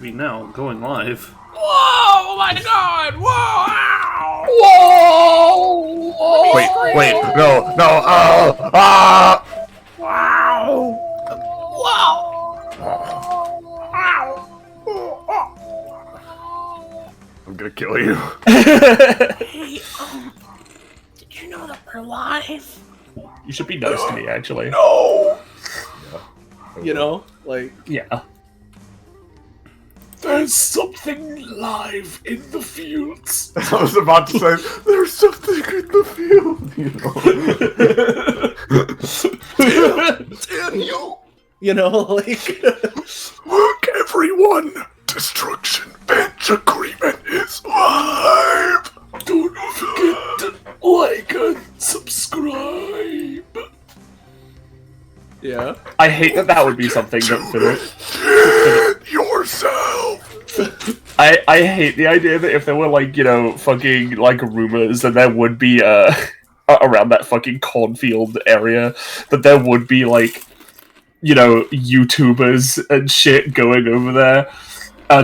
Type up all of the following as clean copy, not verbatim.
be now, going live. Whoa! Oh my god! Whoa! Whoa! Wait, no, Wow! Wow! I'm gonna kill you. Hey, did you know that we're live? You should be nice to me, actually. No! You know, like... Yeah. There's something live in the fields. I was about to say, there's something in the field, Daniel! You know, like... Look, everyone! Destruction bench agreement is live! Don't forget to like and subscribe. Yeah? I hate that would be something that Shit yourself! I hate the idea that if there were, like, you know, fucking, like, rumors that there would be, around that fucking cornfield area, that there would be, like, you know, YouTubers and shit going over there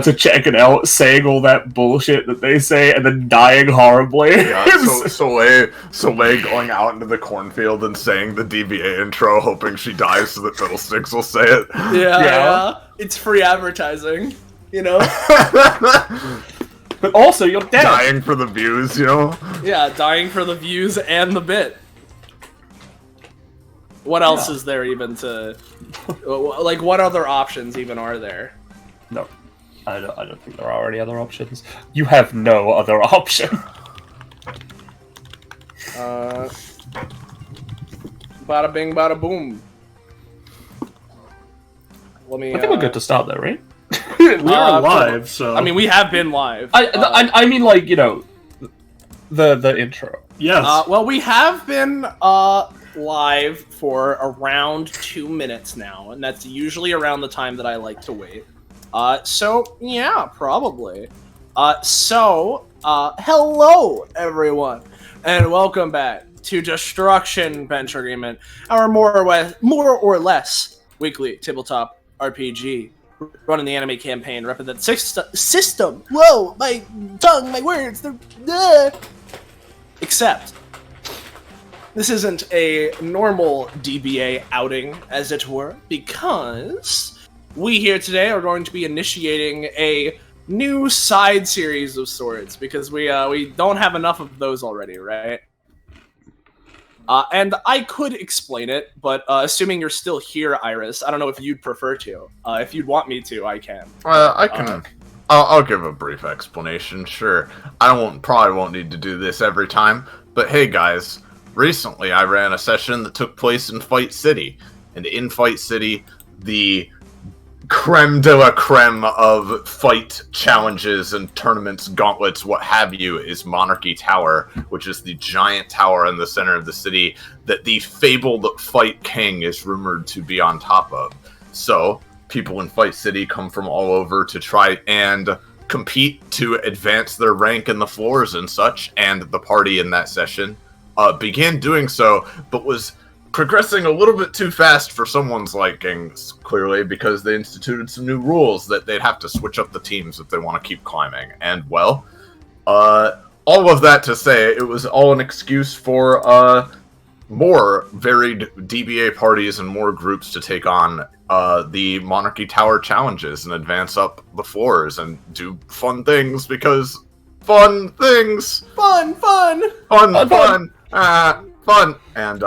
to check it out, saying all that bullshit that they say, and then dying horribly. Yeah, Soleil going out into the cornfield and saying the DBA intro, hoping she dies so that Fiddlesticks will say it. Yeah. It's free advertising, you know? But also, you're dead. Dying for the views, you know? Yeah, dying for the views and the bit. What else is there even to... Like, what other options even are there? No. I don't think there are any other options. You have no other option. Bada bing, bada boom. Let me. I think we're good to start though, right? We are live, so... I mean, we have been live. I mean, like, you know, the intro. Yes. Well, we have been live for around 2 minutes now, and that's usually around the time that I like to wait. So, yeah, probably. Hello, everyone, and welcome back to Destruction Bench Agreement, our more or less weekly tabletop RPG, running the anime campaign, Epithet System. Whoa, my tongue, my words, they're... Except, this isn't a normal DBA outing, as it were, because... we here today are going to be initiating a new side series of sorts, because we don't have enough of those already, right? And I could explain it, but assuming you're still here, Iris, I don't know if you'd prefer to. If you'd want me to, I can. I can... I'll give a brief explanation, sure. Probably won't need to do this every time, but hey guys, recently I ran a session that took place in Fight City, and in Fight City, the creme de la creme of fight challenges and tournaments, gauntlets, what have you, is Monarchy Tower, which is the giant tower in the center of the city that the fabled Fight King is rumored to be on top of. So, people in Fight City come from all over to try and compete to advance their rank in the floors and such, and the party in that session began doing so, but was progressing a little bit too fast for someone's likings, clearly, because they instituted some new rules that they'd have to switch up the teams if they want to keep climbing. And, well, all of that to say, it was all an excuse for more varied DBA parties and more groups to take on the Monarchy Tower challenges and advance up the floors and do fun things, because fun things! Fun! And,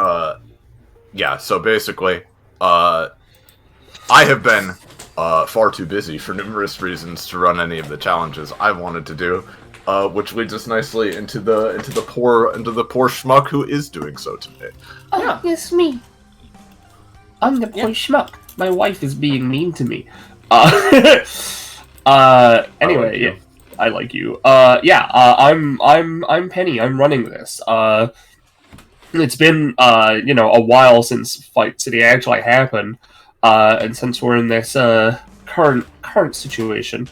yeah, so basically, I have been far too busy for numerous reasons to run any of the challenges I wanted to do, which leads us nicely into the poor schmuck who is doing so today. Oh, yeah. It's me. I'm the poor schmuck. My wife is being mean to me. Anyway, yeah, I like you. I'm Penny. I'm running this. It's been, you know, a while since Fight City actually happened, and since we're in this current situation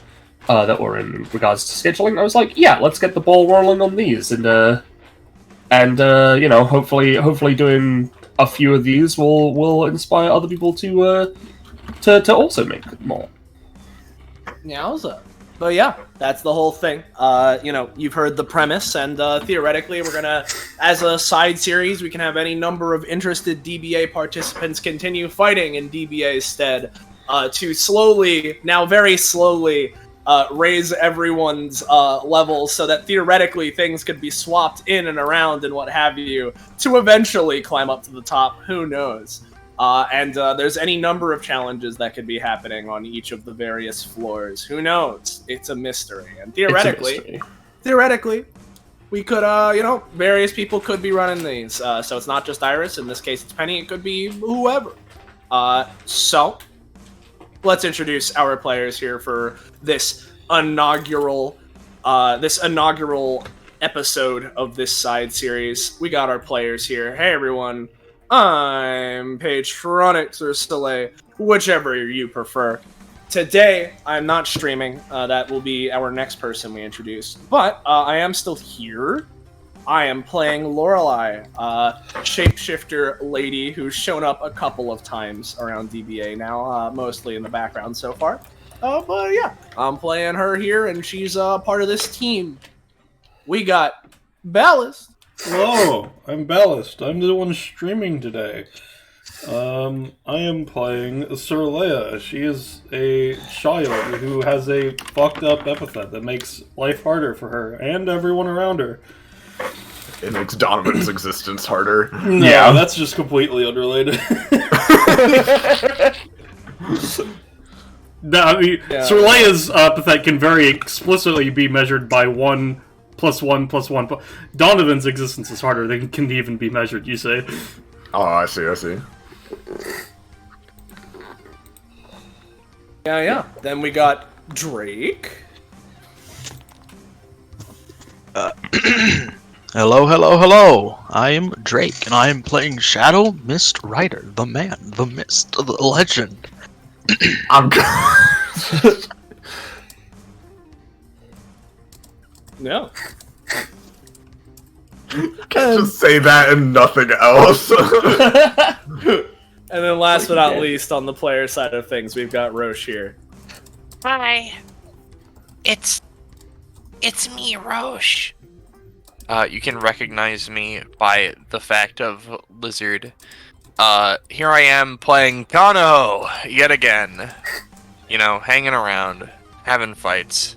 that we're in regards to scheduling, I was like, yeah, let's get the ball rolling on these, and you know, hopefully doing a few of these will inspire other people to also make more. Yowza. But yeah, that's the whole thing. You've heard the premise, and theoretically, we're gonna, as a side series, we can have any number of interested DBA participants continue fighting in DBA's stead to slowly, now very slowly, raise everyone's levels so that theoretically things could be swapped in and around and what have you to eventually climb up to the top. Who knows? And there's any number of challenges that could be happening on each of the various floors. Who knows? It's a mystery. And theoretically, we could, various people could be running these. So it's not just Iris. In this case, it's Penny. It could be whoever. So let's introduce our players here for this inaugural episode of this side series. We got our players here. Hey, everyone. I'm Patronix or Soleil, whichever you prefer. Today, I'm not streaming. That will be our next person we introduce. But I am still here. I am playing Lorelei, shapeshifter lady who's shown up a couple of times around DBA now, mostly in the background so far. But yeah, I'm playing her here, and she's part of this team. We got Ballast. Hello, I'm Ballast. I'm the one streaming today. I am playing Sorleia. She is a child who has a fucked up epithet that makes life harder for her and everyone around her. It makes Donovan's existence harder. No, Yeah. that's just completely unrelated. No, I mean, Sorleia's epithet can very explicitly be measured by 1 + 1 + 1. Donovan's existence is harder. They can even be measured, you say. Oh, I see. Yeah. Then we got Drake. Hello. I am Drake, and I am playing Shadow Mist Rider, the man, the mist, the legend. I'm No. Can't just say that and nothing else. And then last but not least, on the player side of things, we've got Roche here. Hi. It's me, Roche. You can recognize me by the fact of Lizard. Here I am playing Kano yet again. Hanging around, having fights.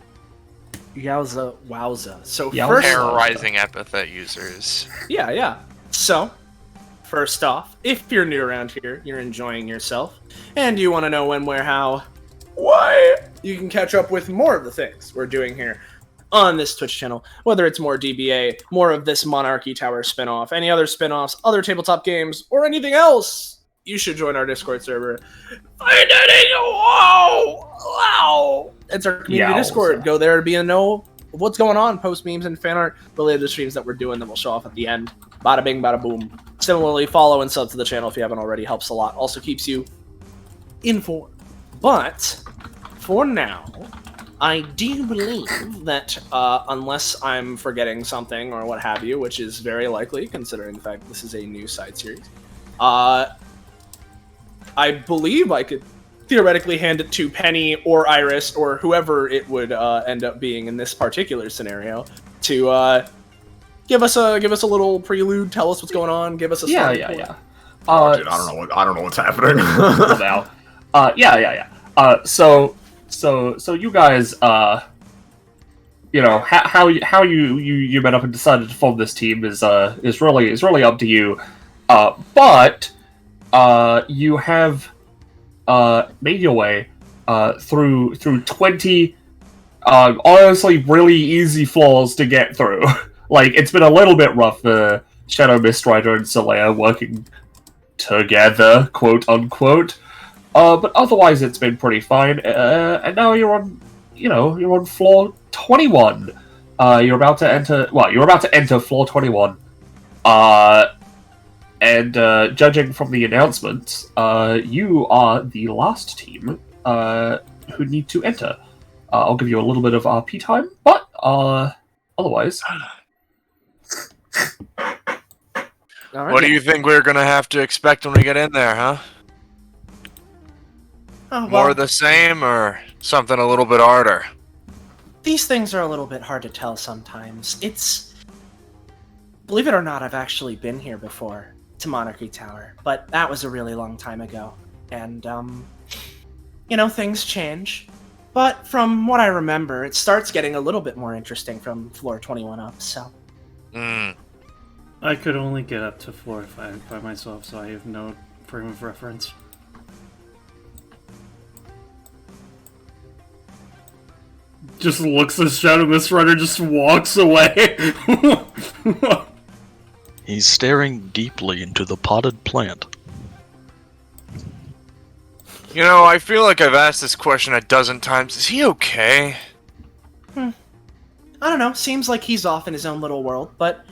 Yowza, wowza. So Yowza. first, Terrorizing epithet users. yeah. So, first off, if you're new around here, you're enjoying yourself, and you want to know when, where, how, why, you can catch up with more of the things we're doing here on this Twitch channel, whether it's more DBA, more of this Monarchy Tower spinoff, any other spinoffs, other tabletop games, or anything else. You should join our Discord server. Wow! It's our community Yowza. Discord. Go there to be in the know of what's going on. Post memes and fan art related to streams that we're doing that will show off at the end. Bada bing, bada boom. Similarly, follow and sub to the channel if you haven't already. Helps a lot. Also keeps you informed. But for now, I do believe that unless I'm forgetting something or what have you, which is very likely considering the fact that this is a new side series, I believe I could theoretically hand it to Penny or Iris or whoever it would end up being in this particular scenario to give us a little prelude, tell us what's going on, give us a Yeah. Dude, I don't know what's happening. Now, yeah. So you guys, how you met up and decided to form this team is really up to you. But you have made your way through 20 honestly really easy floors to get through. Like, it's been a little bit rough for Shadow Mist Rider and Soleil working together, quote unquote. But otherwise it's been pretty fine. And now you're on floor 21. You're about to enter floor 21. And judging from the announcements, you are the last team who need to enter. I'll give you a little bit of RP time, but otherwise... All right. What do you think we're gonna have to expect when we get in there, huh? Oh, well, More of the same, or something a little bit harder? These things are a little bit hard to tell sometimes. Believe it or not, I've actually been here before, to Monarchy Tower, but that was a really long time ago. And, things change. But from what I remember, it starts getting a little bit more interesting from floor 21 up, so... I could only get up to floor 5 by myself, so I have no frame of reference. Just looks at Shadow Mist Rider, just walks away. He's staring deeply into the potted plant. You know, I feel like I've asked this question a dozen times. Is he okay? I don't know, seems like he's off in his own little world, but...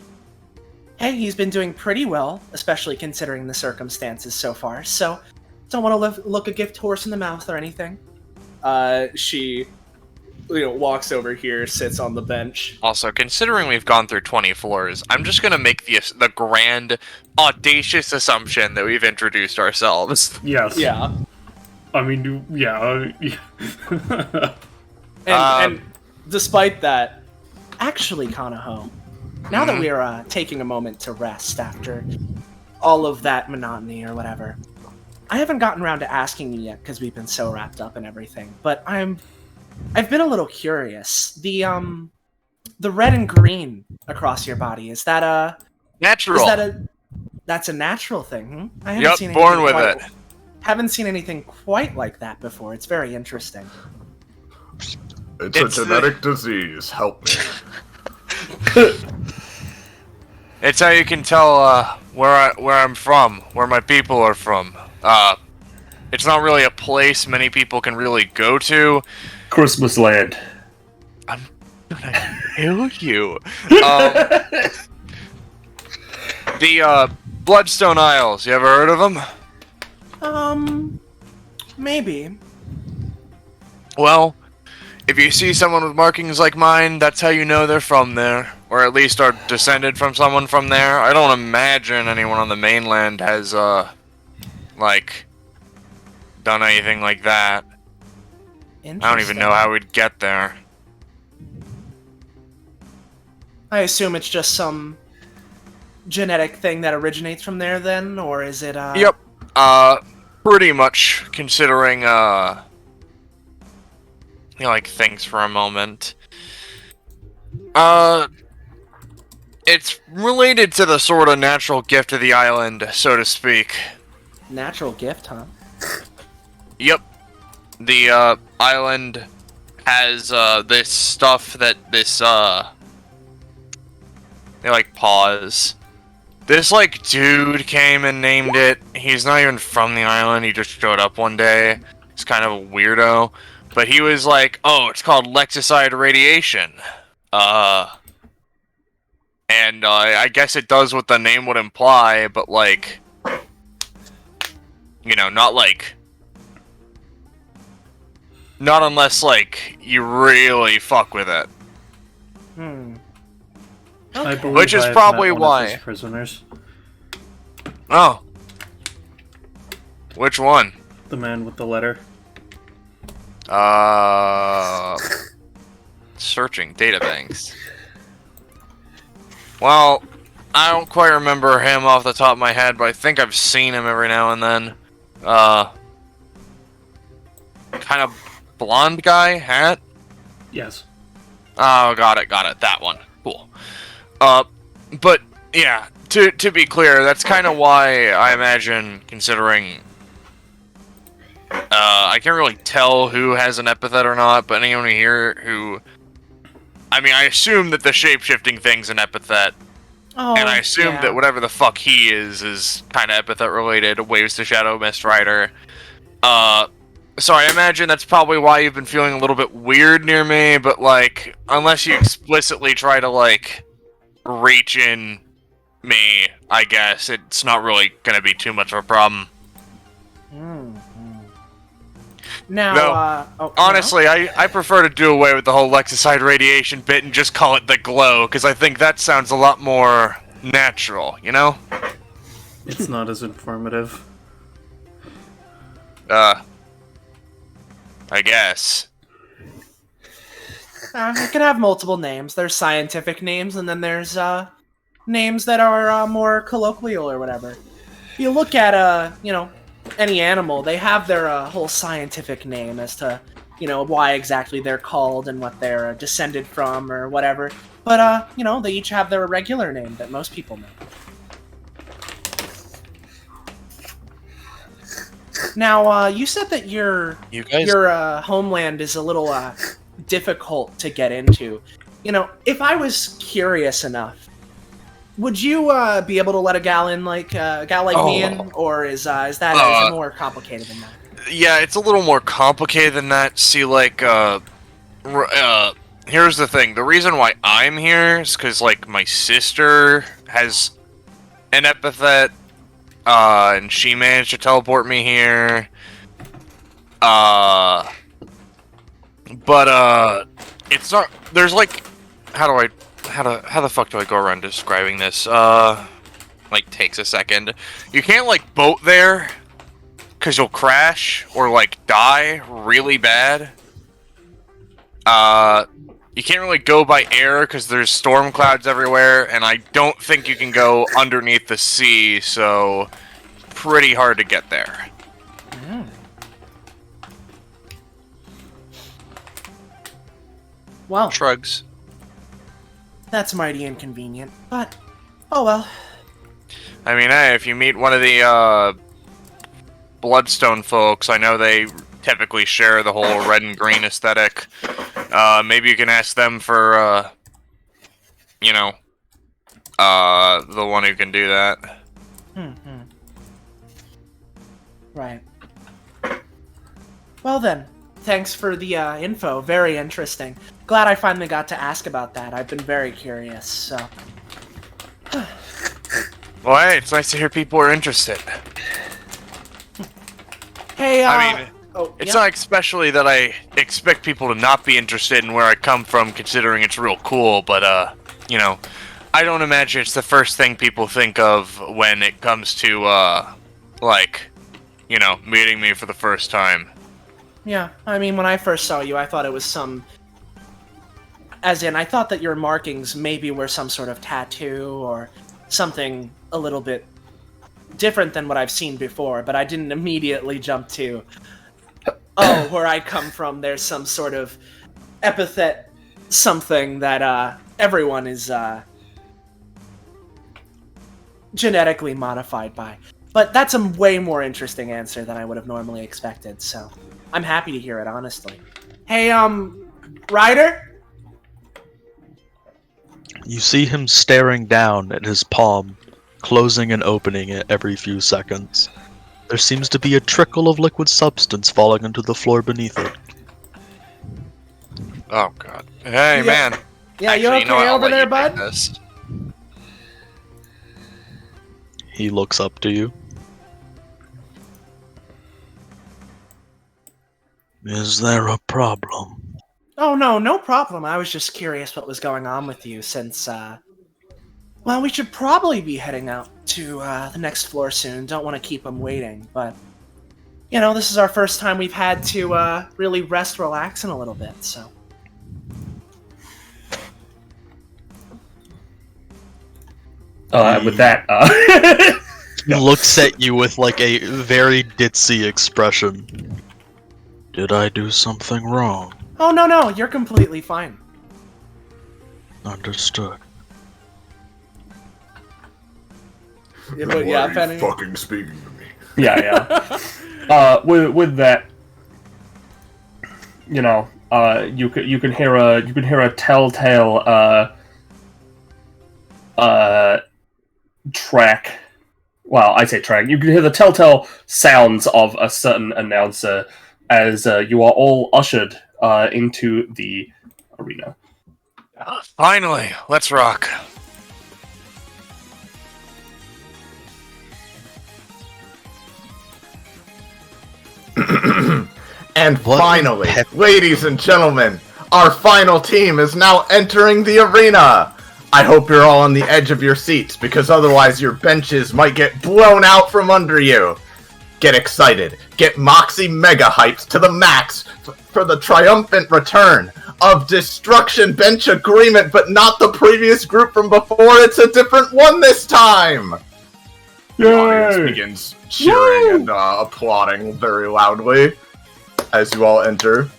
Hey, he's been doing pretty well, especially considering the circumstances so far, so... Don't want to look a gift horse in the mouth or anything. She... walks over here, sits on the bench. Also, considering we've gone through 20 floors, I'm just gonna make the grand, audacious assumption that we've introduced ourselves. Yes. Yeah. I mean, yeah. And despite that, actually, Kanaho, now that we're taking a moment to rest after all of that monotony or whatever, I haven't gotten around to asking you yet because we've been so wrapped up in everything, but I've been a little curious. The red and green across your body, is that a... Natural. That's a natural thing, hmm? I Yep, seen born anything with quite- it. Haven't seen anything quite like that before. It's very interesting. It's It's a genetic disease. Help me. It's how you can tell where I'm from, where my people are from. It's not really a place many people can really go to. Christmas Land. I'm gonna kill you. The Bloodstone Isles. You ever heard of them? Maybe. Well, if you see someone with markings like mine, that's how you know they're from there, or at least are descended from someone from there. I don't imagine anyone on the mainland has done anything like that. I don't even know how we'd get there. I assume it's just some genetic thing that originates from there, then, or is it? Yep. Pretty much. Considering things for a moment. It's related to the sort of natural gift of the island, so to speak. Natural gift, huh? Yep. The island has this stuff that they pause. This dude came and named it. He's not even from the island, he just showed up one day. He's kind of a weirdo. But he was like, oh, it's called lexicide radiation. And I guess it does what the name would imply, but not unless you really fuck with it. I believe Which is I have probably met one of why. his prisoners. Oh. Which one? The man with the letter. Searching databanks. Well, I don't quite remember him off the top of my head, but I think I've seen him every now and then. Kind of blonde guy, hat? Yes. Oh, got it, that one. Cool. But, yeah, to be clear, that's kind of why I imagine, considering... I can't really tell who has an epithet or not, but anyone here who... I mean, I assume that the shape-shifting thing's an epithet, Oh, and I assume that whatever the fuck he is kind of epithet-related, waves to Shadow Mist Rider. So I imagine that's probably why you've been feeling a little bit weird near me, but, unless you explicitly try to, reach in me, I guess, it's not really gonna be too much of a problem. Now, No, honestly, I prefer to do away with the whole lexicide radiation bit and just call it the glow, because I think that sounds a lot more natural, you know? It's not as informative. I guess. It can have multiple names. There's scientific names, and then there's names that are more colloquial or whatever. If you look at any animal, they have their whole scientific name as to why exactly they're called and what they're descended from or whatever. But they each have their regular name that most people know. Now, you said that your homeland is a little difficult to get into. If I was curious enough, would you be able to let a gal like me in, or is that more complicated than that? Yeah, it's a little more complicated than that. See, like, here's the thing. The reason why I'm here is because, like, my sister has an epithet, and she managed to teleport me here. But, it's not, there's, like, how the fuck do I go around describing this? Like, takes a second. You can't, like, boat there, because you'll crash, or, like, die really bad. You can't really go by air, because there's storm clouds everywhere, and I don't think you can go underneath the sea, so pretty hard to get there. Mm. Well, Shrugs. That's mighty inconvenient, but oh well. I mean, hey, if you meet one of the, Bloodstone folks, I know they typically share the whole red and green aesthetic. Maybe you can ask them for, the one who can do that. Mm-hmm. Right. Well then, thanks for the info. Very interesting. Glad I finally got to ask about that. I've been very curious, so... Well, hey, it's nice to hear people are interested. Hey, I mean, it's not especially that I expect people to not be interested in where I come from, considering it's real cool, but, I don't imagine it's the first thing people think of when it comes to, meeting me for the first time. Yeah, I mean, when I first saw you, I thought it was I thought that your markings maybe were some sort of tattoo or something a little bit different than what I've seen before, but I didn't immediately jump to, where I come from, there's some sort of epithet something that everyone is genetically modified by. But that's a way more interesting answer than I would have normally expected, so I'm happy to hear it, honestly. Hey, Ryder? You see him staring down at his palm, closing and opening it every few seconds. There seems to be a trickle of liquid substance falling into the floor beneath it. Oh, God. Hey, man. Yeah, Actually, you okay I'll over let there, you bud? take this. He looks up to you. Is there a problem? Oh, no problem. I was just curious what was going on with you since, we should probably be heading out to the next floor soon. Don't want to keep them waiting, but, this is our first time we've had to really rest, relax in a little bit, so. With that, He looks at you with like a very ditzy expression. Did I do something wrong? Oh, no, you're completely fine. Understood. Yeah, but yeah, Penny. Fucking speaking to me. yeah. With that, you can hear a telltale track. Well, I say track. You can hear the telltale sounds of a certain announcer as you are all ushered into the arena. Finally, let's rock. And What finally, pep- ladies and gentlemen, our final team is now entering the arena. I hope you're all on the edge of your seats, because otherwise your benches might get blown out from under you. Get excited. Get Moxie Mega hyped to the max for the triumphant return of Destruction Bench Agreement, but not the previous group from before. It's a different one this time. The audience begins cheering and applauding very loudly as you all enter.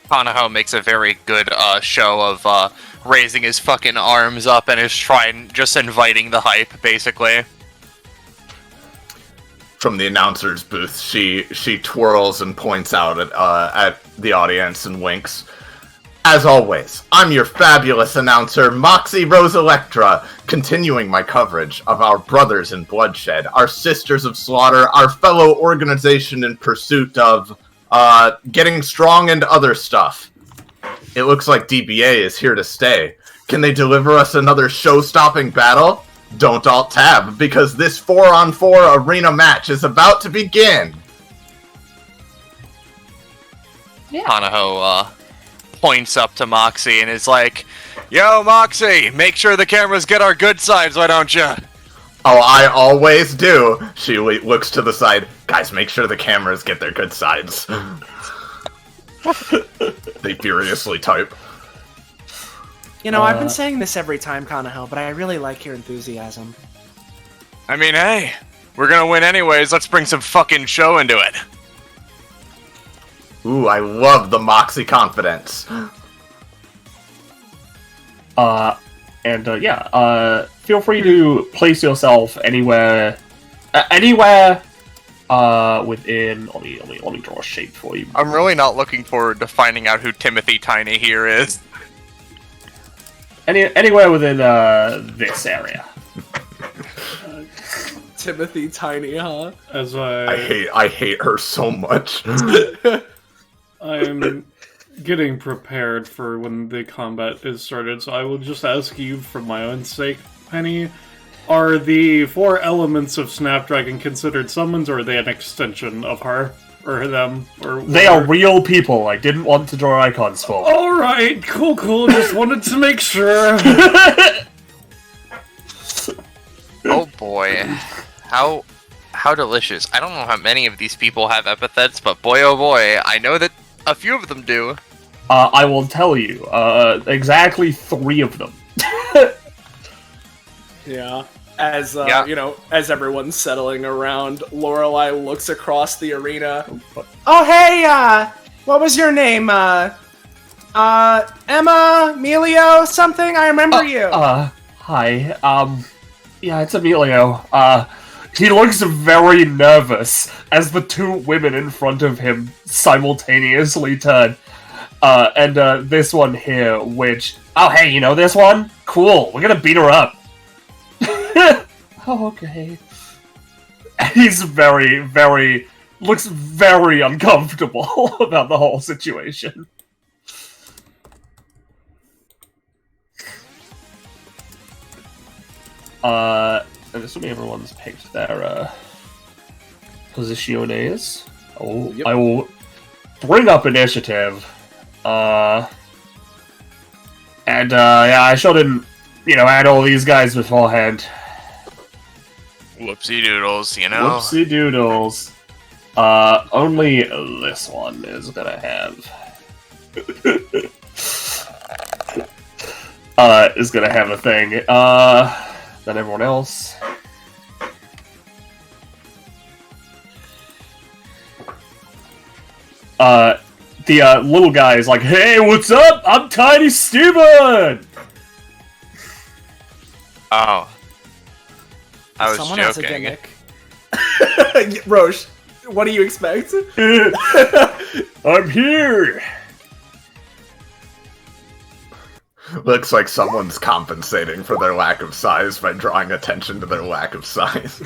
Hanaho makes a very good show of raising his fucking arms up and is just inviting the hype, basically. From the announcer's booth, she twirls and points out at the audience and winks. As always, I'm your fabulous announcer, Moxie Rose Electra, continuing my coverage of our brothers in bloodshed, our sisters of slaughter, our fellow organization in pursuit of getting strong and other stuff. It looks like DBA is here to stay. Can they deliver us another show-stopping battle? Don't alt-tab, because this 4-on-4 arena match is about to begin! Yeah. Hanaho points up to Moxie and is like, "Yo, Moxie, make sure the cameras get our good sides, why don't you?" Oh, I always do. She looks to the side. Guys, make sure the cameras get their good sides. They furiously type. You know, I've been saying this every time, Kanaho, but I really like your enthusiasm. I mean, hey, we're gonna win anyways, let's bring some fucking show into it. Ooh, I love the Moxie confidence. Feel free to place yourself anywhere within. Let me draw a shape for you. I'm really not looking forward to finding out who Timothy Tiny here is. Anywhere within this area. Timothy Tiny, huh? As I hate her so much. I'm getting prepared for when the combat is started, so I will just ask you for my own sake, Penny. Are the 4 elements of Snapdragon considered summons, or are they an extension of her? Or them? Or they are real people. I didn't want to draw icons for. Alright, cool. Just wanted to make sure. Oh boy. How delicious. I don't know how many of these people have epithets, but boy oh boy, I know that a few of them do. I will tell you, exactly 3 of them. Yeah. As you know, as everyone's settling around, Lorelei looks across the arena. Oh hey, what was your name? Emma, Emilio, something? I remember you. Hi. Yeah, it's Emilio. He looks very nervous as the 2 women in front of him simultaneously turn. And this one here, which... Oh, hey, you know this one? Cool, we're gonna beat her up. Oh, okay. He's looks very uncomfortable about the whole situation. And assuming everyone's picked their posiciones, I will bring up initiative. Yeah, I shouldn't, add all these guys beforehand. Whoopsie doodles, you know? Whoopsie doodles. Only this one is gonna have... is gonna have a thing. Then everyone else. The little guy is like, "Hey, what's up? I'm Tiny Steven!" Oh. I was Someone joking. has a gimmick. Roche, what do you expect? I'm here! Looks like someone's compensating for their lack of size by drawing attention to their lack of size.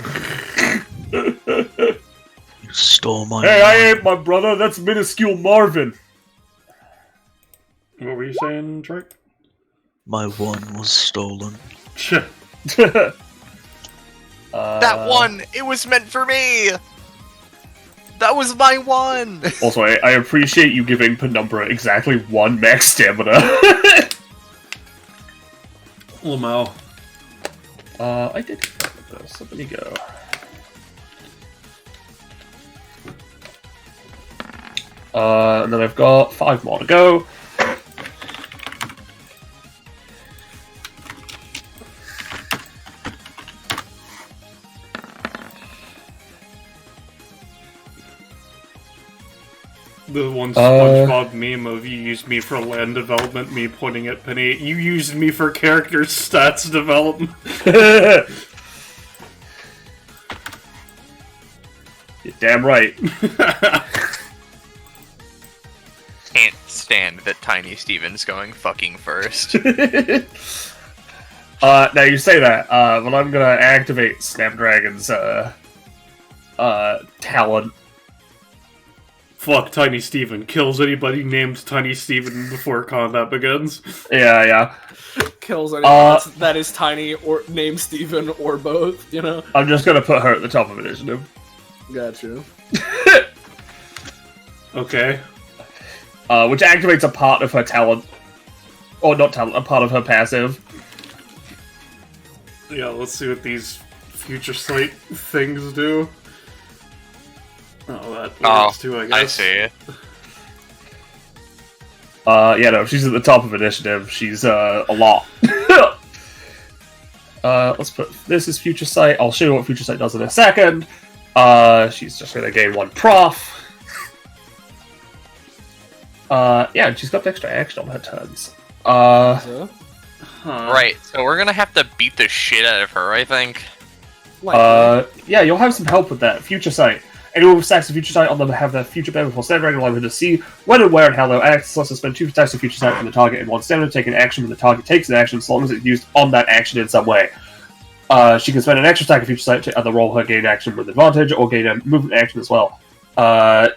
You stole my... Hey, I ain't my brother, that's minuscule Marvin. What were you saying, Drake? My one was stolen. That one! It was meant for me! That was my one! Also, I appreciate you giving Penumbra exactly 1 max stamina. Lamau. I did this. Let me go. And then I've got 5 more to go. The one SpongeBob meme of you used me for land development, me pointing at Penny. You used me for character stats development. You're damn right. Can't stand that Tiny Steven's going fucking first. Now you say that, but I'm gonna activate Snapdragon's talent. Fuck Tiny Steven. Kills anybody named Tiny Steven before combat begins. Yeah. Kills anyone that is tiny or named Steven or both, you know? I'm just gonna put her at the top of initiative. Gotcha. Okay. Which activates a part of her talent. Or not talent, a part of her passive. Yeah, let's see what these future sight things do. Oh, that works too, I guess. I see it. Yeah, no, she's at the top of initiative. She's, a lot. Let's put this as Future Sight. I'll show you what Future Sight does in a second. She's just gonna gain 1 prof. Yeah, and she's got extra action on her turns. Right, so we're gonna have to beat the shit out of her, I think. Yeah, you'll have some help with that. Future Sight. Anyone with stacks of Future Sight on them have their future benefit before Snapdragon allow them to see when and where and how they'll act. So spend 2 stacks of Future Sight from the target in 1 stamina to take an action when the target takes an action, as long as it's used on that action in some way. She can spend an extra stack of Future Sight to either roll her gain action with advantage or gain a movement action as well. Yeah.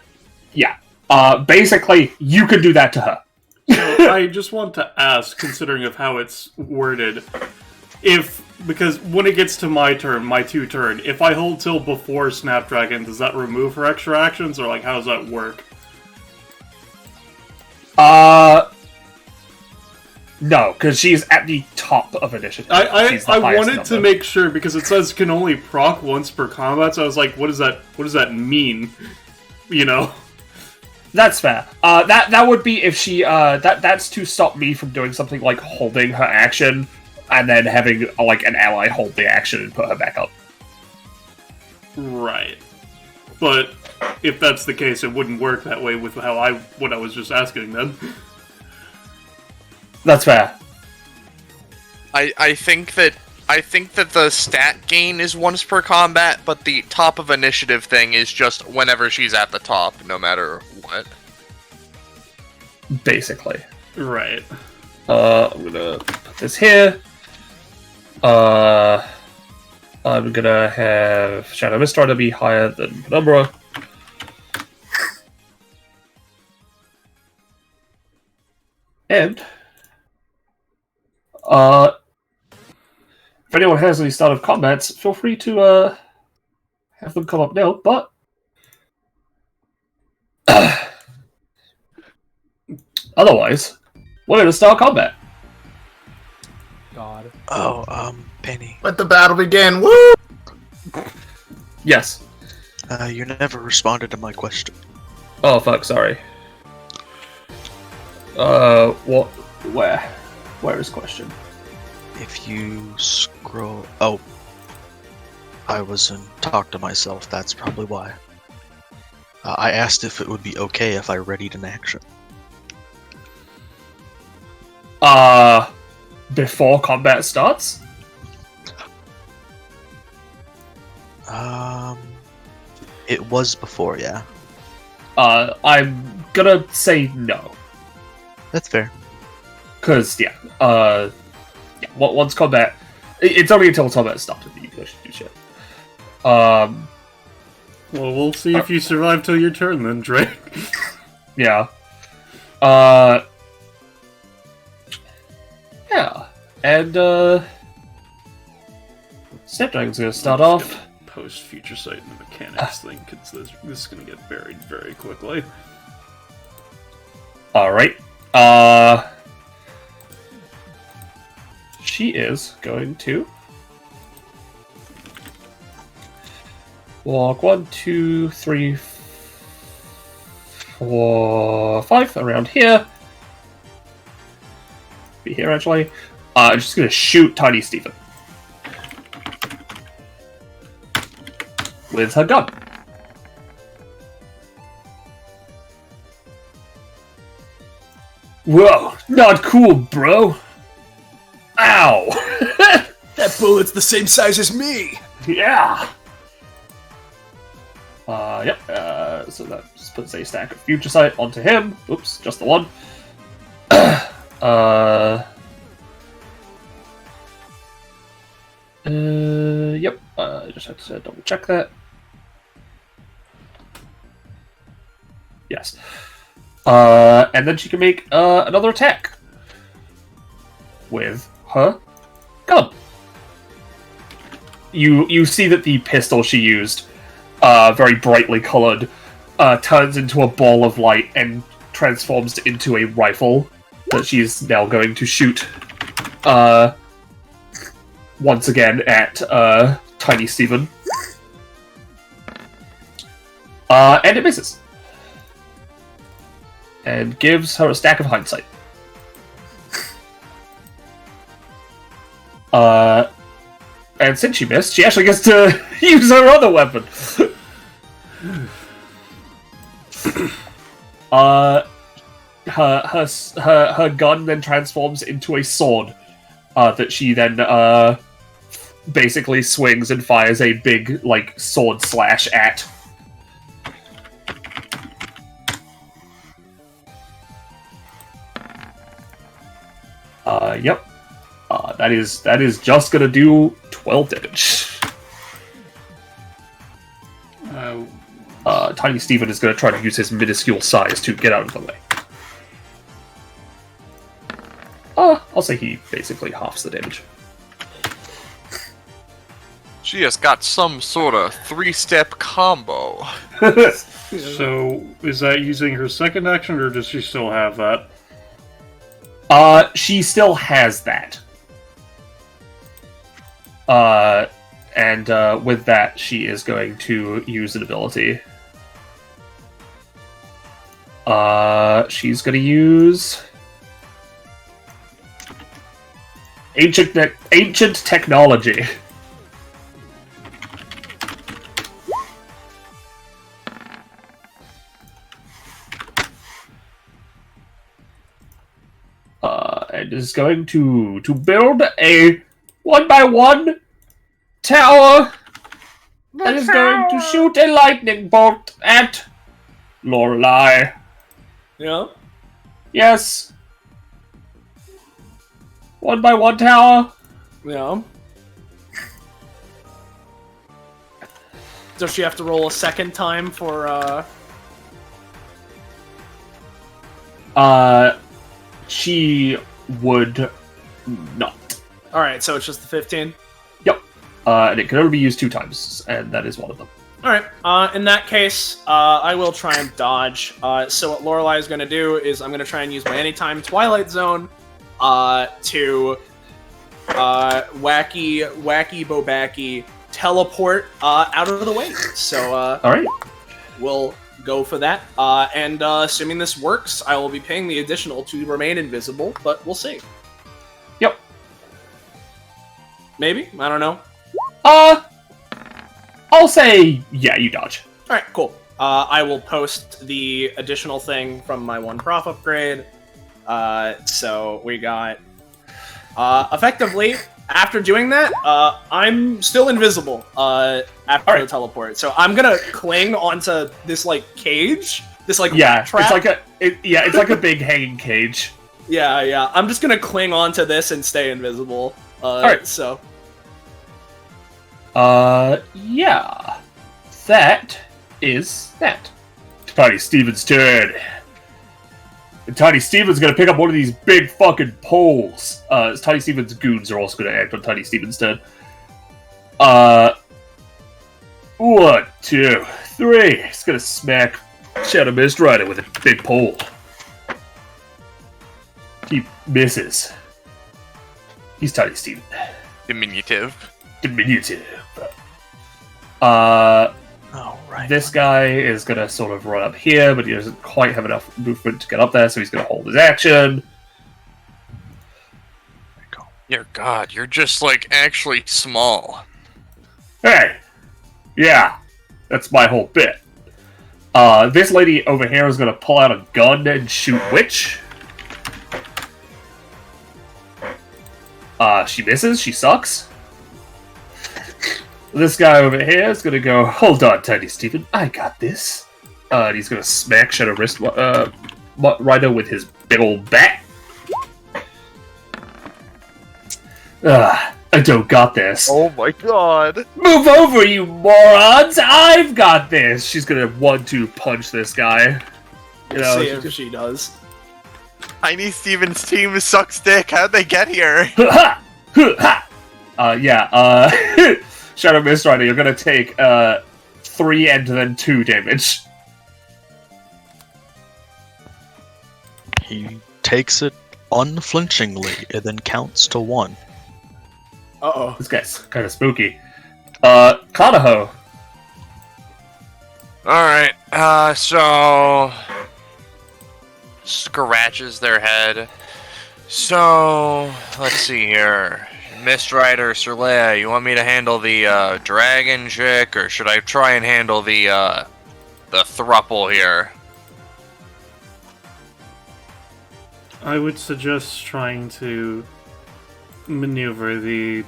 Basically, you can do that to her. I just want to ask, considering of how it's worded, because when it gets to my turn, my 2 turn, if I hold till before Snapdragon, does that remove her extra actions, or like how does that work? No, because she's at the top of initiative. I wanted to make sure because it says can only proc once per combat, so I was like, what does that mean? You know? That's fair. That would be if she that's to stop me from doing something like holding her action and then having like an ally hold the action and put her back up. Right. But if that's the case, it wouldn't work that way with what I was just asking then. That's fair. I think that the stat gain is once per combat, but the top of initiative thing is just whenever she's at the top, no matter what. Basically. Right. I'm gonna put this here. I'm gonna have Shadow Mistrider be higher than Penumbra. And if anyone has any start of combats, feel free to have them come up now, but otherwise, we're gonna start combat. God. Oh, Penny. Let the battle begin. Woo! Yes. You never responded to my question. Oh fuck, sorry. What? Where is question? If you scroll... Oh. I was in talk to myself, that's probably why. I asked if it would be okay if I readied an action. Before combat starts? It was before, yeah. I'm gonna say no. That's fair. Cause, once combat... It's only until combat started that you can actually do shit. Well, we'll see if you survive till your turn then, Drake. Yeah. Yeah. And, Snapdragon's gonna start off. Post Future Sight and the mechanics thing, because this is gonna get buried very quickly. Alright. She is going to walk 1, 2, 3, 4, 5 around here. Be here actually. I'm just gonna shoot Tiny Stephen with her gun. Whoa, not cool, bro. Ow! That bullet's the same size as me! Yeah! Yep, so that just puts a stack of Future Sight onto him. Oops, just the one. Yep, I just had to double check that. Yes. And then she can make another attack with her gun. You see that the pistol she used, very brightly colored, turns into a ball of light and transforms into a rifle that she's now going to shoot once again at Tiny Stephen. And it misses. And gives her a stack of hindsight. And since she missed, she actually gets to use her other weapon. Her gun then transforms into a sword that she then basically swings and fires a big like sword slash at. Yep. That is just gonna do 12 damage. Tiny Stephen is gonna try to use his minuscule size to get out of the way. I'll say he basically halves the damage. She has got some sort of 3-step combo. So, is that using her second action, or does she still have that? She still has that. And with that, she is going to use an ability. She's going to use ancient technology. And is going to build a 1x1 tower and is going to shoot a lightning bolt at Lorelei. Yeah? Yes. 1x1 tower. Yeah. Does she have to roll a second time for, She would not. Alright, so it's just the 15? Yep. And it can only be used 2 times, and that is one of them. Alright, in that case, I will try and dodge. So what Lorelei is going to do is I'm going to try and use my Anytime Twilight Zone to wacky Bobaki teleport out of the way. So, Alright. we'll go for that. And assuming this works, I will be paying the additional to remain invisible, but we'll see. Yep. Maybe? I don't know. I'll say, yeah, you dodge. Alright, cool. I will post the additional thing from my 1 prof upgrade. So we got... effectively, after doing that, I'm still invisible after the teleport. So I'm gonna cling onto this, like, cage. This, like, Yeah, trap. it's like a big hanging cage. Yeah. I'm just gonna cling onto this and stay invisible. Alright. So... yeah. That is that. Tiny Stephen's turn. And Tiny Stephen's gonna pick up one of these big fucking poles. Tiny Stephen's goons are also gonna act on Tiny Stephen's turn. 1, 2, 3. He's gonna smack Shadow Mist Rider with a big pole. He misses. He's Tiny Stephen. Diminutive. Diminutive. Alright. Right. This guy is going to sort of run up here, but he doesn't quite have enough movement to get up there, so he's going to hold his action. Dear God, you're just like actually small. Hey! Yeah, that's my whole bit. This lady over here is going to pull out a gun and shoot Witch. She misses, she sucks. This guy over here is going to go, hold on, Tiny Stephen, I got this. And he's going to smack Shadow Wrist Rider with his big old bat. I don't got this. Oh my God. Move over, you morons! I've got this! She's gonna 1-2 punch this guy. You know, See if she does. Tiny Steven's team sucks dick. How'd they get here? Shadow Mist Rider, you're gonna take 3 and then 2 damage. He takes it unflinchingly and then counts to 1. Uh-oh. This guy's kind of spooky. Kanaho. Alright, so... Scratches their head. So, let's see here. Mist Rider, Sir Leia, you want me to handle the, dragon chick, or should I try and handle the thruple here? I would suggest trying to maneuver the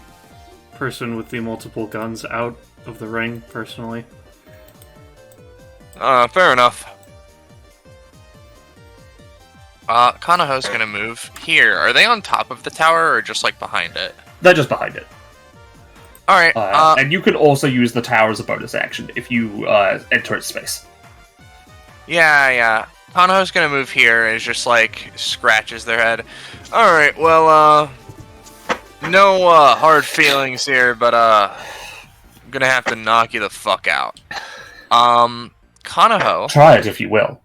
person with the multiple guns out of the ring, personally. Fair enough. Kanaho's gonna move here. Are they on top of the tower, or just, like, behind it? They're just behind it. Alright, and you can also use the tower as a bonus action if you enter its space. Yeah. Kanaho's gonna move here and just, like, scratches their head. Alright, well, no, hard feelings here, but, I'm gonna have to knock you the fuck out. Kanaho... Try it if you will.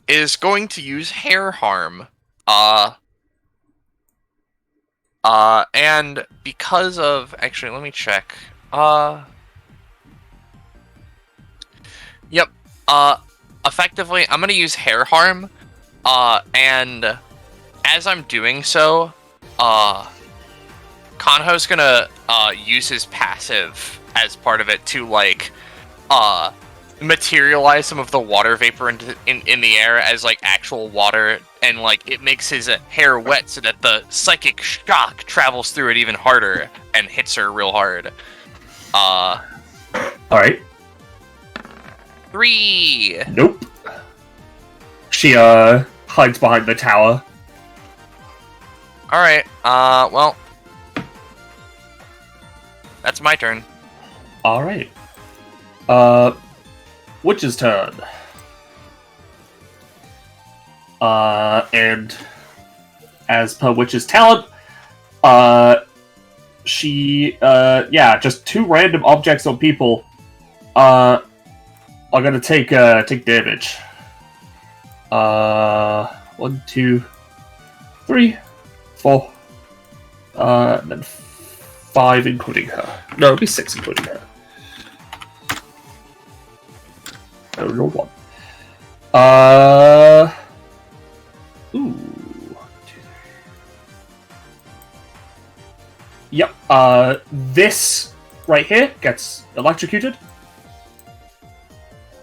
...is going to use hair harm. And because of... Actually, let me check. Yep. Effectively, I'm gonna use hair harm. And as I'm doing so, Kanho's gonna, use his passive as part of it to, like, materialize some of the water vapor in the air as, like, actual water, and, like, it makes his hair wet so that the psychic shock travels through it even harder and hits her real hard. Alright. 3! Nope. She, hides behind the tower. Alright, well... That's my turn. Alright. Witch's turn. And as per Witch's talent, she, just 2 random objects on people, are gonna take damage. 1, 2, 3, 4, and then 5 including her. No, it'd be 6 including her. No, 1. Ooh. 2, 3. Yep. This right here gets electrocuted.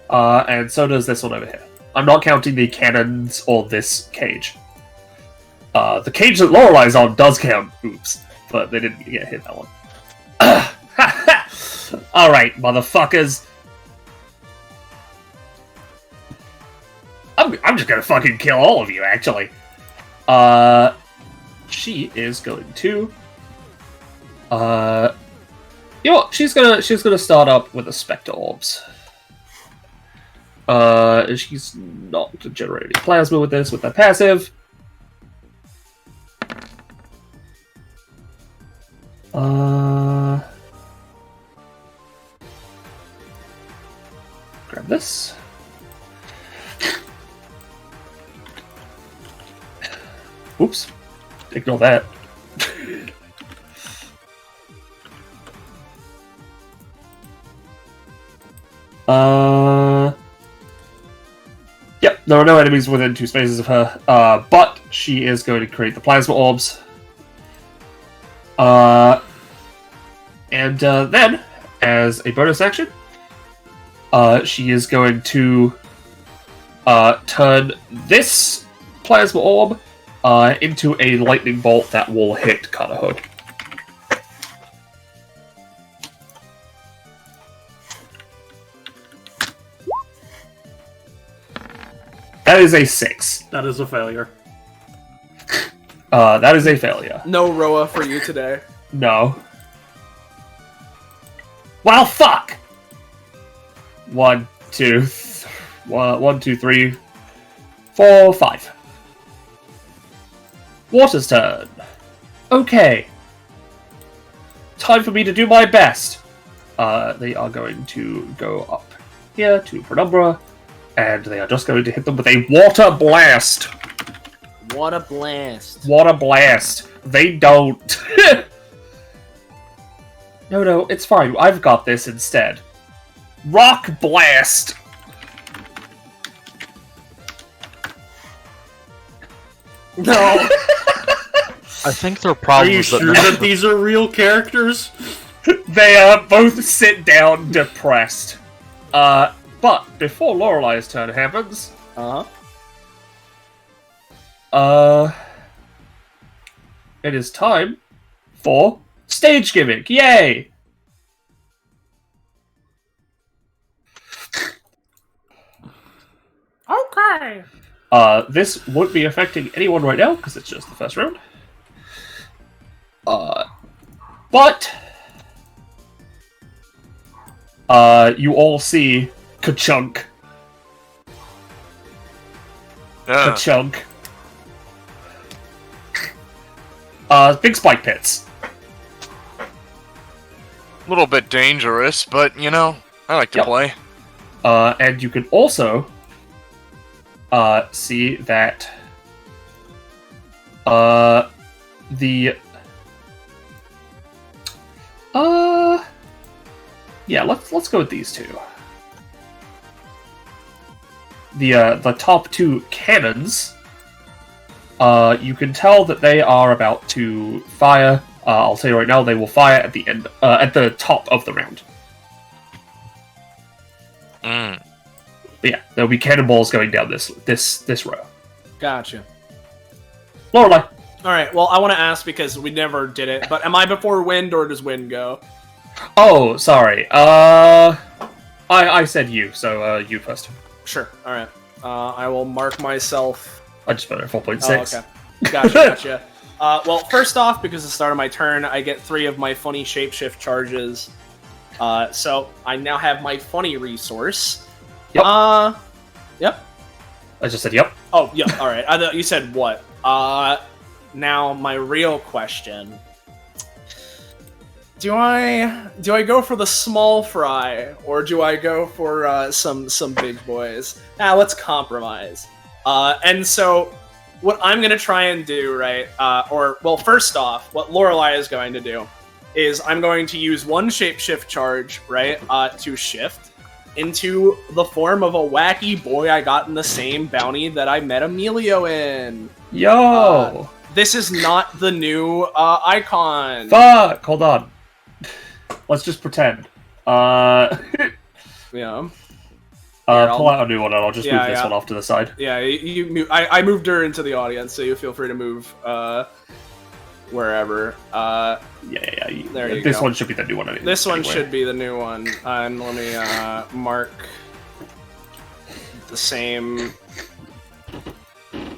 And so does this one over here. I'm not counting the cannons or this cage. The cage that Lorelei's on does count. Oops. But they didn't get hit that one. Alright, motherfuckers. I'm just gonna fucking kill all of you, actually. She is going to... you know what? She's gonna start up with the Spectre Orbs. She's not generating plasma with this, with that passive. Grab this. Oops. Ignore that. Yep, there are no enemies within 2 spaces of her, but she is going to create the plasma orbs. And then, as a bonus action, she is going to turn this plasma orb into a lightning bolt that will hit Cudahood. That is a 6. That is a failure. That is a failure. No Roa for you today. No. Well, fuck! 1, 2, 3, 4, 5. Water's turn. Okay. Time for me to do my best. They are going to go up here to Penumbra, and they are just going to hit them with a water blast. What a blast. Water blast. They don't. No, it's fine. I've got this instead. Rock blast. No. I think their problem Are you is that sure none of that these are real characters? They both sit down depressed. But before Lorelai's turn happens, it is time for stage gimmick. Yay! Okay. This won't be affecting anyone right now because it's just the first round. But you all see ka-chunk. Ka-chunk. Big spike pits. A little bit dangerous, but you know, I like to play. And you can also see that let's go with these two. The top 2 cannons, you can tell that they are about to fire. I'll tell you right now, they will fire at the end, at the top of the round. But yeah, there'll be cannonballs going down this row. Gotcha. Lorelai. Alright, well, I want to ask because we never did it, but am I before wind or does wind go? Oh, sorry. I said you, so you first. Sure, alright. I will mark myself. I just put it at 4.6. Oh, okay. Gotcha. Well, first off, because it's the start of my turn, I get 3 of my funny shapeshift charges. So I now have my funny resource. Yep. Yep. I just said yep. Oh, yeah, alright. I thought you said what? Now my real question. Do I go for the small fry, or do I go for some big boys? Let's compromise. And so, what I'm gonna try and do, right? First off, what Lorelai is going to do is I'm going to use 1 shapeshift charge, right, to shift into the form of a wacky boy I got in the same bounty that I met Emilio in. Yo! This is not the new icon. Fuck! Hold on. Let's just pretend. Yeah. Pull out a new one and I'll just move this one off to the side. Yeah, I moved her into the audience, so you feel free to move wherever. Yeah. There you go. This one should be the new one. This one should be the new one. And let me mark the same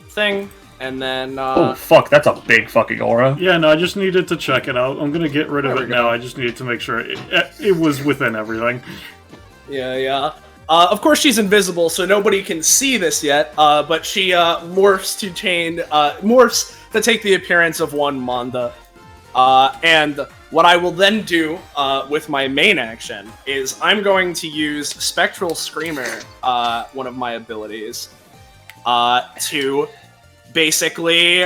thing. And then, oh, fuck, that's a big fucking aura. Yeah, no, I just needed to check it out. I'm gonna get rid of it now. I just needed to make sure it was within everything. Yeah. Of course, she's invisible, so nobody can see this yet. But she morphs to take the appearance of one Manda. And what I will then do with my main action is I'm going to use Spectral Screamer, one of my abilities, to basically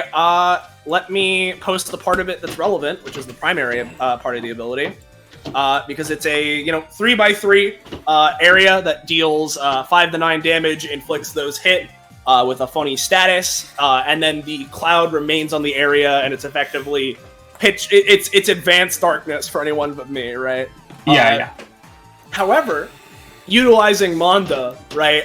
let me post the part of it that's relevant, which is the primary part of the ability, because it's a 3x3 area that deals 5 to 9 damage, inflicts those hit with a funny status, and then the cloud remains on the area, and it's effectively it's advanced darkness for anyone but me, right? Yeah. However, utilizing Manda, right,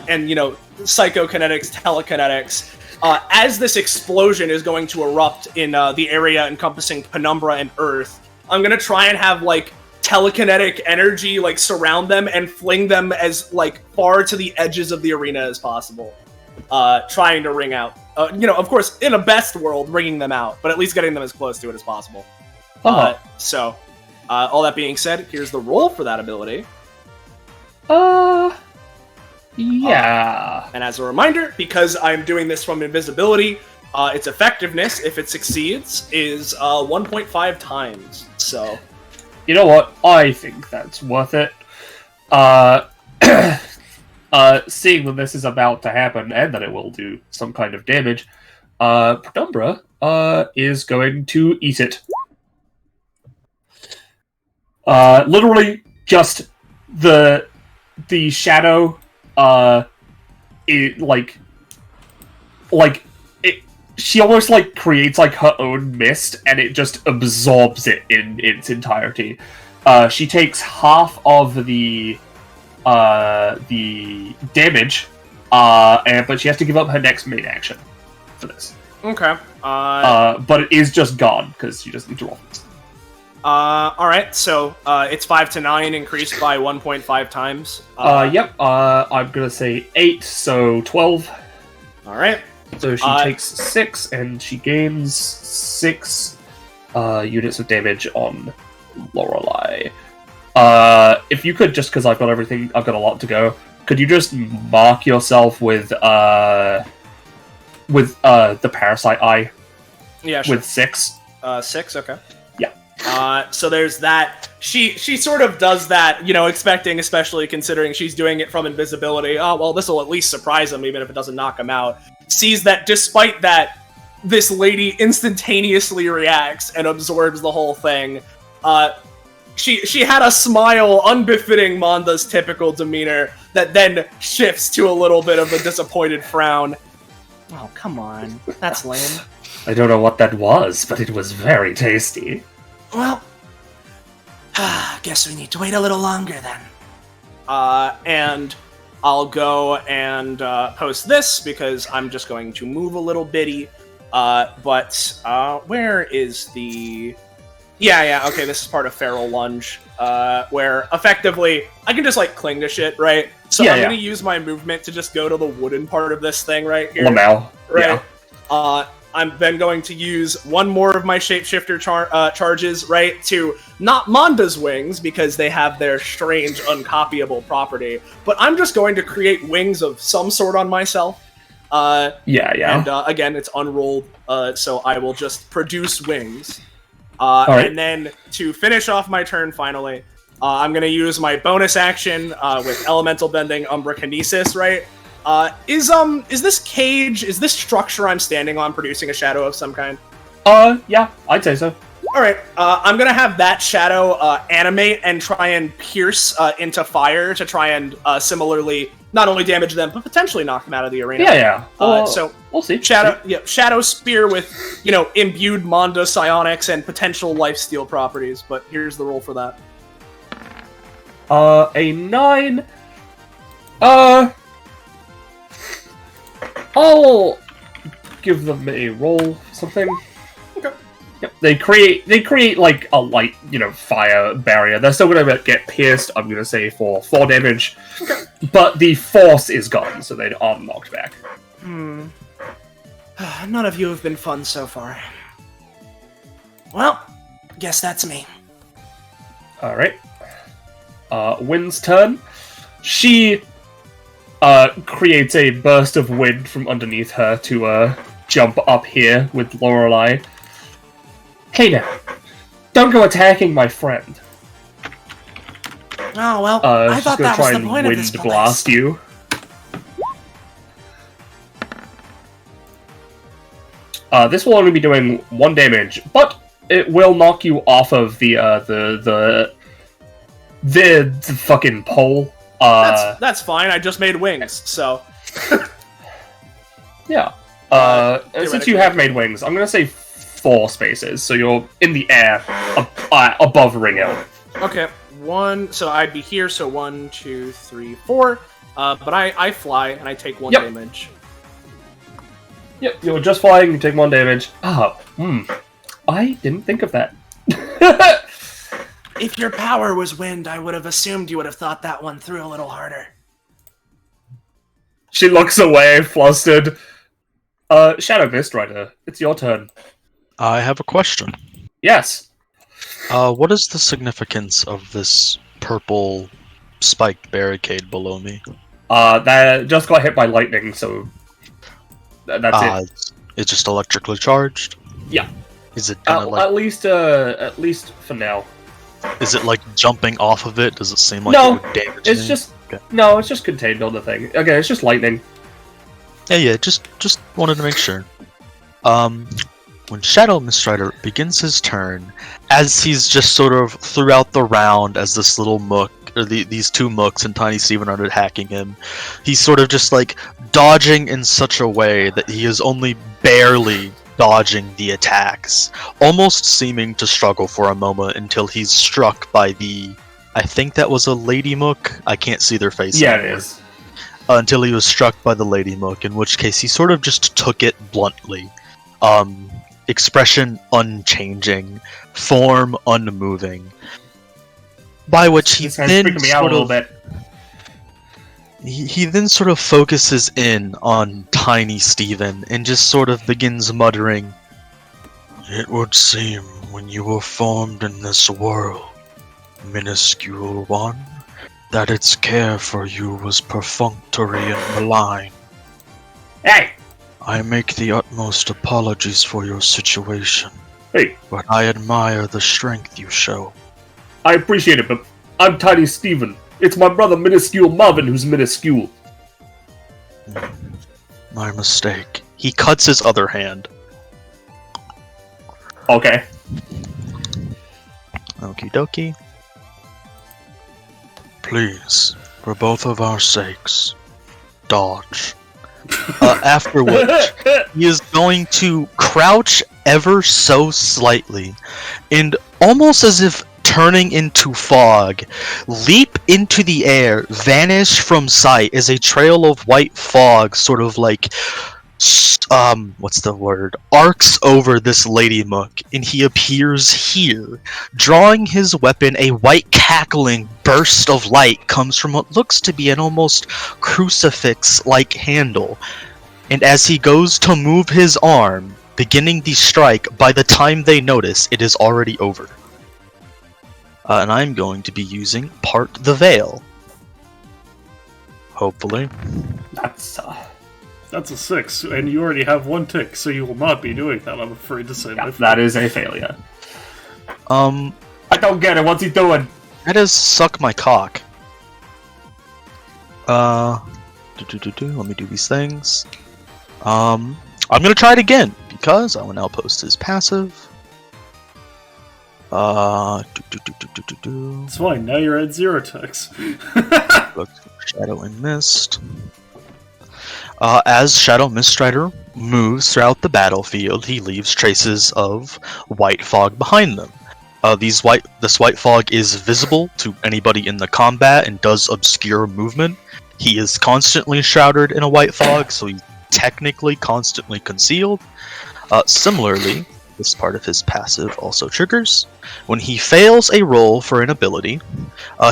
and psychokinetics, telekinetics, as this explosion is going to erupt in the area encompassing Penumbra and Earth, I'm gonna try and have telekinetic energy surround them and fling them as far to the edges of the arena as possible, trying to ring out. Of course, in a best world, ringing them out, but at least getting them as close to it as possible. So, all that being said, here's the roll for that ability. Yeah. And as a reminder, because I'm doing this from invisibility, its effectiveness, if it succeeds, is 1.5 times. So, you know what? I think that's worth it. Seeing that this is about to happen and that it will do some kind of damage, Penumbra is going to eat it. Literally, just the shadow. She almost creates her own mist, and it just absorbs it in its entirety. She takes half of the damage, but she has to give up her next main action for this. Okay. But it is just gone because she doesn't need to roll. Alright, so it's 5 to 9 increased by 1.5 times. Yep, I'm gonna say 8, so 12. Alright. So she takes 6, and she gains 6 units of damage on Lorelei. If you could, just because I've got a lot to go, could you just mark yourself with the parasite eye? Yeah, sure. With 6? 6, okay. Yeah. So there's that. She sort of does that, expecting, especially considering she's doing it from invisibility. Oh, well, this will at least surprise him, even if it doesn't knock him out. Sees that despite that, this lady instantaneously reacts and absorbs the whole thing. She had a smile unbefitting Manda's typical demeanor that then shifts to a little bit of a disappointed frown. Oh, come on. That's lame. I don't know what that was, but it was very tasty. Well, guess we need to wait a little longer then. And I'll go and post this because I'm just going to move a little bitty. But where is the... Yeah, okay, this is part of Feral Lunge, where effectively I can just cling to shit, right? So I'm gonna use my movement to just go to the wooden part of this thing right here. Lamel. Right? Yeah. I'm then going to use one more of my shapeshifter charges, right, to not Manda's wings, because they have their strange, uncopyable property, but I'm just going to create wings of some sort on myself. And again, it's unrolled, so I will just produce wings. Right. And then to finish off my turn, finally, I'm going to use my bonus action with Elemental Bending, Umbra Kinesis, right? Is this structure I'm standing on producing a shadow of some kind? Yeah, I'd say so. Alright, I'm gonna have that shadow animate and try and pierce into fire to try and similarly not only damage them, but potentially knock them out of the arena. Yeah. So we'll see. Shadow Spear with, imbued Manda psionics and potential lifesteal properties, but here's the roll for that. A 9. I'll give them a roll something. Okay. Yep. They create a light, fire barrier. They're still gonna get pierced, I'm gonna say, for 4 damage. Okay. But the force is gone, so they are knocked back. None of you have been fun so far. Well, guess that's me. Alright. Wind's turn. She creates a burst of wind from underneath her to jump up here with Lorelei. Hey now, don't go attacking my friend. Oh, well, I thought that was the point of this place. Wind blast you. This will only be doing 1 damage, but it will knock you off of the the fucking pole. That's fine. I just made wings, so Yeah. Since you theoretically. have made wings, I'm gonna say 4 spaces, so you're in the air above Ring Out. okay. 1. So I'd be here. So 1, 2, 3, 4. But I fly and I take 1 Yep. damage. Yep, you're just flying, you take 1 damage. I didn't think of that. If your power was wind, I would have assumed you would have thought that one through a little harder. She looks away, flustered. Shadow Mist Rider, it's your turn. I have a question. Yes. What is the significance of this purple spiked barricade below me? That just got hit by lightning, so that's it. It's just electrically charged? Yeah. Is it gonna, At least for now. is it like jumping off of it? Does it seem like No, it would damage It's me? just Okay. no, it's just contained on the thing. Okay, it's just lightning. Yeah, just wanted to make sure. When Shadow Mistrider begins his turn, as he's just sort of throughout the round, as this little mook, or these 2 mooks and Tiny Steven are attacking him, he's sort of just like dodging in such a way that he is only barely dodging the attacks, almost seeming to struggle for a moment until he's struck by I think that was a lady mook. I can't see their face. Yeah, anymore. it is. Until he was struck by the lady mook, in which case he sort of just took it bluntly. Expression unchanging, form unmoving. By which he This guy's then freaking me out a sort little of bit. he then sort of focuses in on Tiny Steven and just sort of begins muttering, "It would seem when you were formed in this world, minuscule one, that its care for you was perfunctory and malign. Hey! I make the utmost apologies for your situation, Hey, but I admire the strength you show." I appreciate it, but I'm Tiny Steven. It's my brother Minuscule Marvin who's minuscule. My mistake. He cuts his other hand. Okay. Okie dokie. Please, for both of our sakes, dodge. After which, he is going to crouch ever so slightly, and almost as if turning into fog, leap into the air, vanish from sight as a trail of white fog sort of like what's the word? Arcs over this lady mook, and he appears here. Drawing his weapon, a white cackling burst of light comes from what looks to be an almost crucifix-like handle. And as he goes to move his arm, beginning the strike, by the time they notice, it is already over. And I'm going to be using Part the Veil. Hopefully. That's a 6, and you already have 1 tick, so you will not be doing that, I'm afraid to say. Yeah, that is a failure. I don't get it, what's he doing? That is suck my cock. Let me do these things. I'm gonna try it again, because I will now post his passive. It's fine, now you're at 0 ticks. Shadow and Mist. As Shadow Mistrider moves throughout the battlefield, he leaves traces of white fog behind them. This white fog is visible to anybody in the combat and does obscure movement. He is constantly shrouded in a white fog, so he's technically constantly concealed. Similarly, this part of his passive also triggers. When he fails a roll for an ability,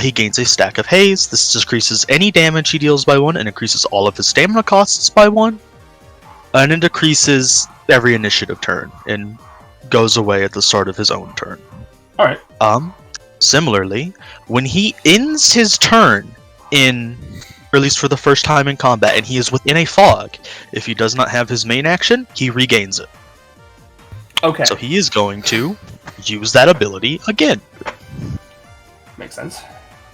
he gains a stack of haze. This decreases any damage he deals by 1 and increases all of his stamina costs by 1. And it decreases every initiative turn and goes away at the start of his own turn. Alright. Similarly, when he ends his turn or at least for the first time in combat, and he is within a fog, if he does not have his main action, he regains it. Okay. So he is going to use that ability again. Makes sense.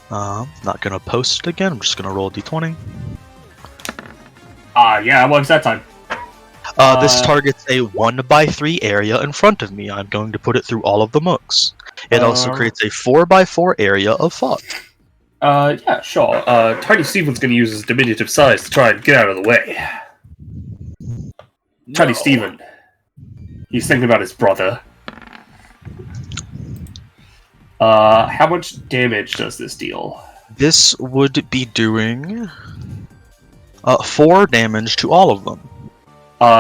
Not gonna post it again, I'm just gonna roll a d20. Yeah, it works that time. This targets a 1x3 area in front of me. I'm going to put it through all of the mooks. It also creates a 4x4 area of fog. Yeah, sure. Tiny Steven's gonna use his diminutive size to try and get out of the way. Tiny Steven. He's thinking about his brother. How much damage does this deal? This would be doing 4 damage to all of them.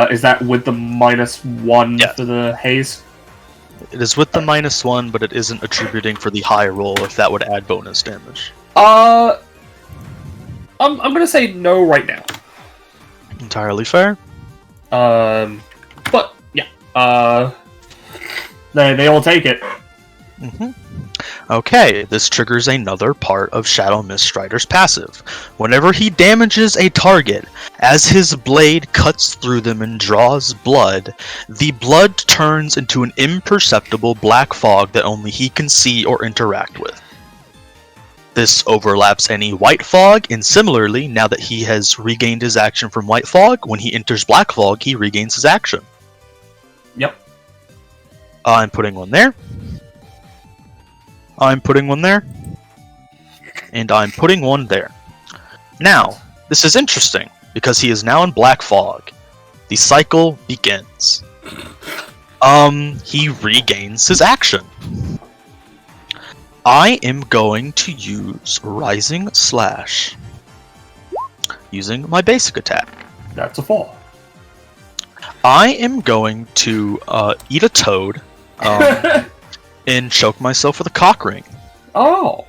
Is that with the -1 Yes. for the haze? It is with the -1, but it isn't attributing for the high roll if that would add bonus damage. I'm gonna say no right now. Entirely fair. But yeah, they all take it. Mm-hmm. Okay, this triggers another part of Shadow Miststrider's passive. Whenever he damages a target, as his blade cuts through them and draws blood, the blood turns into an imperceptible black fog that only he can see or interact with. This overlaps any white fog, and similarly, now that he has regained his action from white fog, when he enters black fog, he regains his action. Yep. I'm putting one there. I'm putting one there. And I'm putting one there. Now, this is interesting, because he is now in black fog. The cycle begins. He regains his action. I am going to use Rising Slash. Using my basic attack. That's a 4. I am going to eat a toad. And choke myself with a cock ring. Oh.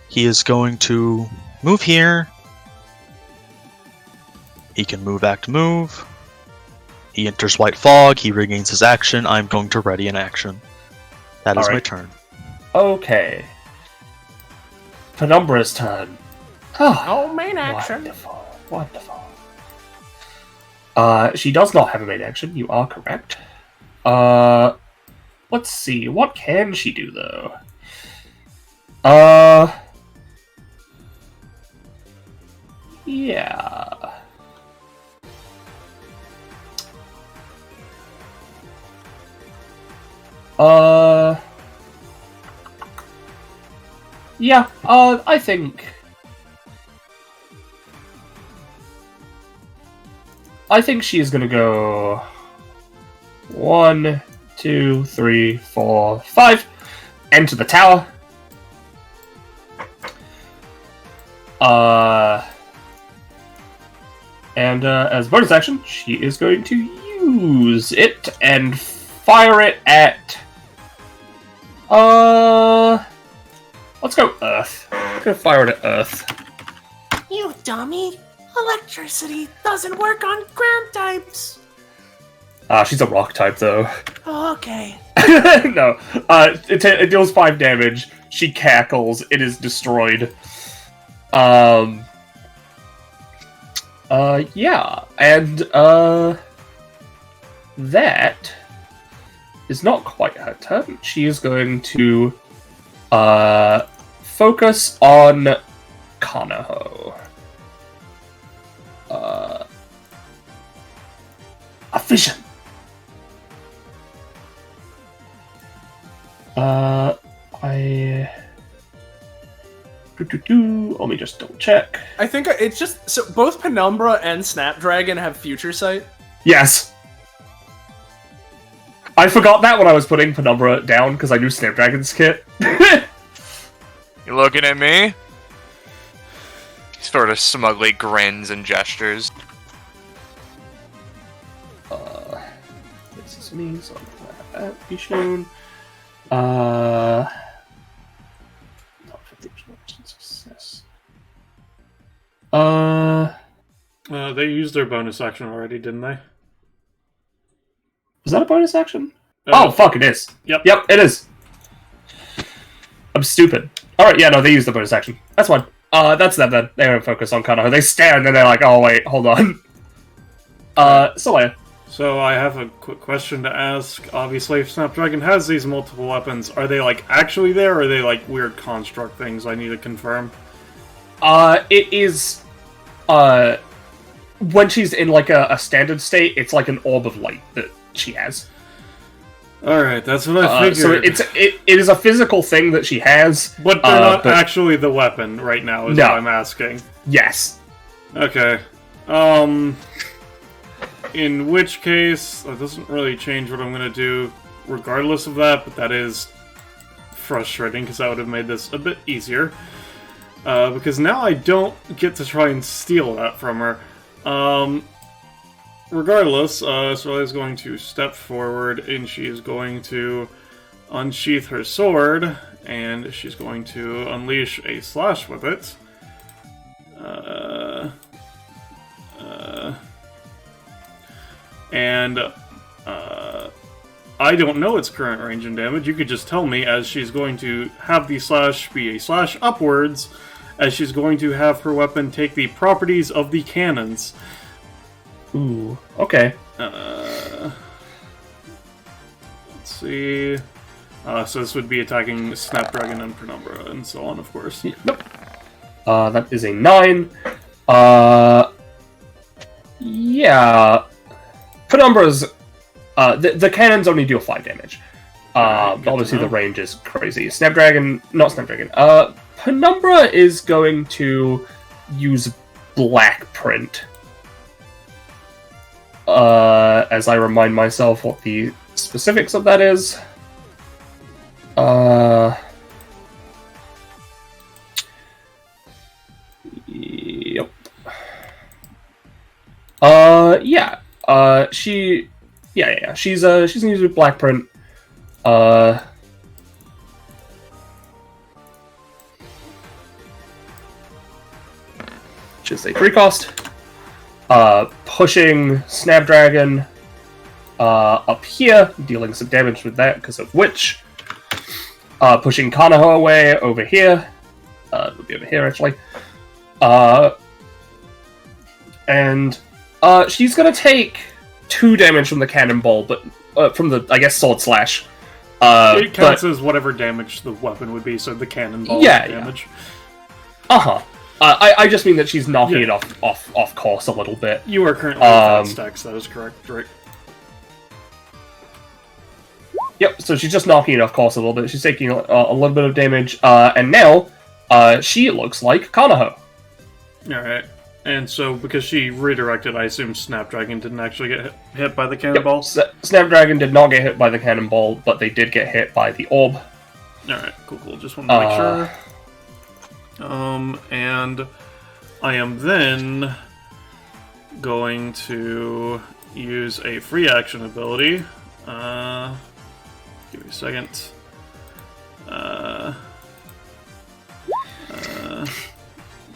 He is going to move here. He can move, act, move. He enters white fog. He regains his action. I'm going to ready an action. That is my turn. Okay. Penumbra's turn. Oh, main action. Wonderful. She does not have a main action, you are correct. Let's see, what can she do, though? Yeah. Yeah, I think she is gonna go 1, 2, 3, 4, 5. Enter the tower. And as a bonus action, she is going to use it and fire it at. Let's go Earth. I'm gonna fire it at Earth. You dummy! Electricity doesn't work on ground types. She's a rock type though. Oh, okay. No. It deals 5 damage. She cackles. It is destroyed. Yeah. And, that is not quite her turn. She is going to, focus on Kanaho. A vision. Let me just double check. I think it's just so both Penumbra and Snapdragon have future sight. Yes. I forgot that when I was putting Penumbra down because I knew Snapdragon's kit. You looking at me? He sort of smugly grins and gestures. This is me, so I'm gonna have that be shown. Not 50% success. They used their bonus action already, didn't they? Was that a bonus action? Oh, fuck, it is. Yep. Yep, it is. I'm stupid. Alright, yeah, no, they used the bonus action. That's fine. That's them then. They don't focus on Kanaho. They stand and they're like, oh wait, hold on. Solaya. So I have a quick question to ask. Obviously, if Snapdragon has these multiple weapons, are they, like, actually there, or are they, like, weird construct things I need to confirm? It is, when she's in, like, a standard state, it's like an orb of light that she has. Alright, that's what I figured. So it is a physical thing that she has. But they're not actually the weapon right now, is what I'm asking. Yes. Okay. In which case, that doesn't really change what I'm gonna do regardless of that, but that is frustrating, because that would have made this a bit easier. Because now I don't get to try and steal that from her. Regardless, Soleil is going to step forward, and she is going to unsheath her sword, and she's going to unleash a slash with it. I don't know its current range and damage. You could just tell me, as she's going to have the slash be a slash upwards, as she's going to have her weapon take the properties of the cannons. Ooh, okay. Let's see. So this would be attacking Snapdragon and Penumbra and so on, of course. Nope. That is a 9. Yeah. Penumbra's... the cannons only deal 5 damage. But obviously the range is crazy. Not Snapdragon. Penumbra is going to use Black Print. As I remind myself what the specifics of that is. Yep. Yeah. Yeah. She's gonna use Black Print. Just a 3 cost. Pushing Snapdragon up here, dealing some damage with that because of which. Pushing Kanaho away over here. It would be over here actually. And she's gonna take 2 damage from the cannonball, but from the, I guess, sword slash. It counts as whatever damage the weapon would be, so the cannonball damage. Yeah. I just mean that she's knocking it off course a little bit. You are currently at stacks, that is correct, right? Yep, so she's just knocking it off course a little bit. She's taking a little bit of damage, and now she looks like Kanaho. Alright, and so because she redirected, I assume Snapdragon didn't actually get hit by the cannonball? Yep. Snapdragon did not get hit by the cannonball, but they did get hit by the orb. Alright, cool. Just want to make sure. And I am then going to use a free action ability. Give me a second. Let's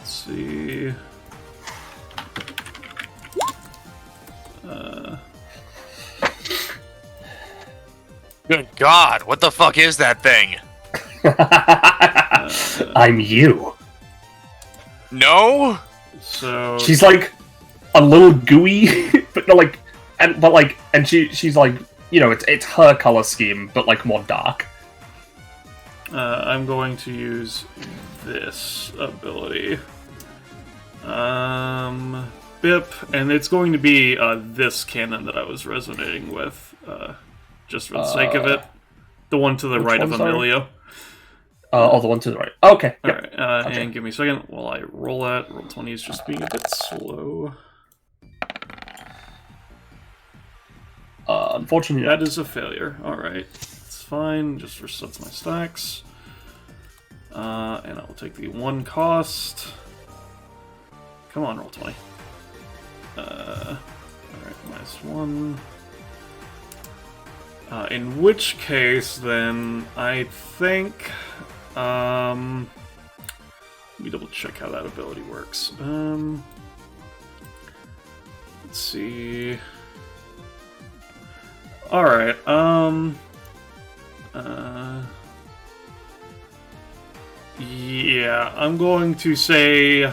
see. Good God, what the fuck is that thing? I'm you. No? So she's like a little gooey, but not like, and she's like, you know, it's her color scheme, but like more dark. I'm going to use this ability. Bip, and it's going to be this cannon that I was resonating with, just for the sake of it. The one to the right of Emilio. The one to the right. Okay. Alright, and give me a second while I roll that. Roll 20 is just being a bit slow. Unfortunately, that is a failure. Alright, it's fine. Just resets my stacks. And I will take the 1 cost. Come on, roll 20. Alright, -1. In which case, then, I think... let me double check how that ability works. Let's see... Alright, yeah, I'm going to say,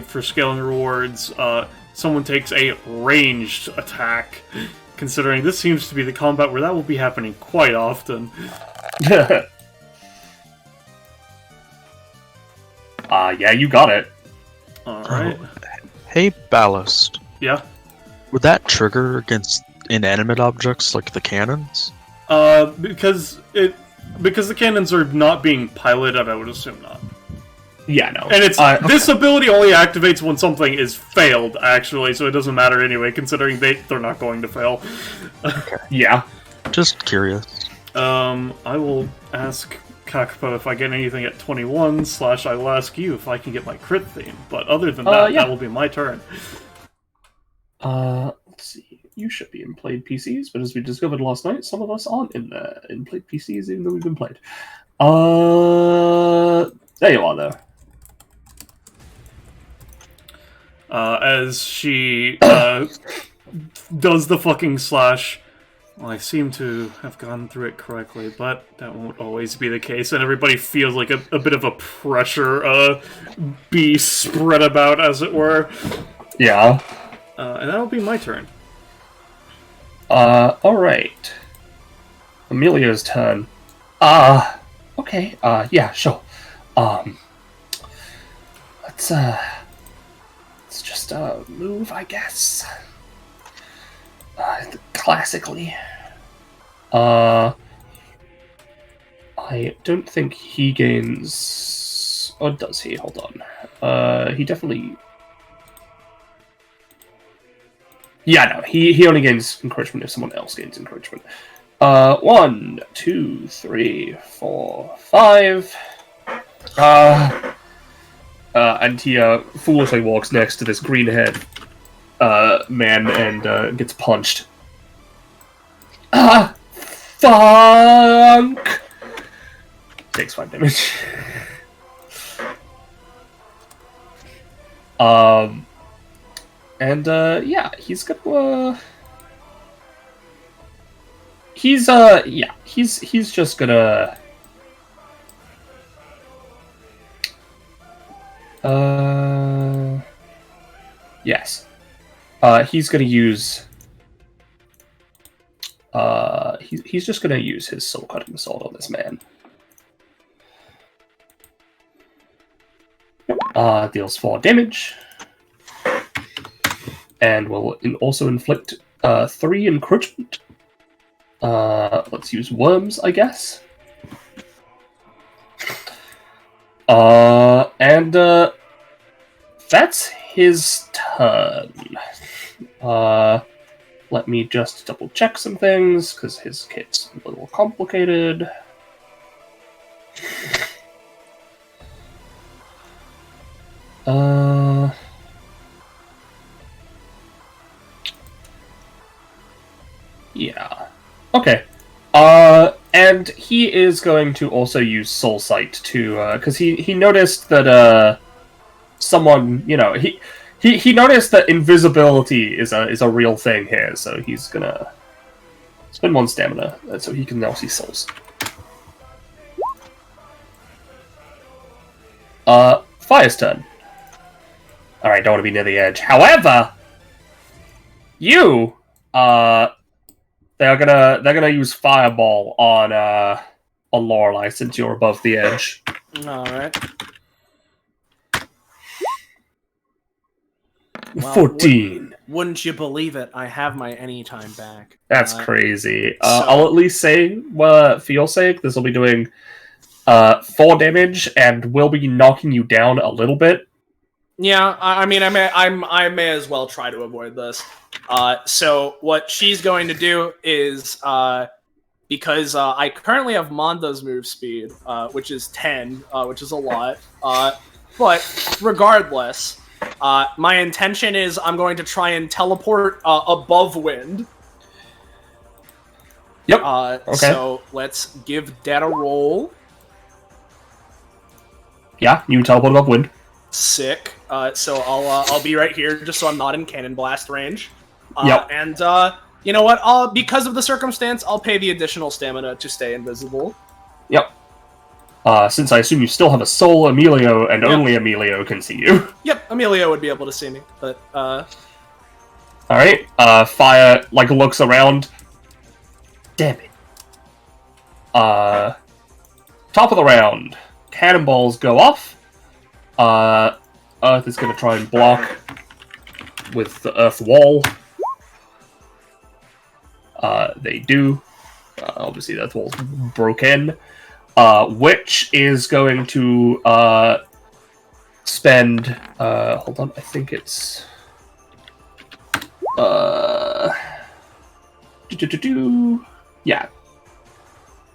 for scaling rewards, someone takes a ranged attack, considering this seems to be the combat where that will be happening quite often. Yeah, you got it. Alright. Hey, Ballast. Yeah. Would that trigger against inanimate objects like the cannons? Because the cannons are not being piloted, I would assume not. Yeah, no. And it's Okay. this ability only activates when something is failed, actually, so it doesn't matter anyway, considering they're not going to fail. Yeah. Just curious. I will ask Kakpo if I get anything at 21, / I will ask you if I can get my crit theme. But other than that, yeah. that will be my turn. Let's see. You should be in played PCs, but as we discovered last night, some of us aren't in played PCs, even though we've been played. There you are, though. As she does the fucking slash. Well, I seem to have gone through it correctly, but that won't always be the case, and everybody feels like a bit of a pressure be spread about, as it were. Yeah. And that'll be my turn. Alright. Emilio's turn. Okay, yeah, sure. Let's just, move, I guess. Classically. I don't think he gains... Or does he? Hold on. He definitely... Yeah, no, he only gains encouragement if someone else gains encouragement. 1, 2, 3, 4, 5. And he foolishly walks next to this green-haired man and gets punched. Funk! Takes 5 damage. And yeah, he's gonna he's just gonna yes. He's gonna use he's just gonna use his soul cutting sword on this man. Deals 4 damage. And will also inflict 3 encouragement. Let's use worms, I guess. And that's his turn. Let me just double check some things, because his kit's a little complicated. Yeah. Okay. And he is going to also use Soul Sight to, because he noticed that, someone, you know, he noticed that invisibility is a real thing here, so he's gonna spend 1 stamina, so he can now see souls. Fire's turn. Alright, don't want to be near the edge. However, you, they're gonna use Fireball on Lorelei since you're above the edge. Alright. Well, 14. Wouldn't you believe it? I have my anytime back. That's crazy. so- I'll at least say, for your sake, this will be doing 4 damage, and will be knocking you down a little bit. Yeah, I mean, I may as well try to avoid this. So what she's going to do is, because I currently have Monda's move speed, which is 10, which is a lot. But regardless, my intention is I'm going to try and teleport above wind. Yep. Okay. So let's give that a roll. Yeah, you teleport above wind. Sick. So I'll be right here just so I'm not in cannon blast range. Yep. And you know what? Because of the circumstance, I'll pay the additional stamina to stay invisible. Yep. Since I assume you still have a soul, Emilio, and only Emilio can see you. Yep, Emilio would be able to see me, but Alright, Fire, looks around. Damn it. Top of the round. Cannonballs go off. Earth is gonna try and block. with the earth wall. They do. Obviously, the earth wall's broken. Which is going to spend. Hold on, I think it's. Yeah.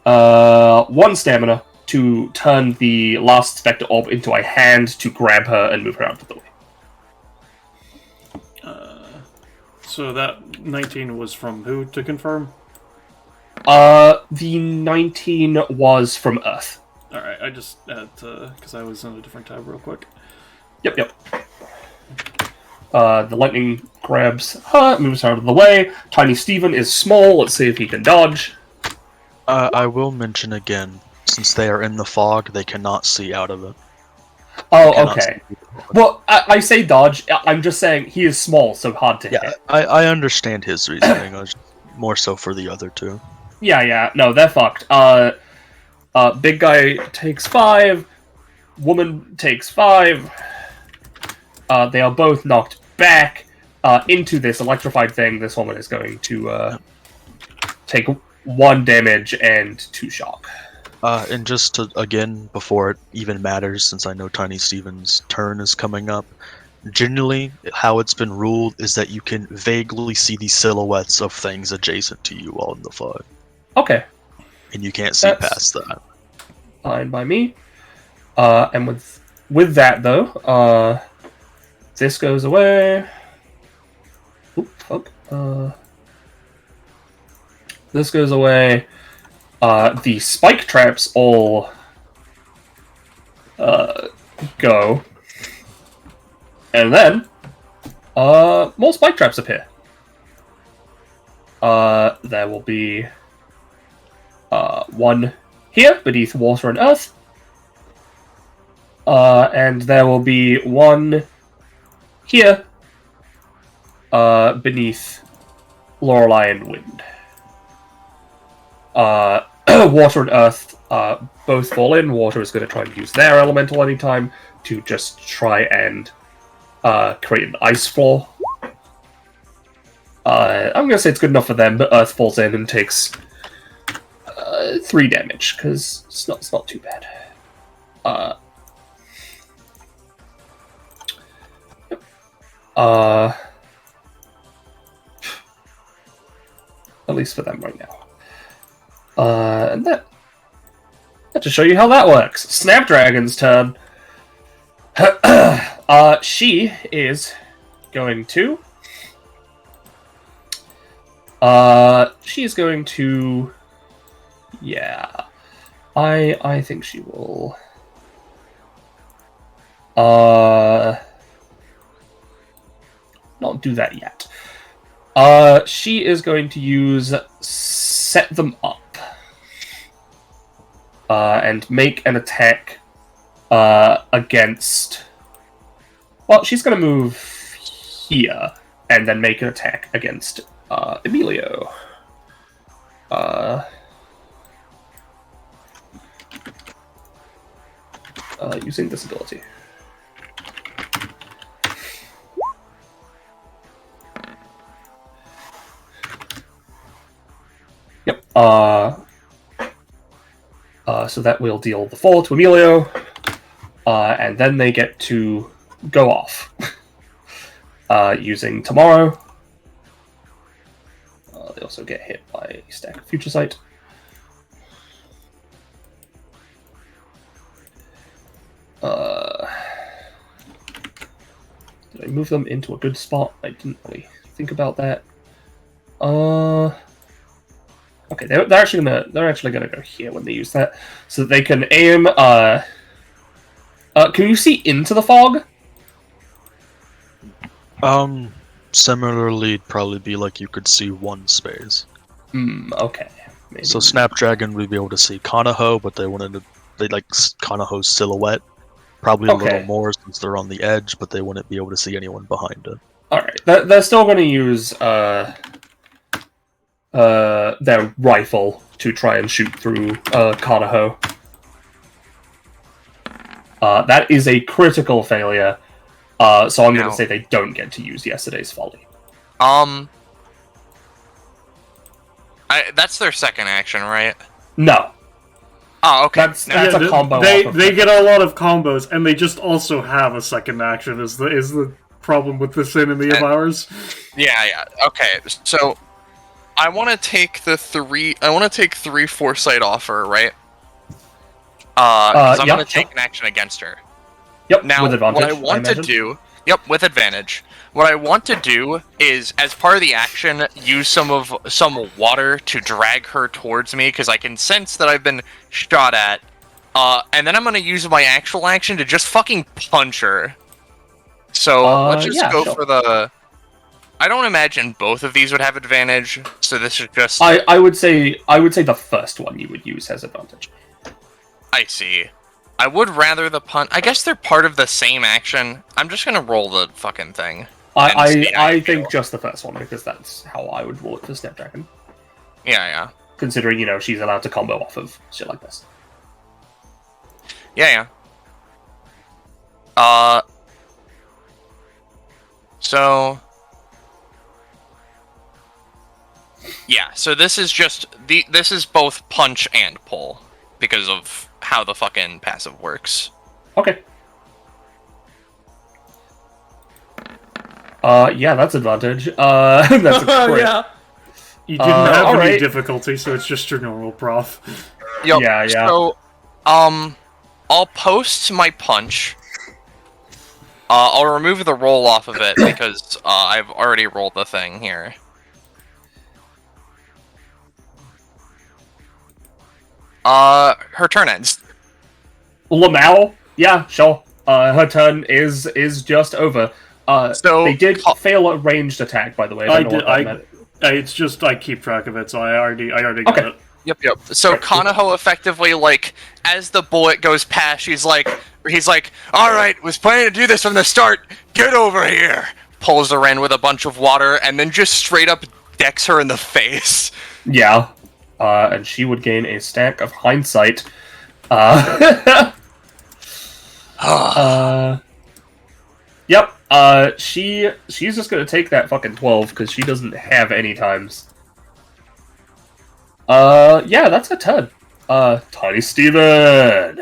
1 stamina to turn the last Spectre Orb into a hand to grab her and move her out of the way. So that 19 was from who, to confirm? The 19 was from Earth. Alright, I just had to, because I was on a different tab real quick. Yep. The lightning grabs her, moves her out of the way. Tiny Steven is small, let's see if he can dodge. I will mention again, since they are in the fog, they cannot see out of it. Oh, okay. Well, I say dodge, I'm just saying he is small, so hard to hit. I understand his reasoning, I was more so for the other two. Yeah, no, they're fucked. Big guy takes 5, woman takes 5. They are both knocked back into this electrified thing. This woman is going to take 1 damage and 2 shock. And just to, again, before it even matters, since I know Tiny Steven's turn is coming up, generally, how it's been ruled is that you can vaguely see the silhouettes of things adjacent to you while in the fog. Okay. And you can't see past that. Fine by me. And with that, though, this goes away. Oop, fuck. This goes away. The spike traps all go. And then more spike traps appear. There will be 1 here beneath water and earth. And there will be 1 here beneath Lorelei and wind. Water and earth both fall in. Water is going to try and use their elemental anytime to just try and create an ice floor. I'm going to say it's good enough for them, but earth falls in and takes 3 damage, because it's not too bad. At least for them right now. And that to show you how that works. Snapdragon's turn. She is going to. She's going to. Yeah, I think she will. Not do that yet. She is going to use set them up. And make an attack against... Well, she's going to move here and then make an attack against Emilio. Using this ability. Yep. So that will deal the 4 to Emilio, and then they get to go off using Tomorrow. They also get hit by a stack of Future Sight. Did I move them into a good spot? I didn't really think about that. Okay, they're actually gonna go here when they use that, so that they can aim. Can you see into the fog? Similarly, it'd probably be like you could see 1 space. Okay. Maybe. So Snapdragon would be able to see Kanaho, but they like Kanaho's silhouette. Probably a little more since they're on the edge, but they wouldn't be able to see anyone behind it. Alright, they're still gonna use their rifle to try and shoot through Kanaho. That is a critical failure. So I'm going Now- to say they don't get to use yesterday's folly. That's their second action, right? No, Oh, okay. that's No, a combo. They off of get a lot of combos, and they just also have a second action. Is the problem with this enemy of ours? yeah. Okay, so I want to take three foresight offer, right? 'Cause I'm yeah, gonna take an action against her. Yep, Now, with advantage. what I want to do, with advantage. What I want to do is, as part of the action, use some water to drag her towards me because I can sense that I've been shot at. And then I'm gonna use my actual action to just fucking punch her. So let's just go for the. I don't imagine both of these would have advantage, so this is just. I would say the first one you would use has advantage. I see. I would rather the punch. I guess they're part of the same action. I'm just gonna roll the fucking thing. I think just the first one, because that's how I would roll it for Snapdragon. Yeah. Considering, she's allowed to combo off of shit like this. Yeah. So. Yeah, so this is just this is both punch and pull because of how the fucking passive works. Okay. Yeah, that's advantage. That's a crit. Yeah. You didn't have any alright. difficulty, so it's just your normal prof. Yep. Yeah. So, I'll post my punch. I'll remove the roll off of it because I've already rolled the thing here. Her turn ends. Lamau? Yeah, sure. Her turn is just over. So they did fail a ranged attack, by the way. I don't know what that meant. It's just I keep track of it, so I already got it. Yep. So Kanaho effectively, like, as the bullet goes past, he's like, all right, was planning to do this from the start. Get over here. Pulls her in with a bunch of water, and then just straight up decks her in the face. Yeah. And she would gain a stack of hindsight. Yep. She's just gonna take that fucking 12 because she doesn't have any times. Yeah, that's a turn. Tiny Steven.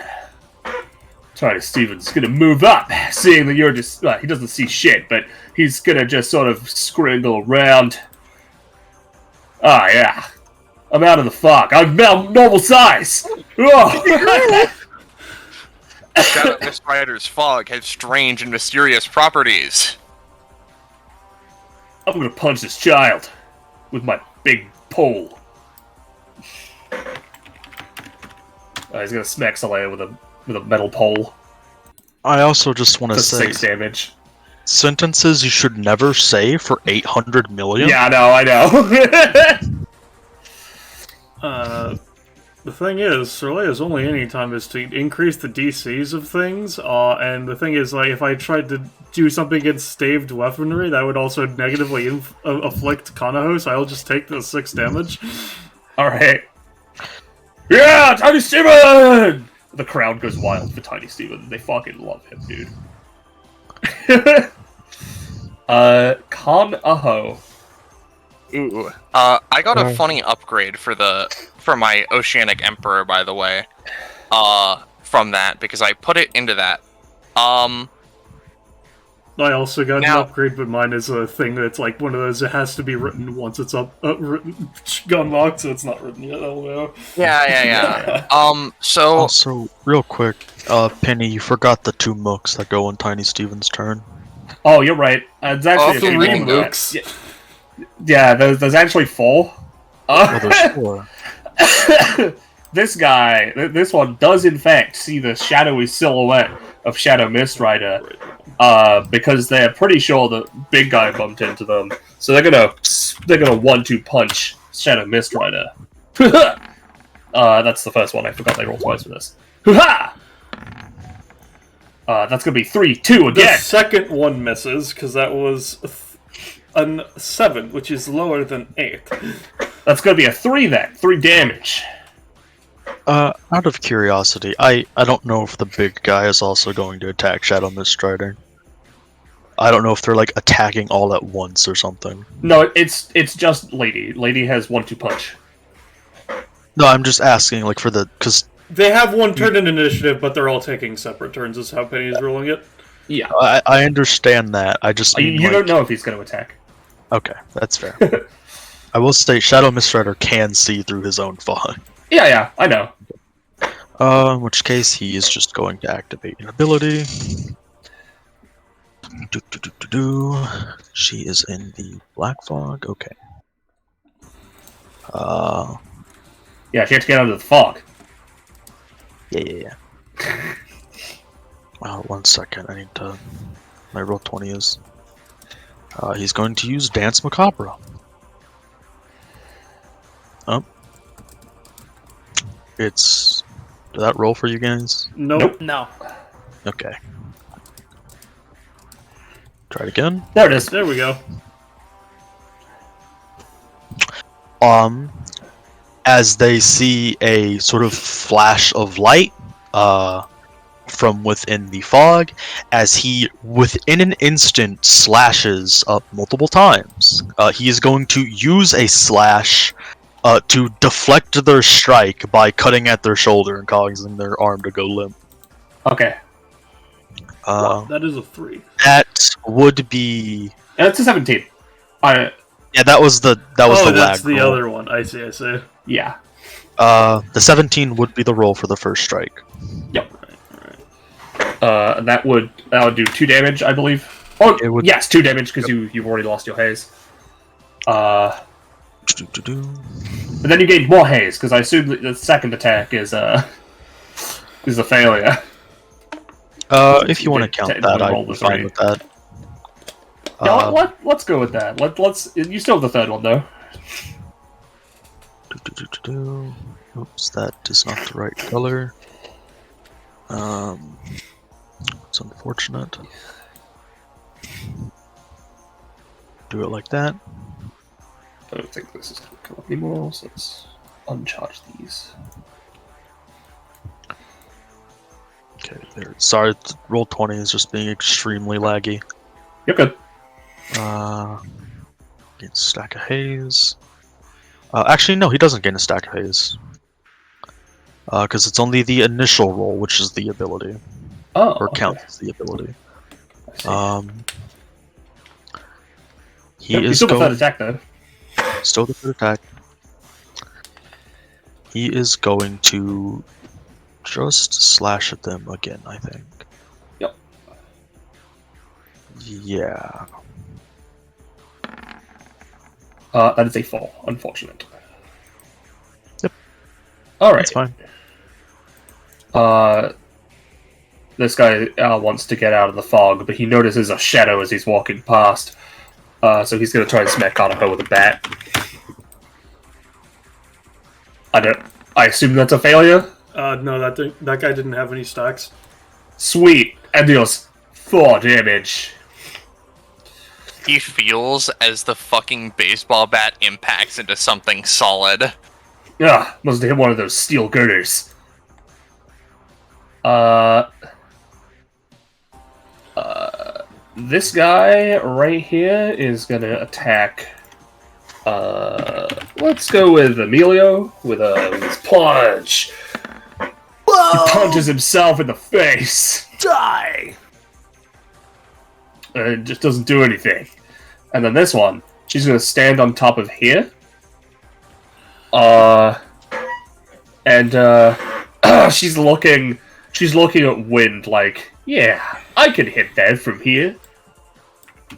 Tiny Steven's gonna move up, seeing that you're just he doesn't see shit, but he's gonna just sort of scriggle around. Ah, yeah. I'm out of the fog. I'm now normal size. Oh. Shadow Mist Rider's fog has strange and mysterious properties. I'm gonna punch this child with my big pole. He's gonna smack Salaya with a metal pole. I also just want to For say 6 damage. sentences you should never say for 800 million. Yeah, I know. The thing is, Sorlea's only anytime is to increase the DCs of things, and the thing is, like, if I tried to do something against staved weaponry, that would also negatively afflict Kanaho, so I'll just take the 6 damage. Alright. Yeah, Tiny Steven! The crowd goes wild for Tiny Steven. They fucking love him, dude. Kanaho. Ooh. I got a funny upgrade for my Oceanic Emperor, by the way. From that, because I put it into that. I also got Now- an upgrade, but mine is a thing that's like one of those, it has to be written once it's unlocked, so it's not written yet, LMAO. Yeah. So Also, real quick, Penny, you forgot the 2 mooks that go on Tiny Steven's turn. Oh, you're right. It's actually Oh, a few 3 more. mooks. Yeah, there's actually 4. Well, there's 4. This one does in fact see the shadowy silhouette of Shadow Mist Rider, because they're pretty sure the big guy bumped into them, so they're gonna 1-2 punch Shadow Mist Rider. That's the first one. I forgot they rolled twice for this. That's gonna be 3-2 The again. second one misses, because that was a 7, which is lower than 8. That's gonna be a 3 then. 3 damage. Out of curiosity, I don't know if the big guy is also going to attack Shadow Mist Rider. I don't know if they're like attacking all at once or something. No, it's just Lady. Lady has 1-2 punch. No, I'm just asking, like, for the... Because They have one turn in initiative, but they're all taking separate turns, is how Penny's ruling it. Yeah. I understand that. I just mean, You like... don't know if he's going to attack. Okay, that's fair. I will state, Shadow Mistrider can see through his own fog. Yeah, I know. In which case, he is just going to activate an ability. She is in the black fog. Okay. Yeah, she has to get out of the fog. Yeah. One second. I need to. My roll 20 is. He's going to use Dance Macabre. Oh. It's. Did that roll for you guys? Nope. No. Okay. Try it again. There it is. There we go. As they see a sort of flash of light, from within the fog, as he, within an instant, slashes up multiple times. He is going to use a slash to deflect their strike by cutting at their shoulder and causing their arm to go limp. Okay. That is a 3. That would be... It's a 17. Yeah, that was the Oh, lag that's the roll. other one. I see. Yeah. The 17 would be the roll for the first strike. Yep. And that would do 2 damage, I believe. Oh, It would- yes, 2 damage because you've already lost your haze. But then you gained more haze because I assume that the second attack is a failure. If you want to count that, roll I'd be the fine three. with that. Yeah, let's go with that. Let's. You still have the third one though. Oops, that is not the right color. It's unfortunate. Do it like that. I don't think this is going to come up anymore, so let's uncharge these. Okay, there. Sorry, roll 20 is just being extremely laggy. You're good. Gain a stack of haze. Actually, no, he doesn't gain a stack of haze. Because it's only the initial roll, which is the ability. Oh, Or okay. counts as the ability. I see. He Yep, you is still have going... third attack though. Still the third attack. He is going to just slash at them again, I think. Yep. Yeah. That is a 4. Unfortunate. Yep. Alright. That's fine. This guy wants to get out of the fog, but he notices a shadow as he's walking past. So he's going to try and smack Conoco with a bat. I assume that's a failure? No, that guy didn't have any stacks. Sweet. And deals 4 damage. He feels as the fucking baseball bat impacts into something solid. Must have hit one of those steel girders. This guy right here is gonna attack. Let's go with Emilio with his punch. Whoa! He punches himself in the face. Die! And it just doesn't do anything. And then this one, she's gonna stand on top of here. She's looking at Wind like, yeah, I can hit that from here.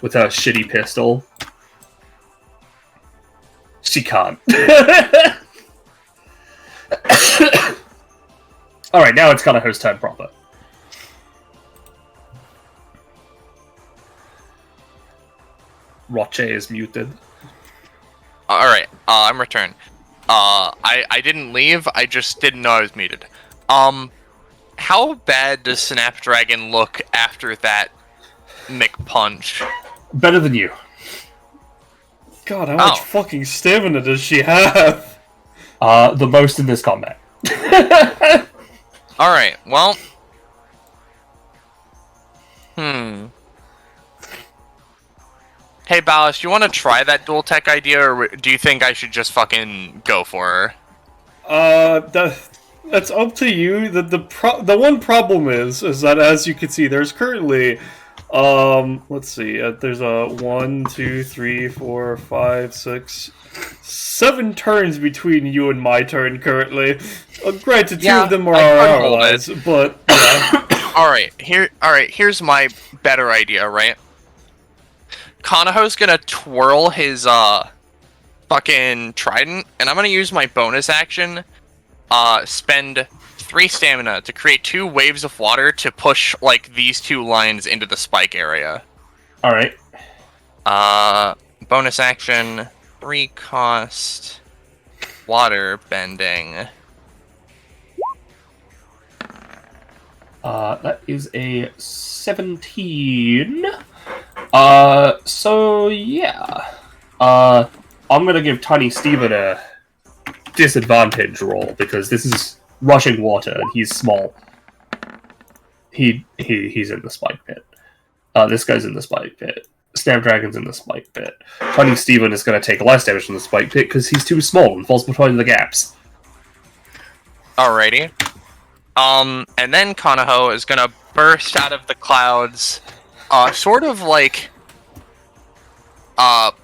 With her shitty pistol. She can't. Alright, now it's Kanaho's turn proper. Roche is muted. Alright, I'm returned. I didn't leave, I just didn't know I was muted. How bad does Snapdragon look after that McPunch? Better than you. God, how much fucking stamina does she have? The most in this combat. Alright, well... Hey, Ballas, you want to try that dual tech idea, or do you think I should just fucking go for her? That's up to you. The one problem is that, as you can see, there's currently, let's see, there's a 1, 2, 3, 4, 5, 6, 7 turns between you and my turn currently. Granted, 2 of them are our allies, but yeah. Alright, here's my better idea, right? Kanaho's gonna twirl his, fucking trident, and I'm gonna use my bonus action, spend 3 stamina to create 2 waves of water to push, like, these 2 lines into the spike area. Alright. Bonus action, 3 cost, water bending. That is a 17. So yeah. I'm gonna give Tiny Steven a disadvantage roll because this is rushing water and he's small. He's in the spike pit. This guy's in the spike pit. Snapdragon's in the spike pit. Tiny Steven is gonna take less damage from the spike pit because he's too small and falls between the gaps. Alrighty. And then Kanaho is gonna burst out of the clouds, sort of like,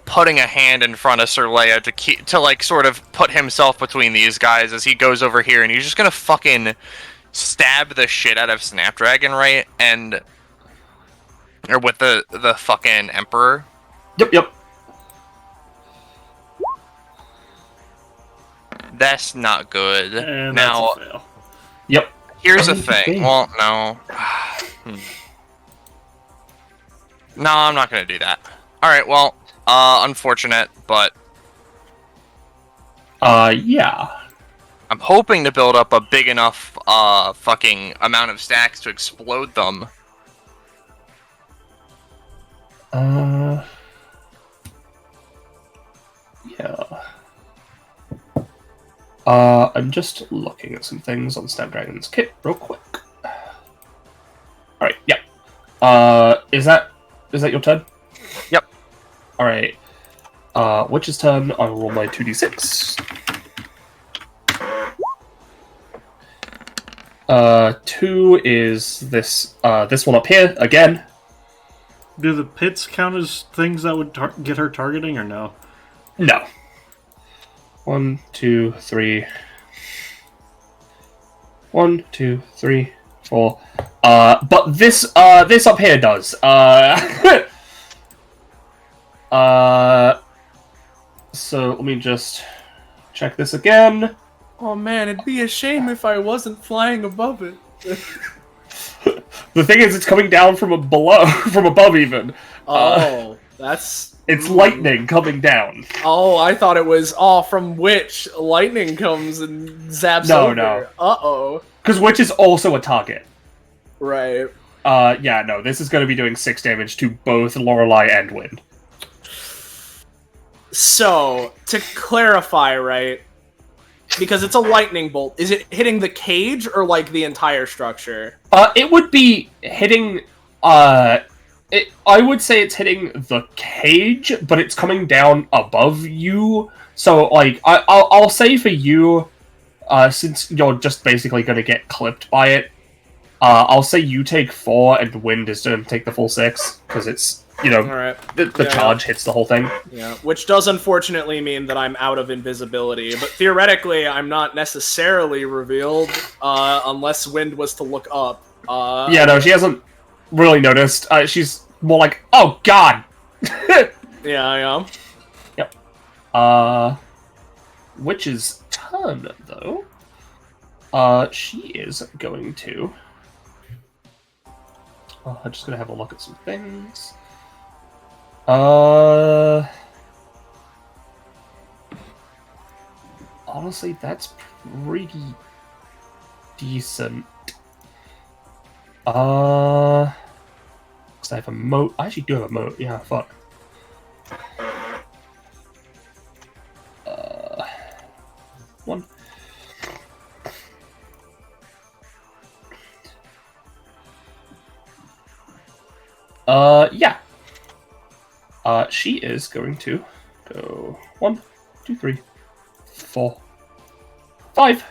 putting a hand in front of Sir Leia to like, sort of put himself between these guys as he goes over here, and he's just gonna fucking stab the shit out of Snapdragon, right? Or with the fucking Emperor. Yep. That's not good. And now, that's a fail. Yep. here's the thing. Well, no. No, I'm not gonna do that. Alright, well, unfortunate, but yeah. I'm hoping to build up a big enough, fucking amount of stacks to explode them. Yeah. I'm just looking at some things on Snapdragon's kit real quick. Alright, yeah. Is that your turn? Yep. Alright. Witch's turn, I will roll my 2d6. 2 is this one up here, again. Do the pits count as things that would get her targeting, or no? No. 1, 2, 3. 1, 2, 3, 4. But this up here does. So let me just check this again. Oh man, it'd be a shame if I wasn't flying above it. The thing is, it's coming down from above even. That's... It's lightning coming down. Oh, I thought it was, from which lightning comes and zaps over. No. Uh-oh. Because Witch is also a target. Right. Yeah, no, this is going to be doing 6 damage to both Lorelei and Wind. So, to clarify, right, because it's a lightning bolt, is it hitting the cage or, like, the entire structure? It would be hitting, I would say it's hitting the cage, but it's coming down above you. So, like, I'll say for you, since you're just basically going to get clipped by it, I'll say you take 4 and Wind is going to take the full 6, because it's, you know, Alright. the charge hits the whole thing. Yeah, which does unfortunately mean that I'm out of invisibility, but theoretically I'm not necessarily revealed, unless Wind was to look up. Yeah, no, she hasn't really noticed. She's more like, oh god! Yeah, I am. Yep. Witch's turn, though. She is going to... I'm just gonna have a look at some things. Honestly, that's pretty decent. Because I have a moat. I actually do have a moat. Yeah, fuck. One. Yeah. She is going to go 1, 2, 3, 4, 5.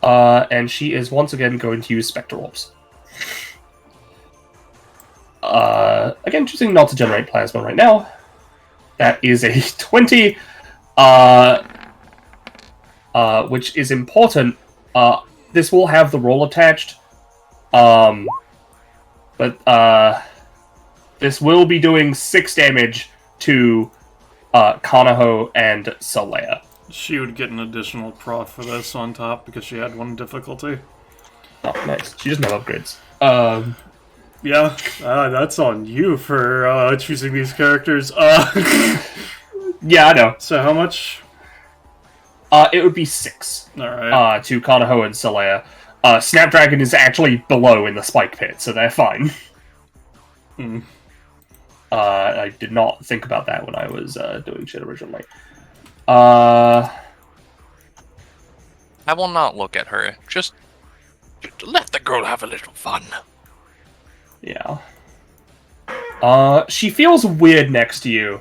And she is once again going to use Spectre Orbs. Again, choosing not to generate plasma right now. That is a 20, which is important. This will have the roll attached, but this will be doing 6 damage to Kanaho and Solea. She would get an additional proc for this on top because she had 1 difficulty. Oh, nice. She doesn't have upgrades. Yeah, that's on you for choosing these characters. Yeah, I know. So how much? It would be 6. Alright. To Kanaho and Solea. Snapdragon is actually below in the spike pit, so they're fine. I did not think about that when I was doing shit originally. I will not look at her. Just let the girl have a little fun. Yeah. She feels weird next to you,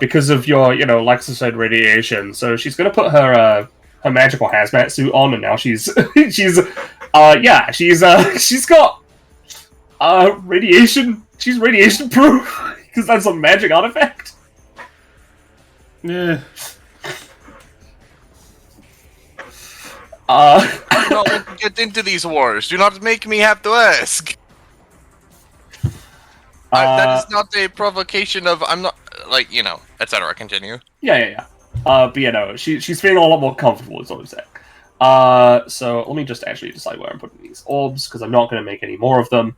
because of your, Lexicide radiation. So she's gonna put her magical hazmat suit on, and now she's she's got radiation. She's radiation proof because that's a magic artifact. Yeah. I do not want to get into these wars. Do not make me have to ask. That is not a provocation of I'm not etc. Continue. Yeah. But no, she's feeling a lot more comfortable, is what I'm saying. So let me just actually decide where I'm putting these orbs, because I'm not going to make any more of them.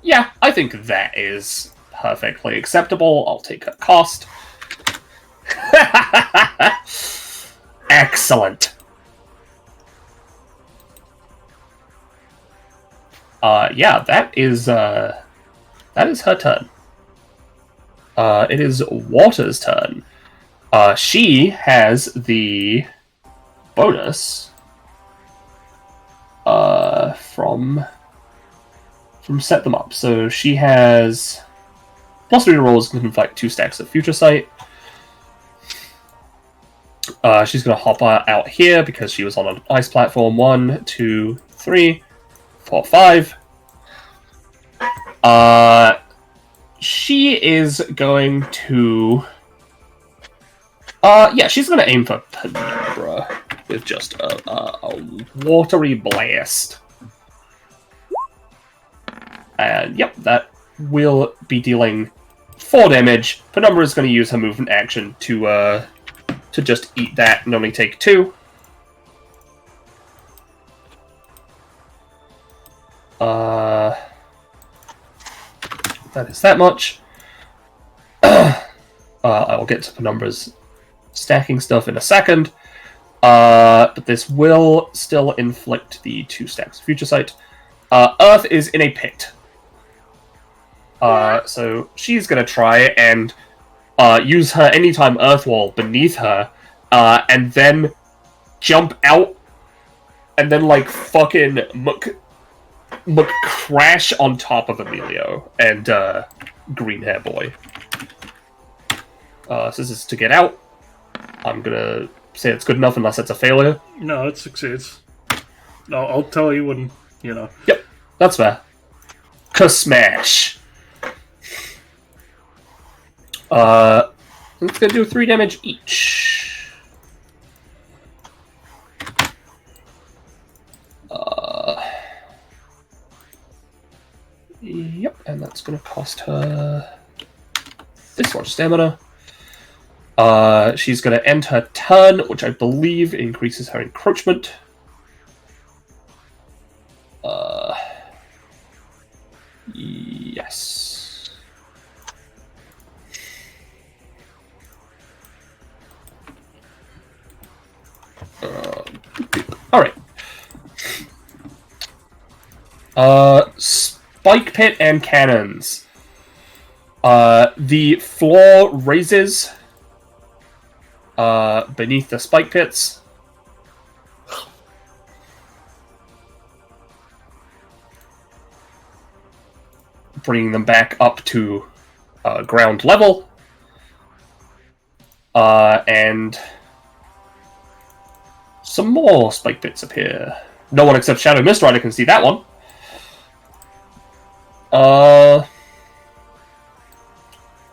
Yeah, I think that is perfectly acceptable. I'll take a cost. Excellent. Yeah, that is her turn. It is Water's turn. She has the bonus from Set Them Up. So she has +3 rolls can fight 2 stacks of Future Sight. She's going to hop out here because she was on an ice platform. 1, 2, 3, 4, 5. She is going to... she's going to aim for Penumbra with just a watery blast. And, yep, that will be dealing 4 damage. Penumbra is going to use her movement action to just eat that and only take 2. That is that much. I will get to Penumbra's stacking stuff in a second. But this will still inflict the 2 stacks of Future Sight. Earth is in a pit. So she's going to try and use her Anytime Earth Wall beneath her, and then jump out, and then, fucking crash on top of Emilio and Green Hair Boy. So this is to get out. I'm gonna say it's good enough unless it's a failure. No, it succeeds. No, I'll tell you when, Yep, that's fair. Ka-smash! It's gonna do 3 damage each. Yep, and that's gonna cost her this much stamina. She's gonna end her turn, which I believe increases her encroachment. Yes. Alright. Spike pit and cannons. The floor raises beneath the spike pits. bringing them back up to ground level. And some more spike bits appear. No one except Shadow Mist Rider can see that one.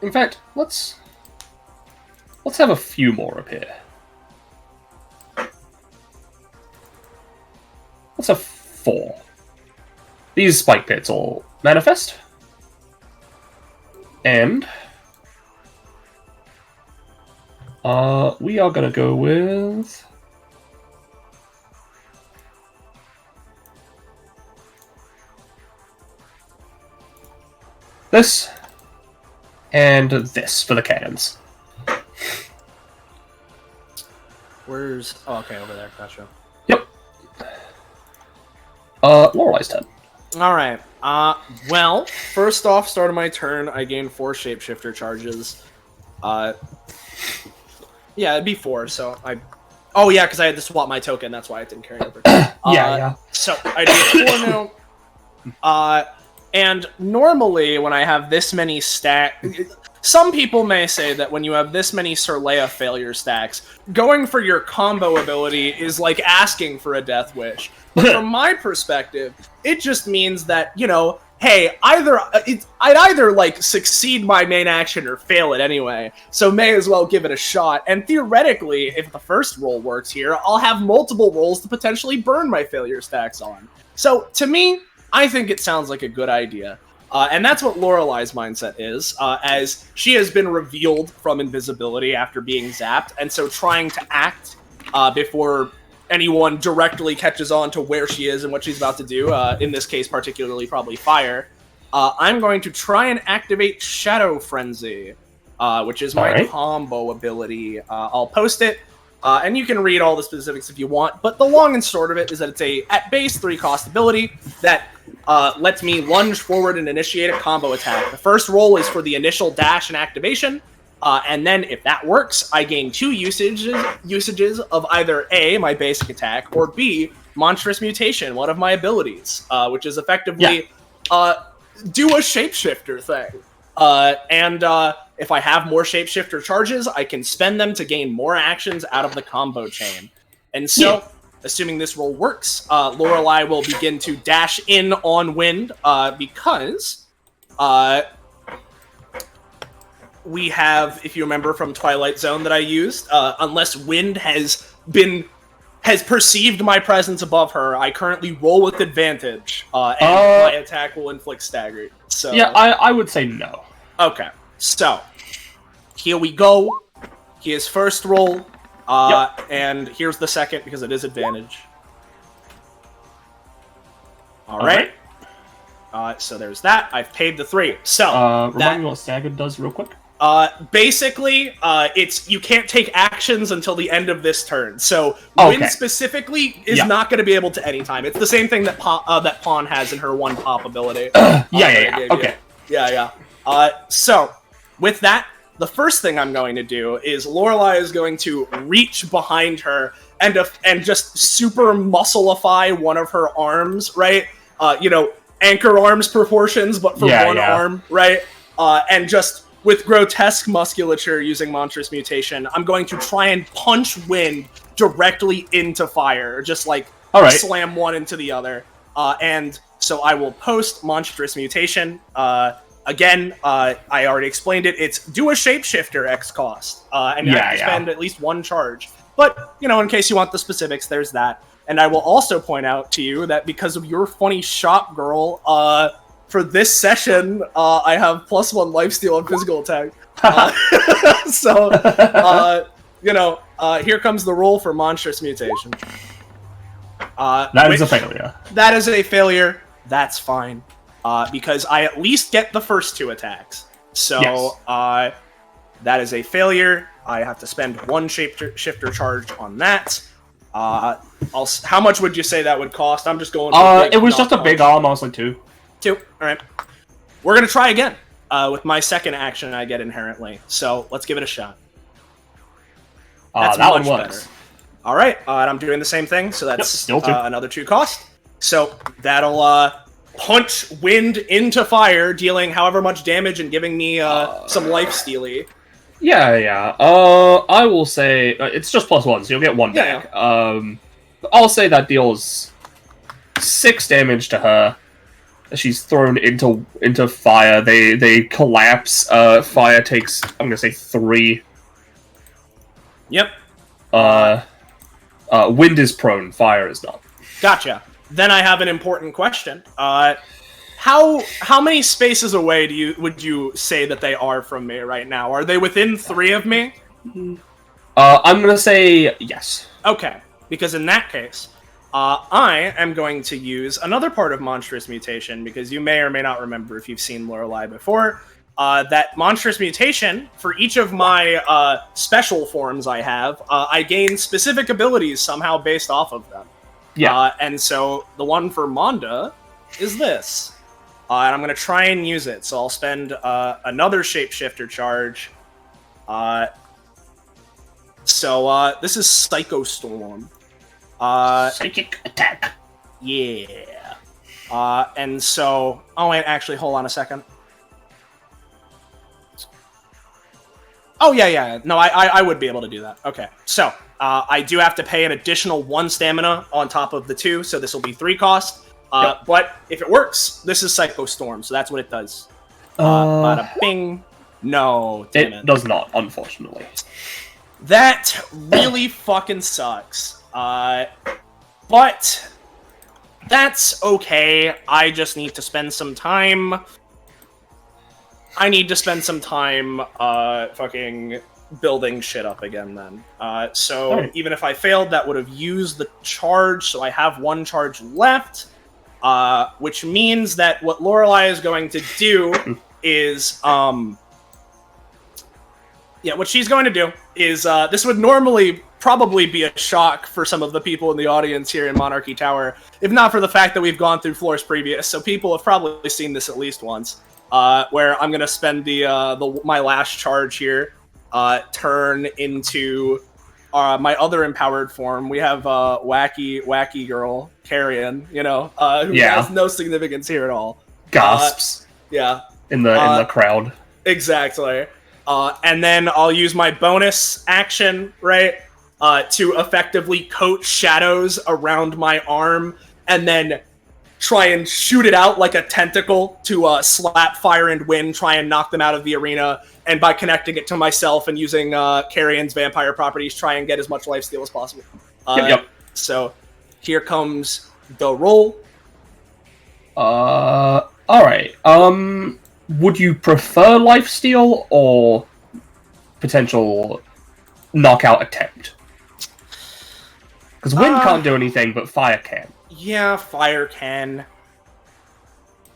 In fact, let's have a few more appear. Let's have 4. These spike pits will manifest. And we are gonna go with this and this for the cannons. Where's... Oh, okay, over there. Gotcha. Yep. Lorelei's turn. Alright. Well, first off, start of my turn, I gain 4 shapeshifter charges. Yeah, it'd be 4, so I... Oh, yeah, because I had to swap my token, that's why I didn't carry over. Yeah. So, I do 4 now. And normally, when I have this many stack... Some people may say that when you have this many Sorleia failure stacks, going for your combo ability is like asking for a death wish. But from my perspective, it just means that, you know, hey, I'd either like succeed my main action or fail it anyway, so may as well give it a shot. And theoretically, if the first roll works here, I'll have multiple rolls to potentially burn my failure stacks on. So to me, I think it sounds like a good idea. And that's what Lorelei's mindset is, as she has been revealed from invisibility after being zapped, and so trying to act before anyone directly catches on to where she is and what she's about to do, in this case particularly probably fire, I'm going to try and activate Shadow Frenzy, which is my combo ability. I'll post it, and you can read all the specifics if you want, but the long and short of it is that it's a, at base, 3-cost ability that lets me lunge forward and initiate a combo attack. The first roll is for the initial dash and activation, and then if that works, I gain 2 usages of either A, my basic attack, or B, Monstrous Mutation, one of my abilities, which is effectively do a shapeshifter thing. And if I have more shapeshifter charges, I can spend them to gain more actions out of the combo chain. And so, assuming this roll works, Lorelei will begin to dash in on wind, because we have, if you remember from Twilight Zone that I used, unless wind has perceived my presence above her, I currently roll with advantage, and my attack will inflict stagger. So yeah, I would say no. Okay, so here we go. Here's first roll, and here's the second because it is advantage. All right. So there's that. I've paid the 3. So remind me what stagger does real quick. Basically, it's you can't take actions until the end of this turn. So Wind specifically is not going to be able to anytime. It's the same thing that that Pawn has in her 1 pop ability. Okay. So with that, the first thing I'm going to do is Lorelei is going to reach behind her and just super muscleify one of her arms, right? Anchor arms proportions, but for one arm, right? And just with grotesque musculature using Monstrous Mutation, I'm going to try and punch Wind directly into fire, just like slam one into the other. And so I will post Monstrous Mutation. Again, I already explained it. It's do a shapeshifter X cost, and you have to spend at least 1 charge. But, in case you want the specifics, there's that. And I will also point out to you that because of your funny shop girl, for this session, I have +1 lifesteal on physical attack. Here comes the roll for Monstrous Mutation. That is a failure. That is a failure. That's fine. Because I at least get the first 2 attacks. So, that is a failure. I have to spend 1 shapeshifter charge on that. How much would you say that would cost? I'm just going for it was just a big arm, honestly, 2. 2. Alright. We're going to try again. With my second action I get inherently. So, let's give it a shot. That's that one works. Alright, and I'm doing the same thing, so that's still 2. Another 2 cost. So, that'll punch wind into fire, dealing however much damage and giving me some life stealy. Yeah. I will say it's just +1, so you'll get 1 back. I'll say that deals 6 damage to her. She's thrown into fire. They collapse. Fire takes, I'm gonna say 3. Yep. Wind is prone. Fire is not. Gotcha. Then I have an important question. How many spaces away would you say that they are from me right now? Are they within 3 of me? I'm gonna say yes. Okay, because in that case, I am going to use another part of Monstrous Mutation, because you may or may not remember if you've seen Lorelei before. That Monstrous Mutation, for each of my special forms I have, I gain specific abilities somehow based off of them. Yeah. And so the one for Monda is this. And I'm going to try and use it. So I'll spend another Shapeshifter charge. So this is Psycho Storm. Psychic attack. Yeah. And so... Oh, wait, actually, hold on a second. Oh, yeah. No, I would be able to do that. Okay. So, I do have to pay an additional 1 stamina on top of the 2, so this will be 3 cost. Yep. But if it works, this is Psycho Storm, so that's what it does. Bada bing. No, damn it. It does not, unfortunately. That really fucking sucks. But that's okay. I just need to spend some time. I need to spend some time fucking building shit up again then. So Right. even if I failed, that would have used the charge, so I have 1 charge left. Which means that what Lorelei is going to do is, what she's going to do is, this would normally probably be a shock for some of the people in the audience here in Monarchy Tower, if not for the fact that we've gone through floors previous, so people have probably seen this at least once, where I'm going to spend my last charge here, turn into my other empowered form. We have wacky girl, Carrion, who has no significance here at all. Gasps. Yeah. In the crowd. Exactly. And then I'll use my bonus action, right, to effectively coat shadows around my arm, and then try and shoot it out like a tentacle to slap fire and wind, try and knock them out of the arena, and by connecting it to myself and using Carrion's vampire properties, try and get as much lifesteal as possible. Yep. So here comes the roll. Alright. Would you prefer lifesteal or potential knockout attempt? Because wind can't do anything, but fire can. Yeah, fire can.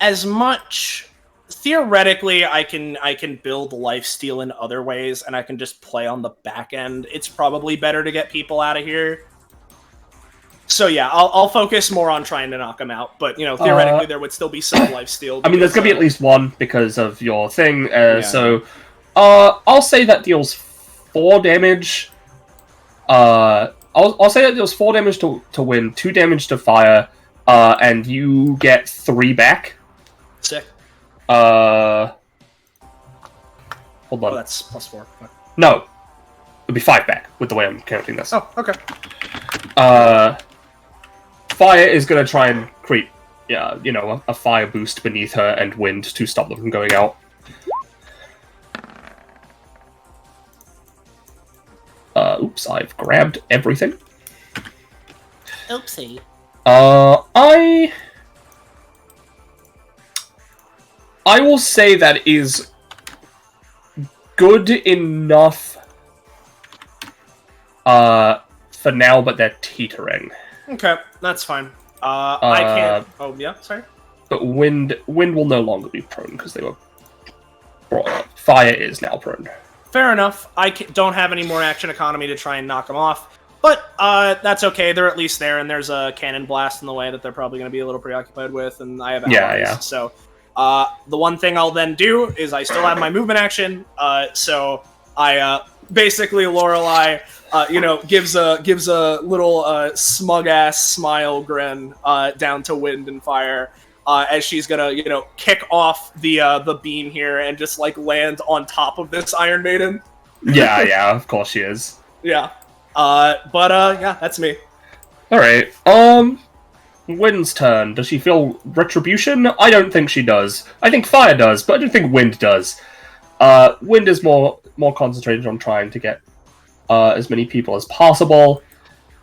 As much... Theoretically, I can build lifesteal in other ways, and I can just play on the back end. It's probably better to get people out of here. So yeah, I'll focus more on trying to knock them out, but, theoretically there would still be some lifesteal. I mean, there's gonna be at least 1 because of your thing, so... I'll say that deals 4 damage. I'll say that deals 4 damage to wind, 2 damage to fire, and you get 3 back. Sick. Hold on. Oh, that's +4. No. It'll be 5 back, with the way I'm counting this. Oh, okay. Fire is gonna try and create, a fire boost beneath her and wind to stop them from going out. Oops, I've grabbed everything. Oopsie. I will say that is good enough for now, but they're teetering. Okay, that's fine. I can't... Oh, yeah, sorry? But wind will no longer be prone, because they were brought up. Fire is now prone. Fair enough. I don't have any more action economy to try and knock them off. But that's okay. They're at least there, and there's a cannon blast in the way that they're probably going to be a little preoccupied with, and I have allies. Yeah. So the one thing I'll then do is I still have my movement action, so I basically Lorelei, gives a little smug-ass smile grin down to wind and fire, as she's gonna, kick off the beam here and just like land on top of this Iron Maiden. Yeah, of course she is. Yeah. Yeah, that's me. Alright, Wind's turn. Does she feel retribution? I don't think she does. I think Fire does, but I don't think Wind does. Wind is more concentrated on trying to get as many people as possible.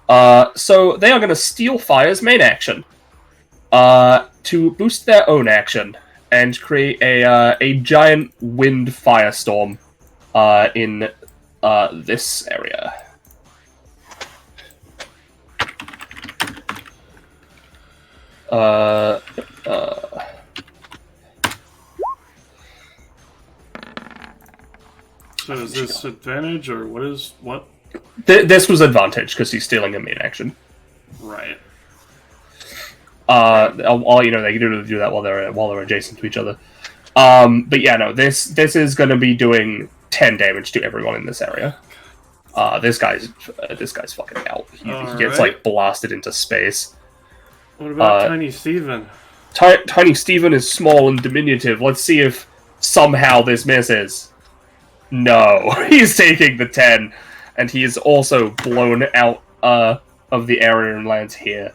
So they are going to steal Fire's main action to boost their own action and create a giant wind firestorm in this area. So is this advantage, or what? This was advantage, because he's stealing a main action. Right. All they can do that while they're adjacent to each other. But yeah, no, this is going to be doing 10 damage to everyone in this area. This guy's fucking out. He gets like blasted into space. What about Tiny Steven? Tiny Steven is small and diminutive. Let's see if somehow this misses. No, he's taking the 10, and he is also blown out of the area and lands here.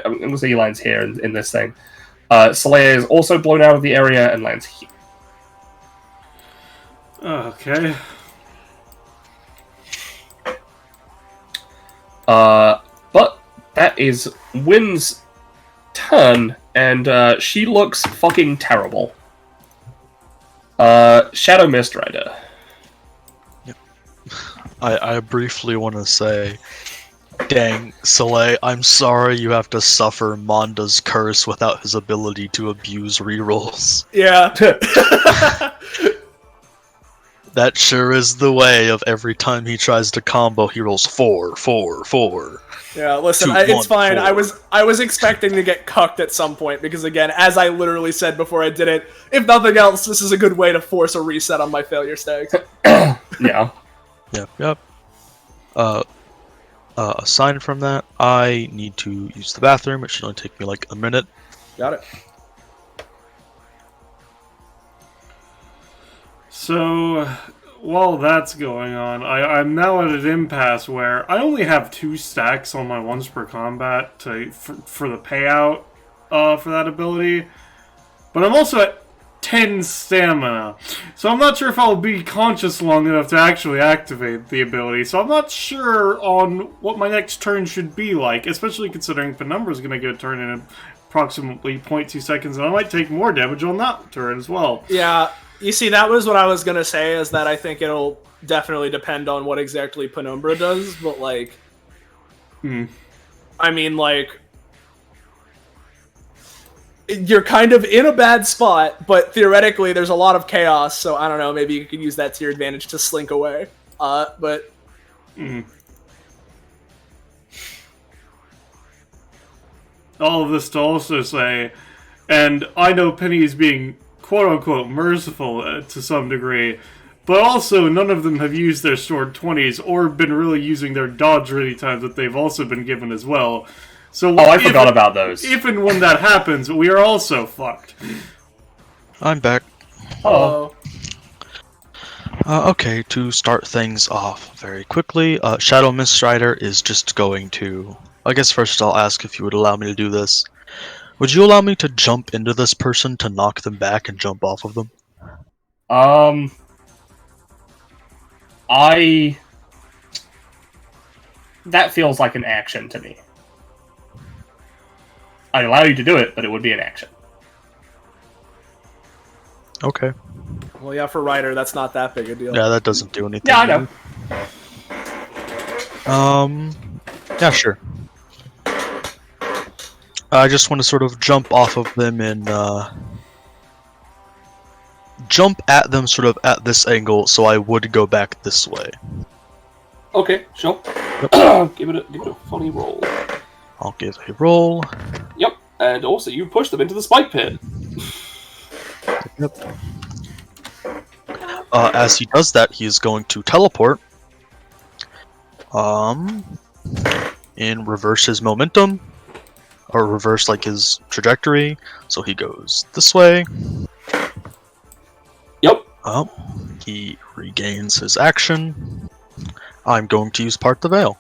I'm going to say he lands here in this thing. Saleya is also blown out of the area and lands here. Okay. But that is Wynn's turn, and she looks fucking terrible. Shadow Mist Rider. Yep. I briefly want to say, dang, Soleil, I'm sorry you have to suffer Monda's curse without his ability to abuse rerolls. Yeah. That sure is the way of every time he tries to combo, he rolls 4, 4, 4. Yeah, listen, 2, it's 1, fine. 4. I was expecting to get cucked at some point because, again, as I literally said before I did it, if nothing else, this is a good way to force a reset on my failure stags. Yeah. Yep. Aside from that, I need to use the bathroom. It should only take me like a minute. Got it. So, while that's going on, I'm now at an impasse where I only have 2 stacks on my once per combat for the payout for that ability, but I'm also at 10 stamina, so I'm not sure if I'll be conscious long enough to actually activate the ability, so I'm not sure on what my next turn should be like, especially considering Penumbra's going to get a turn in approximately 0.2 seconds, and I might take more damage on that turn as well. Yeah. You see, that was what I was going to say, is that I think it'll definitely depend on what exactly Penumbra does, but, like... I mean, like... You're kind of in a bad spot, but theoretically there's a lot of chaos, so I don't know, maybe you could use that to your advantage to slink away. But... All of this to also say, and I know Penny is being quote-unquote merciful to some degree, but also none of them have used their stored 20s or been really using their dodge ready times that they've also been given as well. So I forgot about those. If and when that happens, we are also fucked. I'm back. Oh. Okay, to start things off very quickly, Shadow Mist Rider is just going to... I guess first I'll ask if you would allow me to do this. Would you allow me to jump into this person to knock them back and jump off of them? That feels like an action to me. I'd allow you to do it, but it would be an action. Okay. Well, yeah, for Ryder, that's not that big a deal. Yeah, that doesn't do anything. Yeah, I know. Yeah, sure. I just want to sort of jump off of them and, jump at them sort of at this angle, so I would go back this way. Okay, sure. Give it a funny roll. I'll give a roll. Yep, and also you push them into the spike pit. Yep. As he does that, he is going to teleport. And reverse his momentum. or reverse like his trajectory. So he goes this way. Yep. Oh, he regains his action. I'm going to use Part the Veil.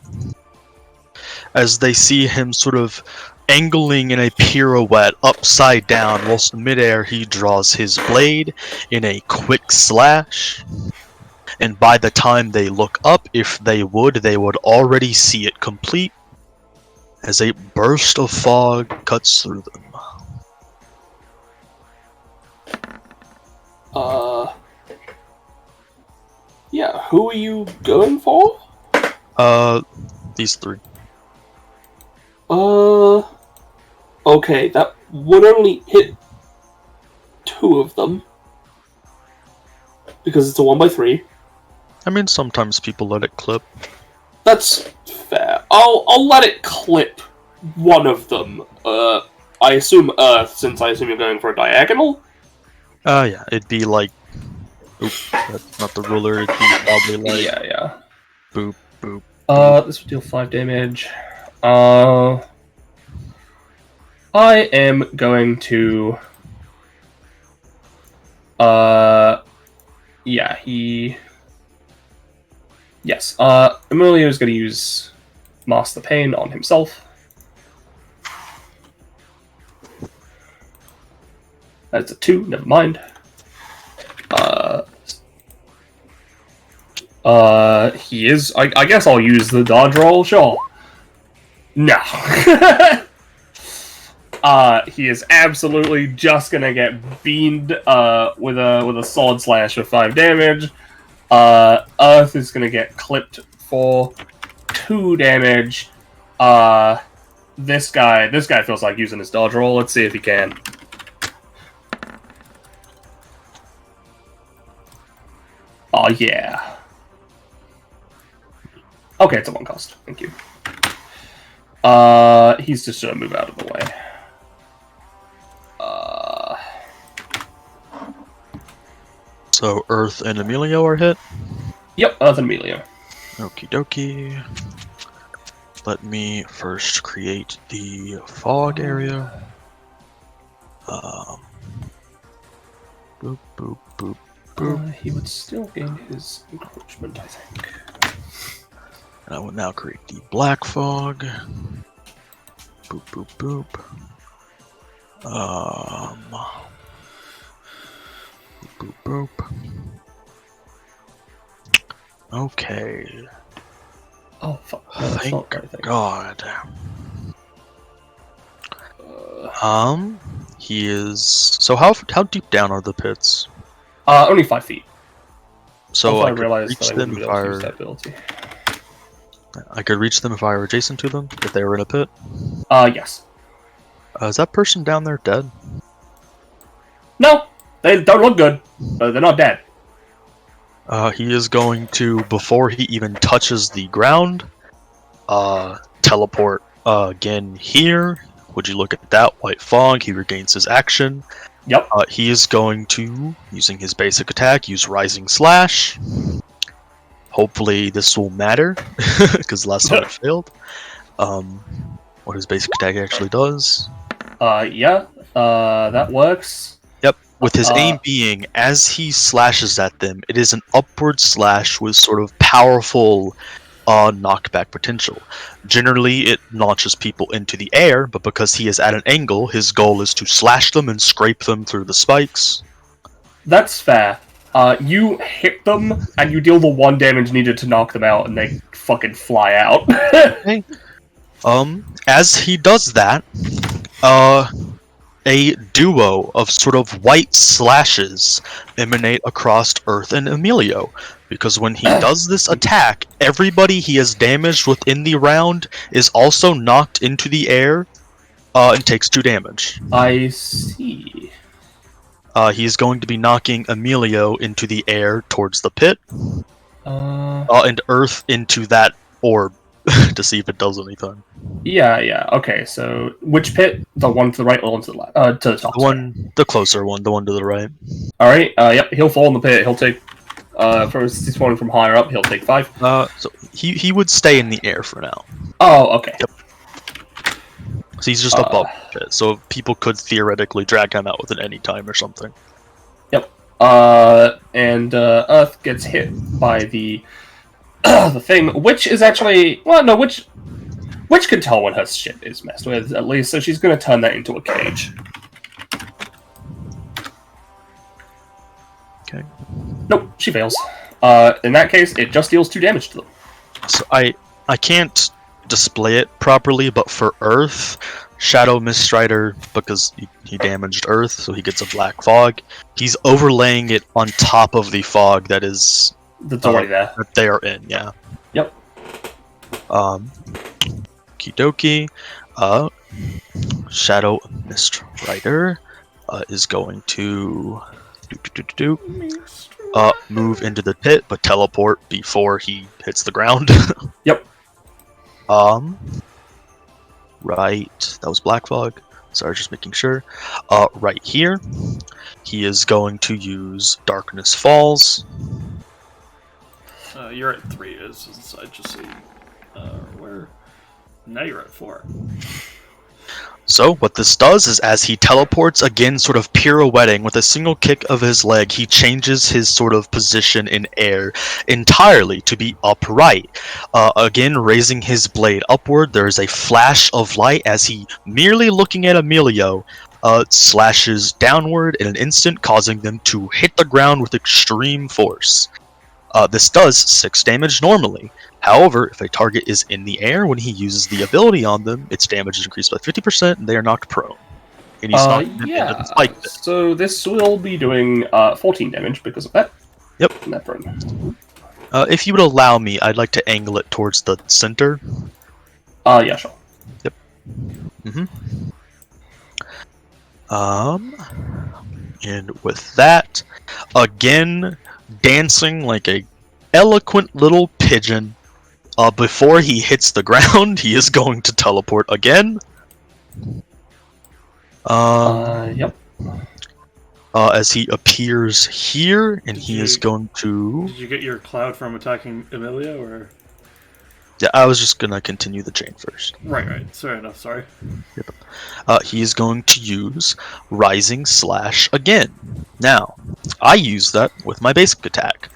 As they see him sort of angling in a pirouette upside down, whilst in midair he draws his blade in a quick slash. And by the time they look up, if they would already see it complete, as a burst of fog cuts through them. Yeah, who are you going for? These three. Okay, that would only hit 2 of them. Because it's a 1x3. I mean, sometimes people let it clip. That's fair. I'll let it clip one of them. I assume Earth, since I assume you're going for a diagonal? Yeah, it'd be like... Oop, that's not the ruler, it'd be probably like... Yeah. Boop, boop. This would deal 5 damage. I am going to... Yeah, he... Yes, Emilio's gonna use Master Pain on himself. That's a 2, never mind. He is... I guess I'll use the dodge roll, sure. No. He is absolutely just gonna get beamed, with a sword slash of 5 damage. Earth is gonna get clipped for 2 damage. This guy feels like using his dodge roll. Let's see if he can. Oh yeah. Okay, it's a 1 cost. Thank you. He's just gonna move out of the way. So Earth and Emilio are hit? Yep, Earth and Emilio. Okie dokie. Let me first create the fog area. Boop, boop, boop, boop. He would still gain his encroachment, I think. And I will now create the black fog. Boop, boop, boop. Boop, boop. Okay. Oh, fuck. No, that's Thank not the right thing. God. He is... So how deep down are the pits? Only 5 feet. So I I could realized reach that I them wouldn't be if able I to use were... that ability. I could reach them if I were adjacent to them, if they were in a pit. Yes. Is that person down there dead? No! They don't look good. They're not dead. He is going to, before he even touches the ground, teleport again here. Would you look at that white fog? He regains his action. Yep. He is going to, using his basic attack, use Rising Slash. Hopefully this will matter, because last time it failed. What his basic attack actually does. Yeah. That works. Yep, with his aim being, as he slashes at them, it is an upward slash with sort of powerful knockback potential. Generally, it launches people into the air, but because he is at an angle, his goal is to slash them and scrape them through the spikes. That's fair. You hit them, and you deal the 1 damage needed to knock them out, and they fucking fly out. Okay. As he does that, a duo of sort of white slashes emanate across Earth and Emilio. Because when he does this attack, everybody he has damaged within the round is also knocked into the air, and takes 2 damage. I see. He's going to be knocking Emilio into the air towards the pit, and Earth into that orb to see if it does anything. Yeah. Okay, so which pit? The one to the right or the one to the left? To the top. The closer one, the one to the right. Alright, yep, he'll fall in the pit. He'll take, he's falling from higher up, he'll take 5. So he would stay in the air for now. Oh, okay. Yep. So he's just above it. So people could theoretically drag him out within any time or something. Yep. And Earth gets hit by the the thing, which is actually which can tell when her shit is messed with, at least. So she's going to turn that into a cage. Okay. Nope, she fails. In that case, it just deals 2 damage to them. So I can't display it properly, but for Earth, Shadow Mistrider, because he damaged Earth, so he gets a black fog. He's overlaying it on top of the fog that is That's already there. that they are in. Yeah. Yep. Kidoki. Shadow Mistrider is going to move into the pit, but teleport before he hits the ground. Yep. Right, that was Black Fog. Sorry, just making sure. Right here, he is going to use Darkness Falls. You're at 3, as I just see. Where? Now you're at 4. So, what this does is, as he teleports again, sort of pirouetting with a single kick of his leg, he changes his sort of position in air entirely to be upright. Again, raising his blade upward, there is a flash of light as he, merely looking at Emilio, slashes downward in an instant, causing them to hit the ground with extreme force. This does 6 damage normally. However, if a target is in the air when he uses the ability on them, its damage is increased by 50% and they are knocked prone. And he's not into the spike pit. So this will be doing 14 damage because of that. Yep. And that prone. If you would allow me, I'd like to angle it towards the center. Yeah, sure. Yep. And with that, again, dancing like a eloquent little pigeon, before he hits the ground, he is going to teleport again. Yep. As he appears here, and he is going to... Did you get your cloud from attacking Emilio, or...? Yeah, I was just gonna continue the chain first. Right. Fair enough, sorry. Yep. He is going to use Rising Slash again. Now, I use that with my basic attack.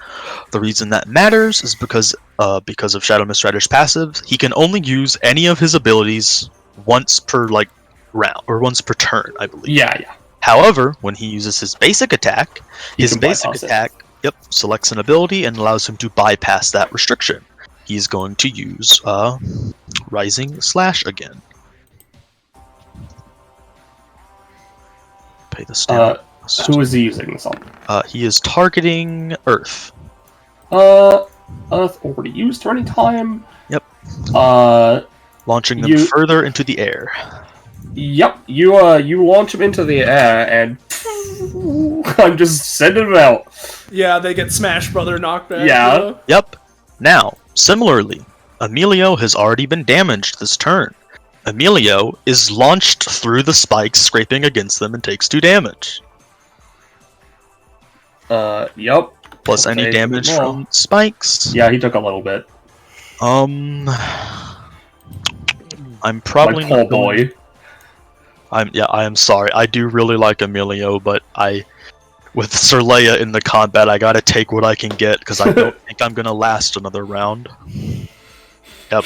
The reason that matters is because of Shadow Mistrider's passive, he can only use any of his abilities once per round, or once per turn, I believe. Yeah. However, when he uses his basic attack, bypass it. Selects an ability and allows him to bypass that restriction. He's going to use Rising Slash again. Pay the stamina. Who is he using this on? He is targeting Earth. Earth already used for any time. Yep. Launching them you- further into the air. Yep. You launch him into the air and I'm just sending him out. Yeah, they get Smash Brother knockback. Yeah. You know? Yep. Now, similarly, Emilio has already been damaged this turn. Emilio is launched through the spikes, scraping against them, and takes 2 damage. Yep. Plus any Okay, damage well. from spikes. Yeah, he took a little bit. I'm probably My poor not going- boy. I am sorry. I do really like Emilio, but with Sir Leia in the combat, I gotta take what I can get because I don't think I'm gonna last another round. Yep.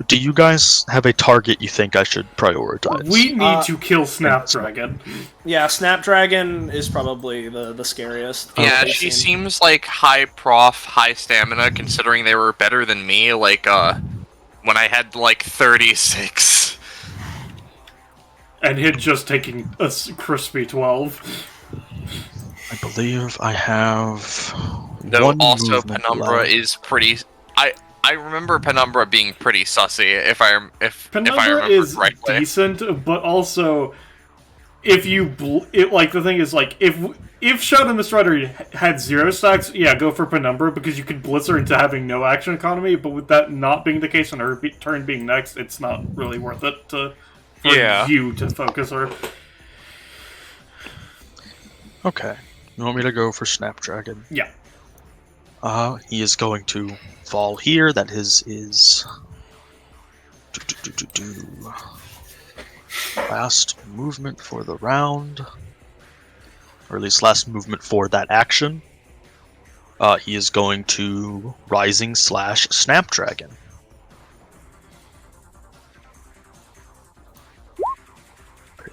Do you guys have a target you think I should prioritize? We need to kill Snapdragon. Yeah, Snapdragon is probably the scariest. Yeah, I've she seen. seems like high prof, high stamina, considering they were better than me, like, when I had, 36. And him just taking a crispy 12. I believe I have. Though one also movement Penumbra left. is pretty... I remember Penumbra being pretty sussy, if I Penumbra remember is correctly. decent, but also, if you... the thing is, if Shadow Mistrider had 0 stacks, yeah, go for Penumbra, because you could blitz her into having no action economy, but with that not being the case and her turn being next, it's not really worth it for you to focus her. Okay. You want me to go for Snapdragon? Yeah. He is going to fall here. That is last movement for the round, or at least last movement for that action. He is going to Rising / Snapdragon.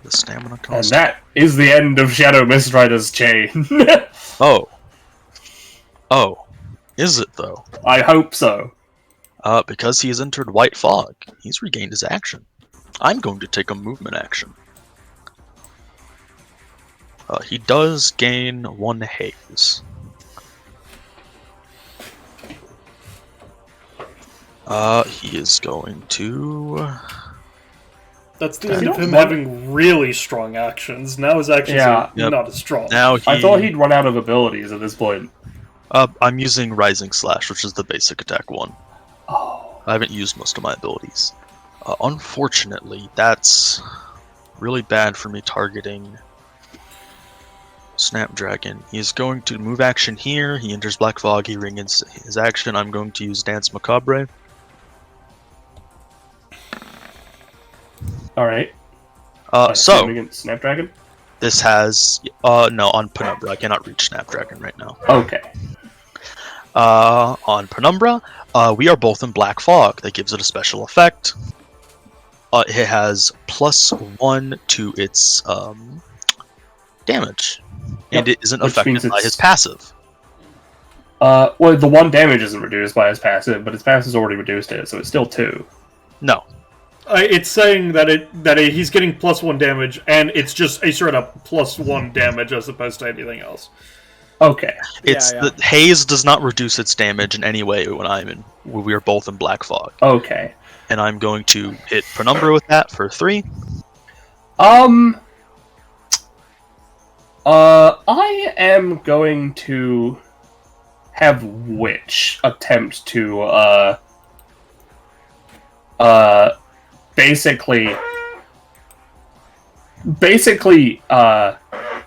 The stamina And cost. that is the end of Shadow Mist Rider's chain. Oh. Oh. Is it though? I hope so. Because he has entered White Fog, he's regained his action. I'm going to take a movement action. He does gain 1 haze. He is going to... That's the end of him having really strong actions. Now his actions are not as strong. Now I thought he'd run out of abilities at this point. I'm using Rising Slash, which is the basic attack one. Oh. I haven't used most of my abilities. Unfortunately, that's really bad for me targeting Snapdragon. He is going to move action here. He enters Black Fog. He regains his action. I'm going to use Dance Macabre. Alright. So, Against Snapdragon? this has... no, on Penumbra. I cannot reach Snapdragon right now. Okay. On Penumbra, we are both in Black Fog. That gives it a special effect. It has +1 to its damage. And it isn't Which affected means by it's- his passive. Well, the 1 damage isn't reduced by his passive, but his passive's already reduced it, so it's still 2. No. It's saying that he's getting +1 damage, and it's just a straight up +1 damage as opposed to anything else. Okay. It's Yeah. the haze does not reduce its damage in any way when we are both in Black Fog. Okay. And I'm going to hit Penumbra with that for 3. I am going to have Witch attempt to, basically,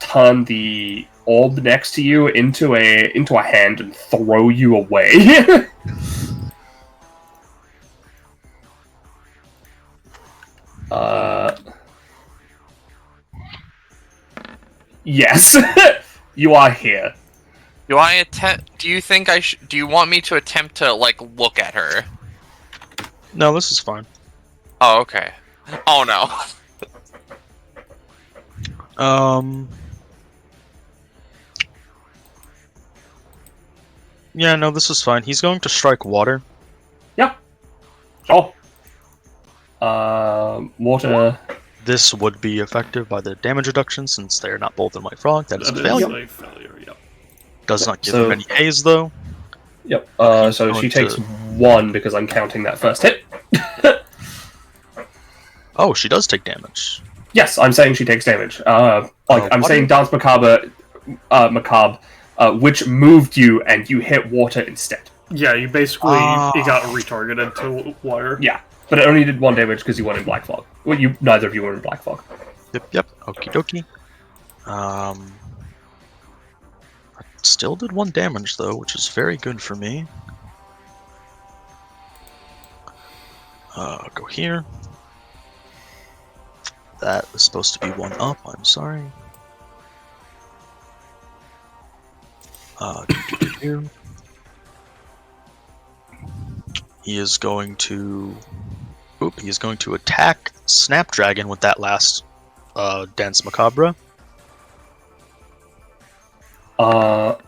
turn the orb next to you into a hand and throw you away. Yes, you are here. Do I attempt? Do you think I should? Do you want me to attempt to like look at her? No, this is fine. Oh, okay. Oh no. Yeah, no, this is fine. He's going to strike water. Yeah. Oh. Water. This would be effective by the damage reduction since they are not both in White Frog. That is a That failure. is a failure, yep. Does not give So- him any haze though. Yep. He's So going she takes to- 1 because I'm counting that first hit. Oh, she does take damage. Yes, I'm saying she takes damage. I'm what saying Dance Macabre, which moved you and you hit water instead. Yeah, you basically you got retargeted to water. Yeah, but it only did 1 damage because you weren't in Black Fog. Well, neither of you were in Black Fog. Yep. Okie dokie. I still did 1 damage though, which is very good for me. Go here. That was supposed to be 1 up, I'm sorry. Here. He is going to... Oop, he is going to attack Snapdragon with that last Dance Macabre. That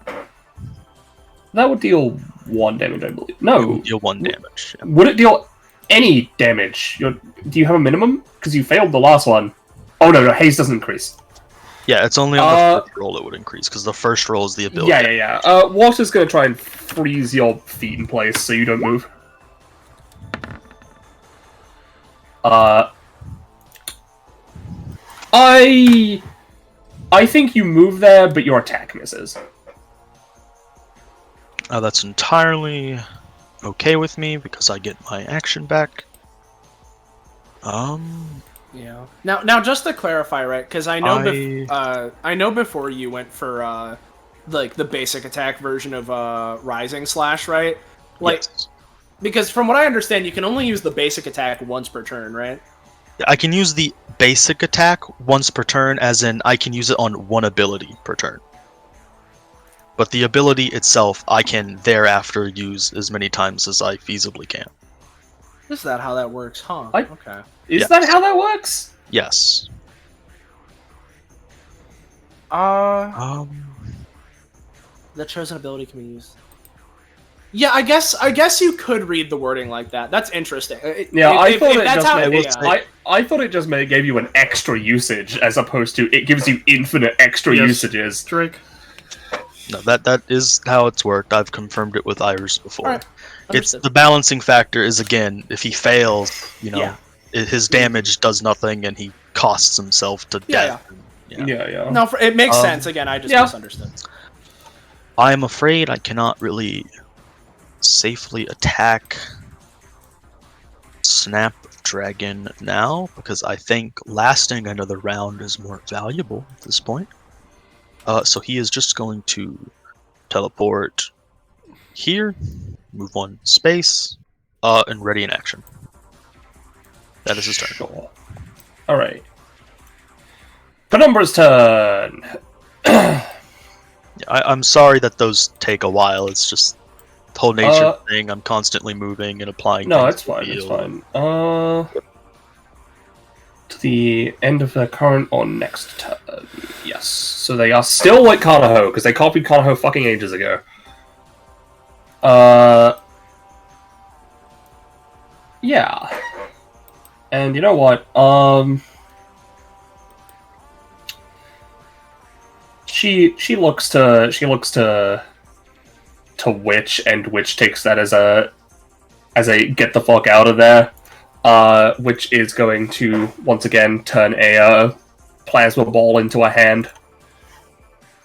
would deal 1 damage, I believe. It No. will deal 1 damage. Yeah. Would it deal any damage? Do you have a minimum? Because you failed the last one. Oh no, haze doesn't increase. Yeah, it's only on the first roll it would increase, because the first roll is the ability. Yeah. Water's gonna try and freeze your feet in place so you don't move. I think you move there, but your attack misses. That's entirely okay with me, because I get my action back. Yeah. Now, just to clarify, right? Because I know, I know before you went for like the basic attack version of Rising Slash, right? Like, Yes. because from what I understand, you can only use the basic attack once per turn, right? I can use the basic attack once per turn, as in I can use it on one ability per turn. But the ability itself, I can thereafter use as many times as I feasibly can. Is that how that works, huh? I- Okay. Is Yes. that how that works? Yes. The chosen ability can be used. Yeah, I guess you could read the wording like that. That's interesting. Yeah, I thought it that's just how made, yeah. I thought it just gave you an extra usage as opposed to it gives you infinite extra Yes. usages. Drake. No, that is how it's worked. I've confirmed it with Iris before. Alright, It's understood. the balancing factor is, again, if he fails, Yeah. his damage does nothing and he costs himself to Yeah, death. Yeah. No, it makes Um, sense. Again, I just yeah. misunderstood. I am afraid I cannot really safely attack Snapdragon now, because I think lasting another round is more valuable at this point. So he is just going to teleport here, move one space, and ready in action. That is his turn. Sure. Alright. Penumbra's turn! I'm sorry that those take a while. It's just the whole nature thing. I'm constantly moving and applying. No, things it's to the fine, it's field. fine. To the end of their current or next turn. Yes. So they are still like Kanaho, because they copied Kanaho fucking ages ago. Yeah. And you know what? She looks to Witch, and Witch takes that as a get the fuck out of there. Which is going to once again turn a plasma ball into a hand,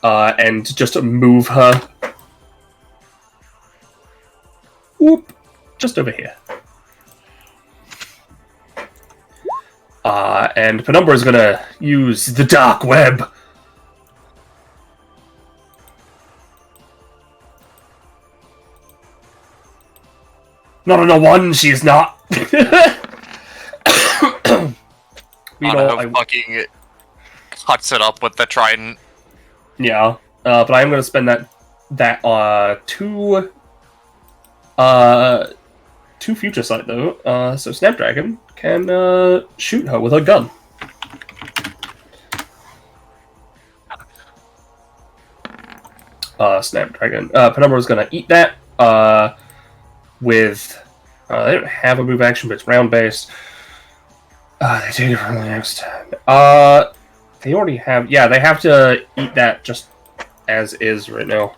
and just move her. Whoop, just over here. And Penumbra is gonna use the dark web. Not on a one, she's not. Fucking cuts it up with the trident. Yeah, but I am going to spend two future sight though. So Snapdragon can shoot her with a gun. Snapdragon. Penumbra is going to eat that. With they don't have a move action, but it's round based. They take it from the next. They already have. Yeah, they have to eat that just as is right now.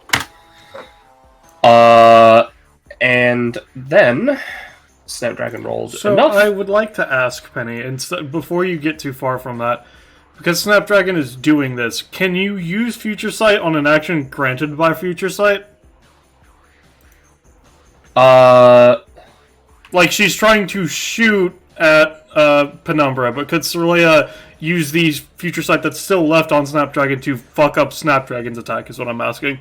And then Snapdragon rolled So enough. I would like to ask Penny, and before you get too far from that, because Snapdragon is doing this, can you use Future Sight on an action granted by Future Sight? Like, she's trying to shoot at Penumbra, but could Cerelia use the Future Sight that's still left on Snapdragon to fuck up Snapdragon's attack, is what I'm asking.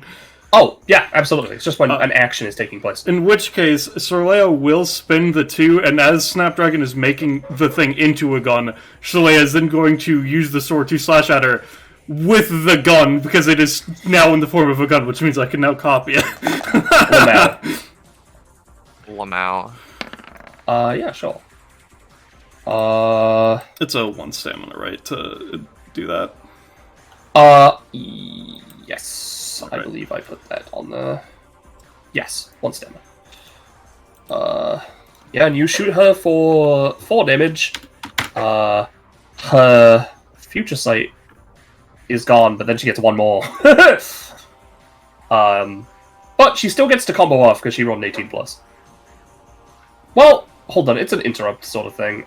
Oh, yeah, absolutely. It's just when an action is taking place. In which case, Cerelia will spin the two, and as Snapdragon is making the thing into a gun, Cerelia is then going to use the sword to slash at her with the gun, because it is now in the form of a gun, which means I can now copy it. Lamau. Yeah, sure. It's a 1 stamina, right, to do that? Yes. Okay. I believe I put that on the... Yes, 1 stamina. Yeah, and you shoot her for 4 damage. Her future sight is gone, but then she gets 1 more. But she still gets to combo off, because she rolled an 18+. Well, hold on, it's an interrupt sort of thing.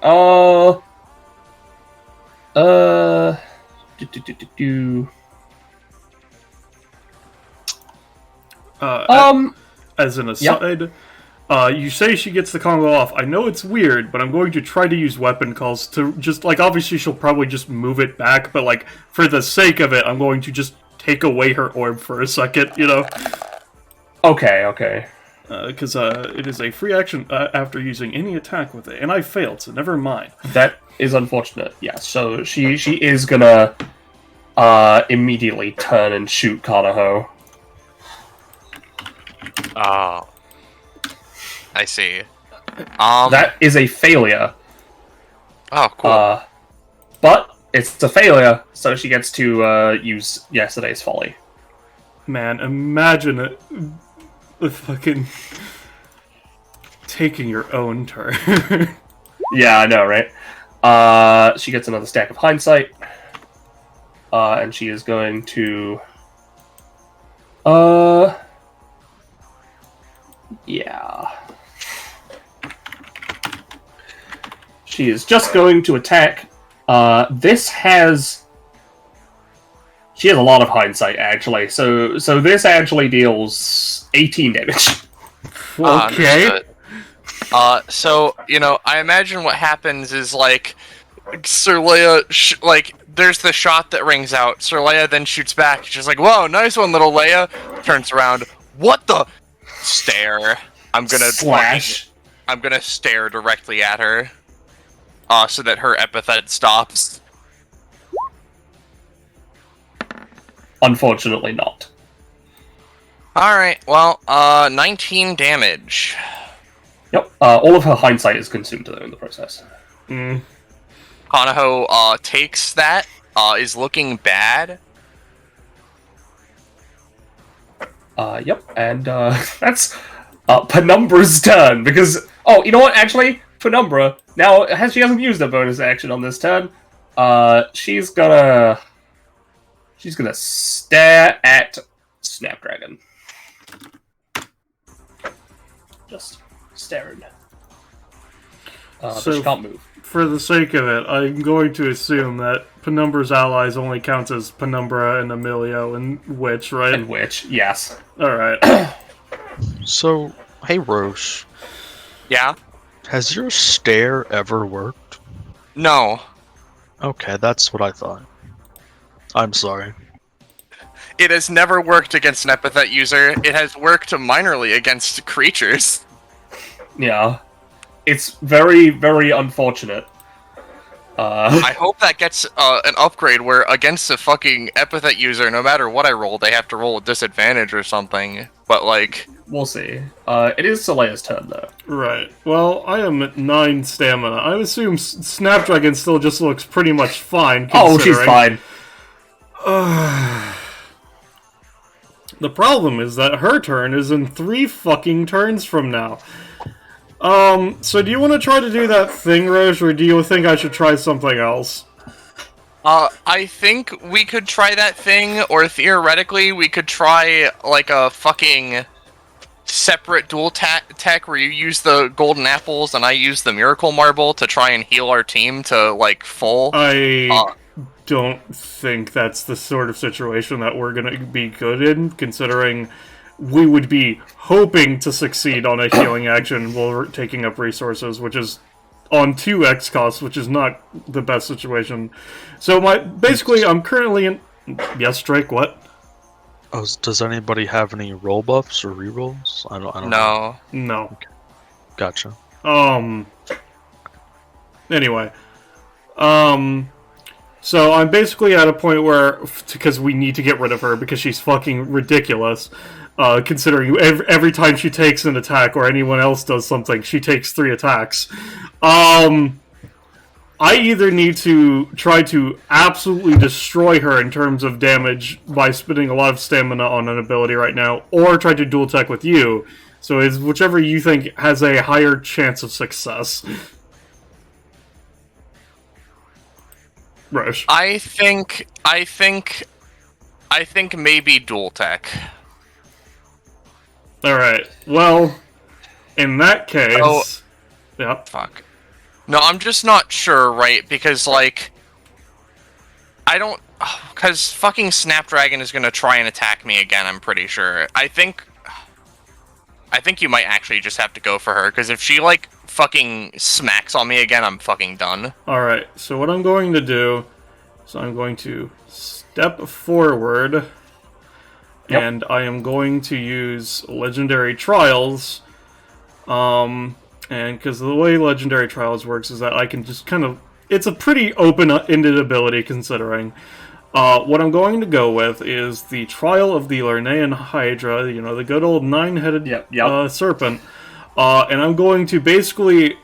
As an aside, you say she gets the combo off. I know it's weird, but I'm going to try to use weapon calls to just, like, obviously she'll probably just move it back, but, like, for the sake of it, I'm going to just take away her orb for a second, you know? Okay. Because it is a free action after using any attack with it, and I failed, so never mind. That is unfortunate. Yeah, so she is gonna immediately turn and shoot Kanaho. Oh. I see. That is a failure. Oh, cool. But it's a failure, so she gets to use yesterday's folly. Man, imagine it. The fucking taking your own turn. Yeah, I know, right? She gets another stack of hindsight. And she is going to... Yeah. She is just going to attack. This has... She has a lot of hindsight, actually. So this actually deals 18 damage. Okay. Understood. So, you know, I imagine what happens is, like, Sir Leia, like, there's the shot that rings out. Sir Leia then shoots back. She's like, whoa, nice one, little Leia. Turns around. What the? Stare. I'm gonna... Slash. I'm gonna stare directly at her. So that her epithet stops. Unfortunately not. Alright, well, 19 damage. Yep. All of her hindsight is consumed, though, in the process. Kanaho, takes that, is looking bad. Yep, and that's Penumbra's turn, because... Oh, you know what, actually? Penumbra, now, she hasn't used a bonus action on this turn, she's gonna stare at Snapdragon. Just staring. But she can't move. For the sake of it, I'm going to assume that Penumbra's allies only count as Penumbra and Emilio and Witch, right? And Witch, yes. Alright. So, hey Roche, Yeah? has your stare ever worked? No. Okay, that's what I thought. I'm sorry. It has never worked against an epithet user. It has worked minorly against creatures. Yeah. It's very, very unfortunate. I hope that gets an upgrade where against a fucking epithet user, no matter what I roll, they have to roll a disadvantage or something. But, like... We'll see. It is Soleil's turn, though. Right. Well, I am at 9 stamina. I assume Snapdragon still just looks pretty much fine, Oh, she's fine. The problem is that her turn is in 3 fucking turns from now. So do you want to try to do that thing, Roche, or do you think I should try something else? I think we could try that thing, or theoretically, we could try, like, a fucking separate dual tech where you use the golden apples and I use the miracle marble to try and heal our team to, like, full. I don't think that's the sort of situation that we're gonna be good in, considering we would be hoping to succeed on a healing action while we're taking up resources, which is on 2x cost, which is not the best situation. So basically, I'm currently in... Yes, Drake, what? Oh, does anybody have any roll buffs or rerolls? I don't No. No. Okay. Gotcha. Anyway. So I'm basically at a point where, because we need to get rid of her because she's fucking ridiculous, considering every time she takes an attack or anyone else does something, she takes 3 attacks. I either need to try to absolutely destroy her in terms of damage by spending a lot of stamina on an ability right now, or try to dual tech with you. So it's whichever you think has a higher chance of success. Rush. I think maybe dual tech. Alright, well, in that case... Oh. Yep. Fuck. No, I'm just not sure, right? Because, like, I don't... Because fucking Snapdragon is gonna try and attack me again, I'm pretty sure. I think you might actually just have to go for her, because if she, like, fucking smacks on me again, I'm fucking done. Alright, so what I'm going to do is I'm going to step forward Yep. and I am going to use Legendary Trials. And because the way Legendary Trials works is that I can just kind of... It's a pretty open-ended ability, considering. What I'm going to go with is the Trial of the Lernaean Hydra, the good old 9-headed serpent. And I'm going to basically...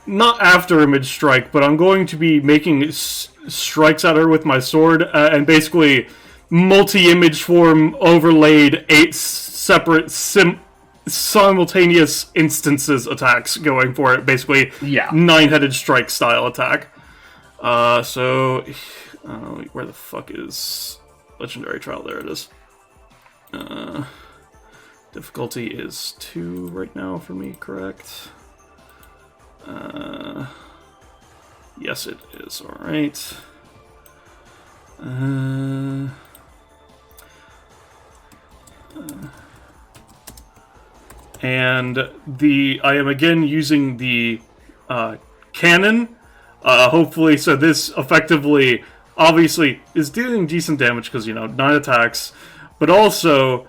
not after image strike, but I'm going to be making strikes at her with my sword, and basically multi-image form overlaid 8 separate simultaneous instances attacks going for it. Basically, 9-headed strike style attack. So, where the fuck is Legendary Trial? There it is. Difficulty is 2 right now for me, correct? Yes, it is. Alright. And I am again using the cannon. Hopefully, so this effectively, obviously, is dealing decent damage because, 9 attacks, but also,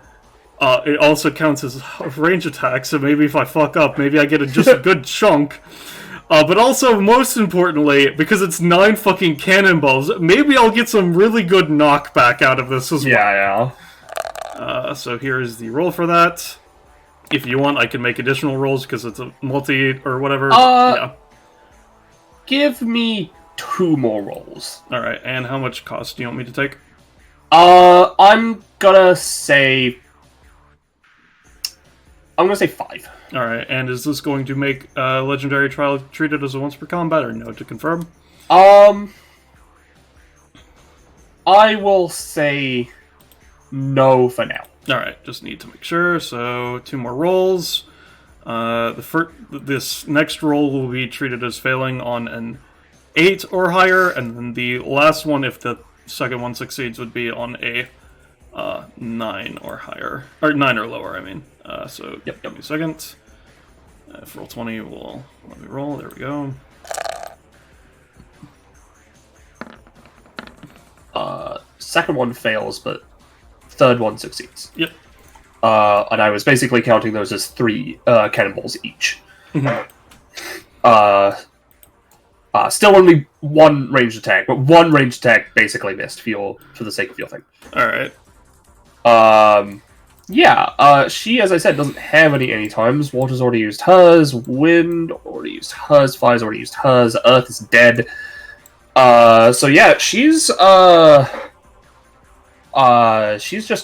it also counts as range attacks, so maybe if I fuck up, maybe I get just a good chunk. But also, most importantly, because it's 9 fucking cannonballs, maybe I'll get some really good knockback out of this as well. Yeah. So here is the roll for that. If you want, I can make additional rolls because it's a multi or whatever. Give me 2 more rolls. Alright, and how much cost do you want me to take? I'm gonna say 5. Alright, and is this going to make Legendary Trial treated as a once per combat, or no, to confirm? I will say no for now. Alright, just need to make sure, so 2 more rolls. This next roll will be treated as failing on an 8 or higher, and then the last one, if the second one succeeds, would be on a 9 or higher. Or 9 or lower, I mean. So, give me a second. If roll 20 will let me roll, there we go. Second one fails, but third one succeeds. Yep. And I was basically counting those as 3 cannonballs each. Still only 1 ranged attack, but 1 ranged attack basically missed for the sake of your thing. Alright. She, as I said, doesn't have any times. Water's already used hers, wind already used hers, fire's already used hers, earth is dead. So yeah, she's just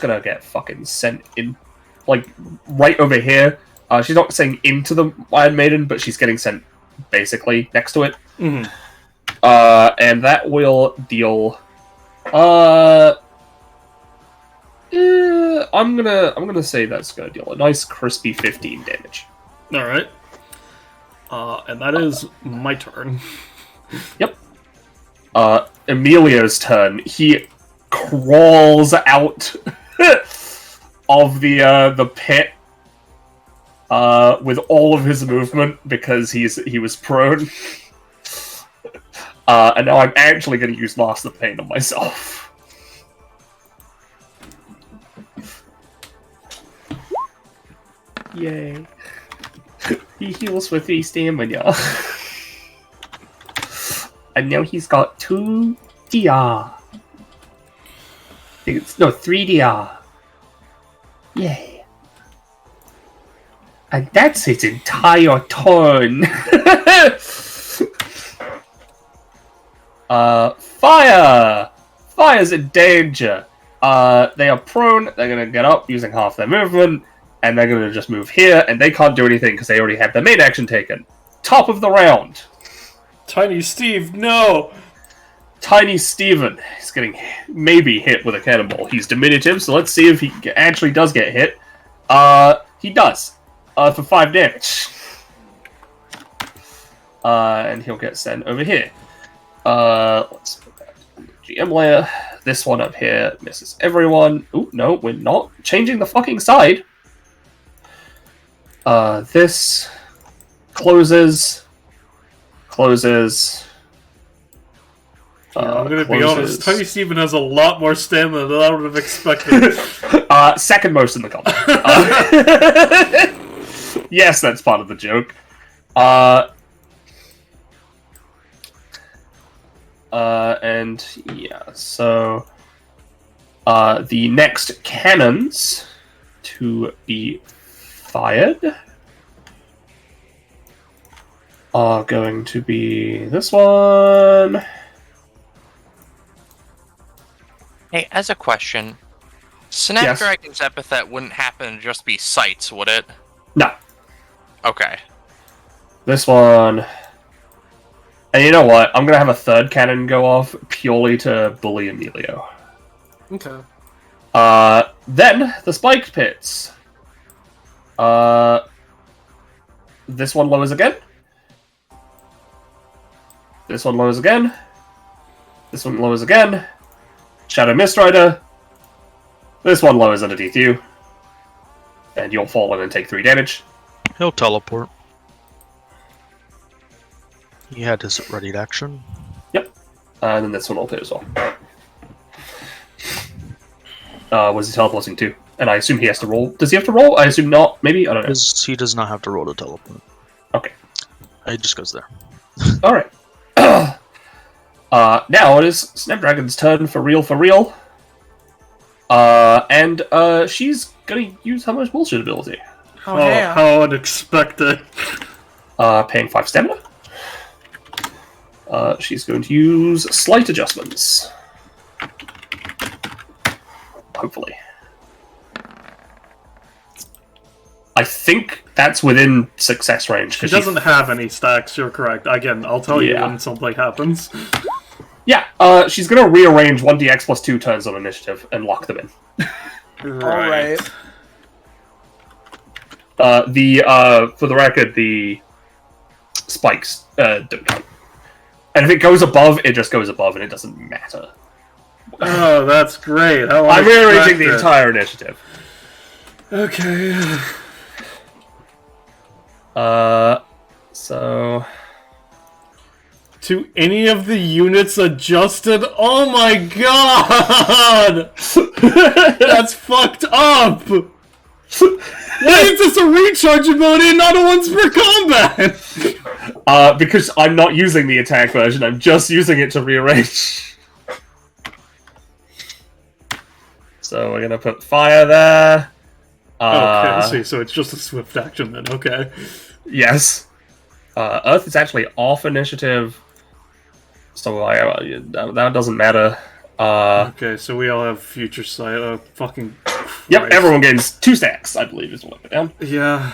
gonna get fucking sent in, like, right over here. She's not saying into the Iron Maiden, but she's getting sent basically next to it. And that will deal, I'm gonna say that's gonna deal a nice crispy 15 damage. Alright. And that is my turn. Yep. Emilio's turn. He crawls out of the pit with all of his movement because he was prone. And now I'm actually going to use Master Pain on myself. Yay. He heals with 3 stamina. And now he's got 2 DR. 3 DR. Yay. And that's his entire turn. Fire! Fire's in danger. They are prone, they're gonna get up using half their movement, and they're gonna just move here, and they can't do anything because they already have their main action taken. Top of the round. Tiny Steve, no! Tiny Steven is getting maybe hit with a cannonball. He's diminutive, so let's see if he actually does get hit. He does. For 5 damage. And he'll get sent over here. Let's put that on the GM layer. This one up here misses everyone. Ooh, no, we're not changing the fucking side. This closes. I'm gonna be honest, Tiny Steven has a lot more stamina than I would have expected. Second most in the combat. Yes, that's part of the joke. And yeah, so the next cannons to be fired are going to be this one. Hey, as a question, Snapdragon's epithet wouldn't happen to just be sights, would it? No. Okay. This one. And you know what? I'm gonna have a third cannon go off purely to bully Emilio. Okay. Then the spiked pits. This one lowers again. This one lowers again. This one lowers again. Shadow Mistrider. This one lowers underneath you. And you'll fall in and take 3 damage. He'll teleport. He had his ready action. Yep. And then this one will hit as well. Was he teleporting too? And I assume he has to roll. Does he have to roll? I assume not. Maybe? I don't know. He does not have to roll to teleport. Okay. He just goes there. Alright. Now it is Snapdragon's turn for real. And she's gonna use how much bullshit ability? How unexpected. Paying 5 stamina. She's going to use slight adjustments. Hopefully. I think that's within success range. She doesn't have any stacks, you're correct. Again, I'll tell you when something happens. Yeah, she's going to rearrange 1dx plus 2 turns on initiative and lock them in. Alright. For the record, the spikes don't count. And if it goes above, it just goes above, and it doesn't matter. Oh, that's great. I'm rearranging the entire initiative. Okay. So... To any of the units adjusted? Oh my god! That's fucked up! Why is this a recharge ability and not a once per combat? Because I'm not using the attack version, I'm just using it to rearrange. So we're gonna put fire there. Okay, so it's just a swift action then, okay. Yes. Earth is actually off initiative, so that doesn't matter. Okay, so we all have future sight. Fucking Christ. Yep, everyone gains 2 stacks, I believe is what I put down. Yeah.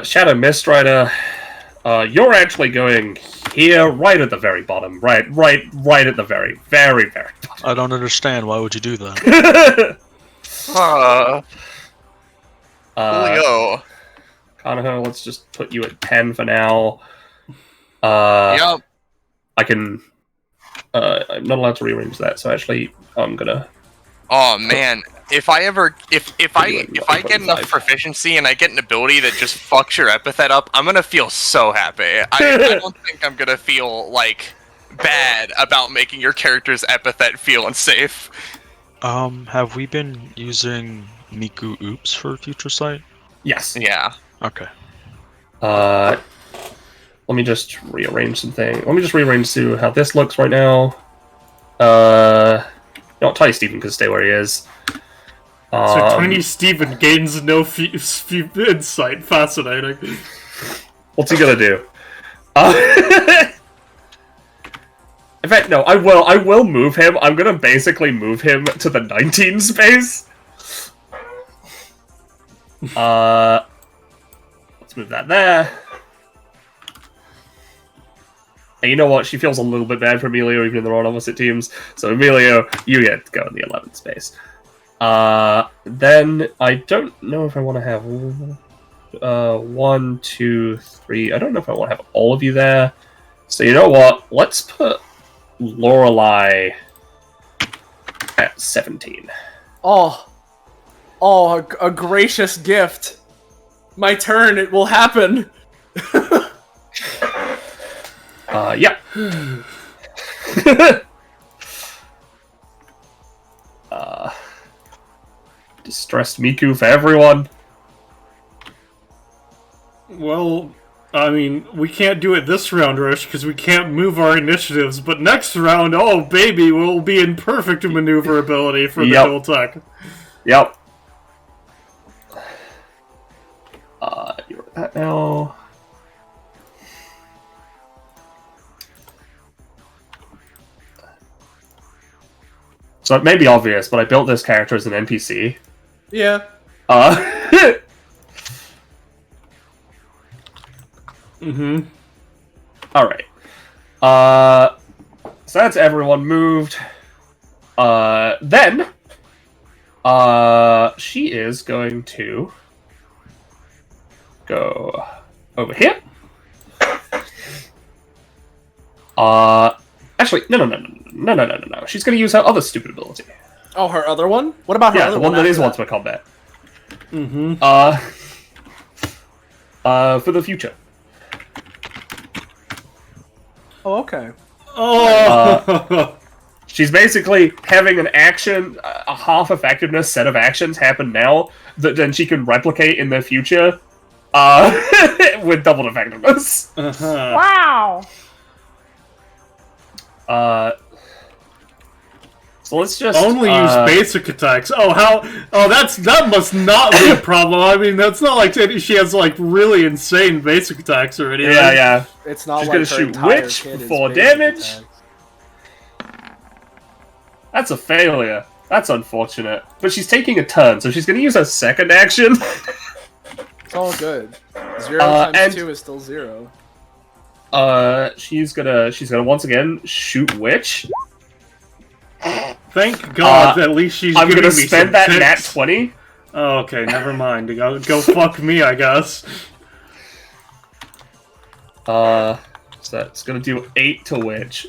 Shadow Mistrider, you're actually going here, right at the very bottom. Right at the very, very, very bottom. I don't understand. Why would you do that? Julio. Kanaho, let's just put you at 10 for now. Yep. I can... I'm not allowed to rearrange that, so actually, I'm gonna... Oh man, if I get enough proficiency and I get an ability that just fucks your epithet up, I'm gonna feel so happy. I don't think I'm gonna feel like bad about making your character's epithet feel unsafe. Have we been using Miku Oops for future sight? Yes. Yeah. Okay. Let me just rearrange something. Let me just rearrange to how this looks right now. No, Tiny Steven can stay where he is. So Tiny Steven gains no insight. Fascinating. What's he gonna do? In fact, no, I will move him. I'm gonna basically move him to the 19 space. Let's move that there. And you know what? She feels a little bit bad for Emilio, even though they're on opposite teams. So Emilio, you get to go in the 11th space. Then I don't know if I want to have 1, 2, 3. I don't know if I want to have all of you there. So you know what? Let's put Lorelei at 17. Oh, a gracious gift. My turn. It will happen. Yeah. Distressed Miku for everyone. Well, I mean, we can't do it this round, Rush, because we can't move our initiatives, but next round, oh baby, we'll be in perfect maneuverability for the dual tech. Yep. You're at that now. So it may be obvious, but I built this character as an NPC. Yeah. Mm-hmm. Alright. So that's everyone moved. Then, she is going to go over here. Actually, no. She's going to use her other stupid ability. Oh, her other one? What about her Yeah, other the one that after is once per combat. Mm-hmm. For the future. Oh, okay. Oh! She's basically having an action, a half effectiveness set of actions happen now that then she can replicate in the future, with double effectiveness. Uh-huh. Wow! So let's just Only use basic attacks. Oh, that must not be a problem. I mean, that's not like she has like really insane basic attacks or anything. Yeah. It's not She's like gonna her shoot entire Witch kit is for basic damage. attacks. That's a failure. That's unfortunate. But she's taking a turn, so she's gonna use her second action. It's all good. 0 times and- 2 is still 0. She's gonna once again shoot Witch. Thank God, at least she's I'm giving gonna me spend some that tips. nat 20. Oh, okay, never mind. Go fuck me, I guess. So that's gonna do 8 to Witch.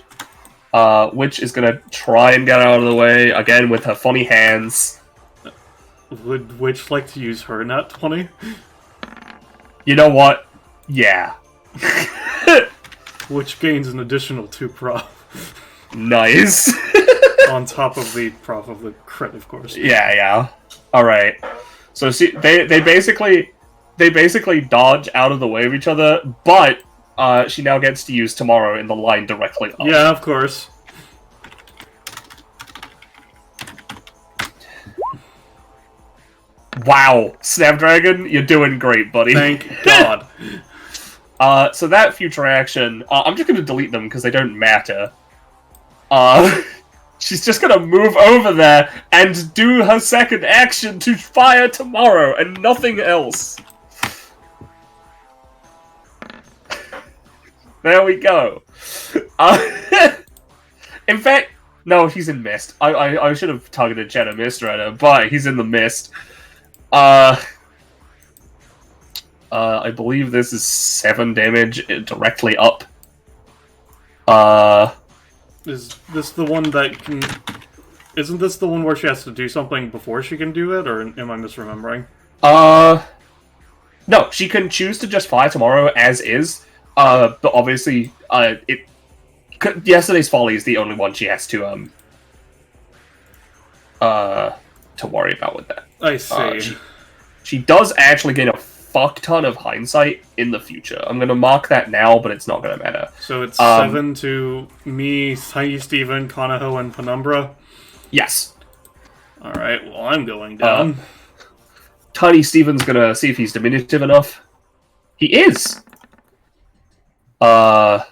Witch is gonna try and get out of the way again with her funny hands. Would Witch like to use her nat 20? You know what? Yeah. Which gains an additional 2 prop. Nice. On top of the prop of the crit, of course. Yeah. Alright. So see, they basically dodge out of the way of each other, but she now gets to use Tomorrow in the line directly up. Yeah, of course. Wow, Snapdragon, you're doing great, buddy. Thank God. So that future action, I'm just gonna delete them because they don't matter. She's just gonna move over there and do her second action to fire Tomorrow and nothing else. There we go. In fact, no, he's in Mist. I should have targeted Shadow Mist Rider, but he's in the Mist. I believe this is 7 damage directly up. Is this the one that can... Isn't this the one where she has to do something before she can do it, or am I misremembering? No, she can choose to just fire Tomorrow as is, but obviously, Yesterday's Folly is the only one she has to worry about with that. I see. She does actually gain a fuck ton of hindsight in the future. I'm gonna mark that now, but it's not gonna matter. So it's 7 to me, Tiny Steven, Kanaho, and Penumbra? Yes. Alright, well, I'm going down. Tiny Steven's gonna see if he's diminutive enough. He is! Penumbra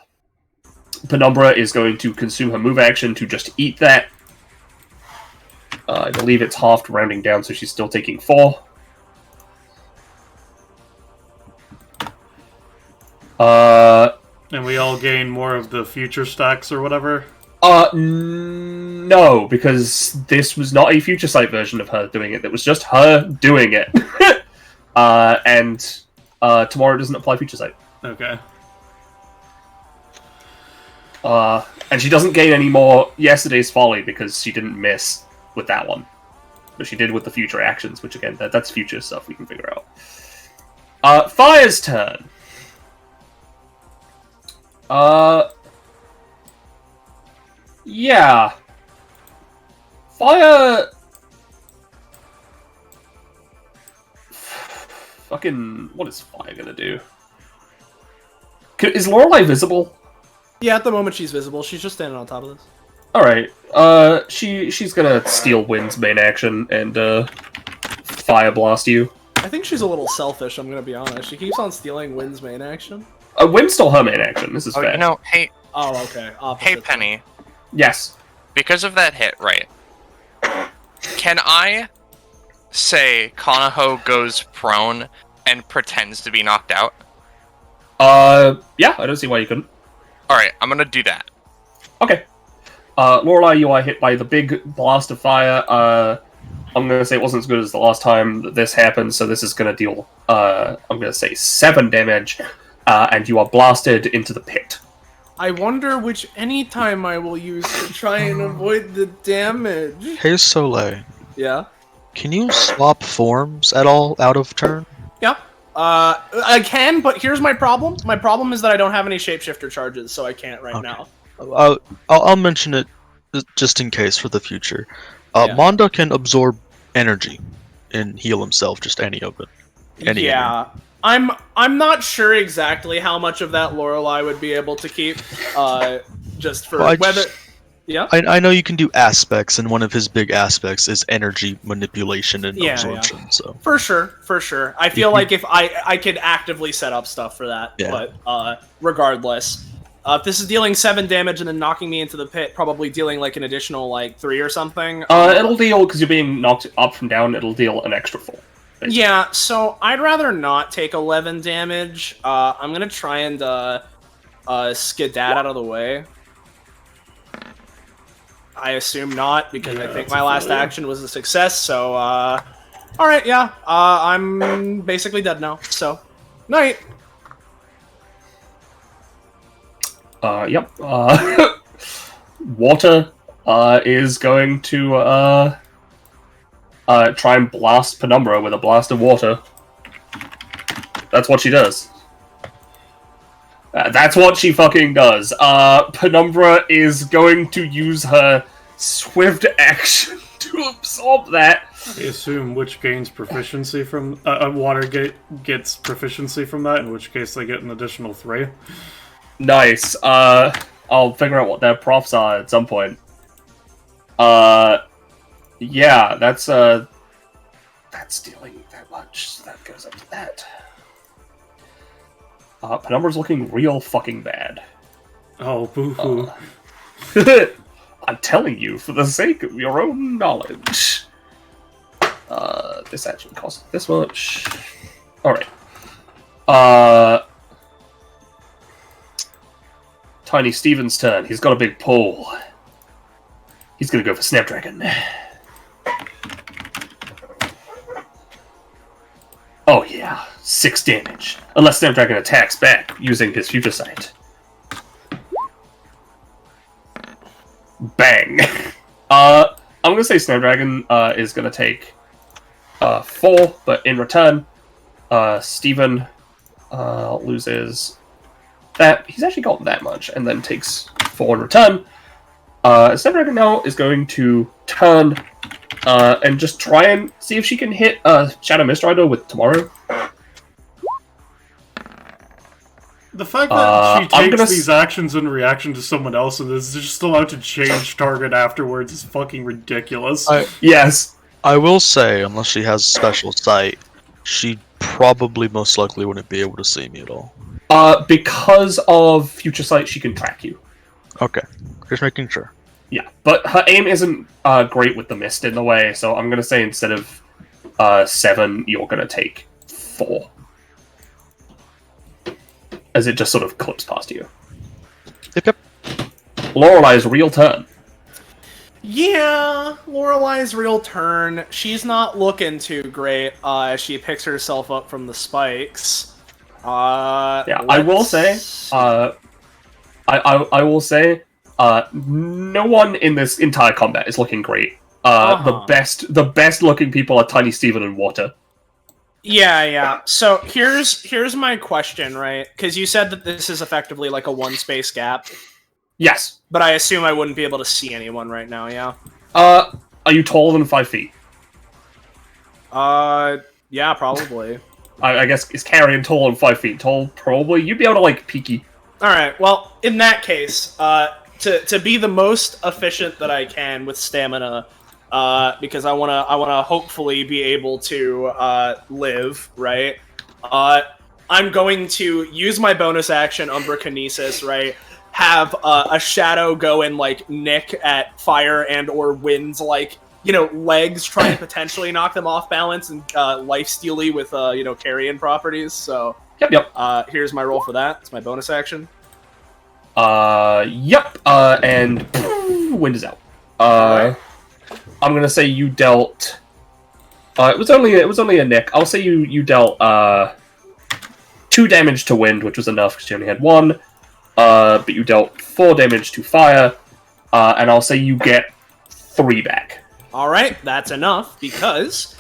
is going to consume her move action to just eat that. I believe it's halved rounding down, so she's still taking 4. And we all gain more of the future stacks or whatever? No, because this was not a future sight version of her doing it. It was just her doing it. And Tomorrow doesn't apply future sight. Okay. And she doesn't gain any more Yesterday's Folly because she didn't miss with that one. But she did with the future actions, which again, that's future stuff we can figure out. Fire's turn. Yeah. Fire. Fucking. What is fire gonna do? Is Lorelei visible? Yeah, at the moment she's visible. She's just standing on top of this. Alright. She's gonna steal Wind's main action and, fire blast you. I think she's a little selfish, I'm gonna be honest. She keeps on stealing Wynn's main action. Wind stole her main action. This is fair. You know, hey, Oh, okay. Opposite hey, Penny. Yes. Because of that hit, right? Can I say Kanaho goes prone and pretends to be knocked out? Yeah, I don't see why you couldn't. Alright, I'm gonna do that. Okay. Lorelei, you are hit by the big blast of fire. I'm gonna say it wasn't as good as the last time that this happened, so this is gonna deal, I'm gonna say 7 damage, and you are blasted into the pit. I wonder which anytime I will use to try and avoid the damage. Hey Soleil, Yeah? can you swap forms at all out of turn? Yeah. I can, but here's my problem. My problem is that I don't have any shapeshifter charges, so I can't right now. I'll mention it just in case for the future. Yeah. Monda can absorb energy and heal himself, just any of it. Any Yeah. I'm not sure exactly how much of that Lorelei would be able to keep. Just for Well, whether. Yeah. I know you can do aspects, and one of his big aspects is energy manipulation and Yeah, absorption. So For sure. I feel like if I could actively set up stuff for that, Yeah. but regardless. If this is dealing 7 damage and then knocking me into the pit, probably dealing like an additional 3 or something. It'll deal, because you're being knocked up from down, it'll deal an extra 4. basically. Yeah, so I'd rather not take 11 damage. I'm gonna try and skedad out of the way. I assume not, because I think my last action was a success, so, alright, yeah. I'm basically dead now, so, night! Yep. Water, is going to, try and blast Penumbra with a blast of water. That's what she does. That's what she fucking does. Penumbra is going to use her swift action to absorb that. I assume which gains proficiency from... Water gets proficiency from that, in which case they get an additional 3. Nice. I'll figure out what their profs are at some point. Yeah, that's dealing that much, so that goes up to that. Penumbra's looking real fucking bad. Oh, boo-hoo. I'm telling you, for the sake of your own knowledge. This action costs this much. Alright. Tiny Steven's turn. He's got a big pull. He's gonna go for Snapdragon. Oh yeah, 6 damage. Unless Snapdragon attacks back using his Future Sight. Bang! I'm gonna say Snapdragon is gonna take 4, but in return, Steven loses that. He's actually got that much, and then takes 4 in return. Snapdragon now is going to turn and just try and see if she can hit Shadow Mist Rider with Tomorrow. The fact that she I'm takes gonna these actions in reaction to someone else and is just allowed to change target afterwards is fucking ridiculous. Yes. I will say, unless she has special sight, she probably most likely wouldn't be able to see me at all. Because of Future Sight, she can track you. Okay, just making sure. Yeah, but her aim isn't great with the mist in the way, so I'm gonna say instead of 7, you're gonna take 4. As it just sort of clips past you. Yep. Lorelei's real turn. Yeah, Lorelei's real turn. She's not looking too great. She picks herself up from the spikes. Yeah, I will say, I will say, no one in this entire combat is looking great. The best looking people are Tiny Steven and Water. Yeah. So here's my question, right? Because you said that this is effectively like a 1 space gap. Yes. But I assume I wouldn't be able to see anyone right now, yeah? Are you taller than 5 feet? Yeah, probably. I guess, is Carrion taller than 5 feet? Tall, probably. You'd be able to, like, peeky. Alright, well, in that case, to be the most efficient that I can with stamina, because I wanna hopefully be able to, live, right? I'm going to use my bonus action, Umbra Kinesis, right? Have a shadow go and, like, nick at fire and or wind's, like, you know, legs, try and potentially knock them off balance and life-stealy with, you know, carrion properties, so... Yep. Here's my roll for that. It's my bonus action. Yep. And wind is out. I'm gonna say you dealt. It was only a nick. I'll say you dealt 2 damage to wind, which was enough because you only had 1. But you dealt 4 damage to fire, and I'll say you get 3 back. All right, that's enough because,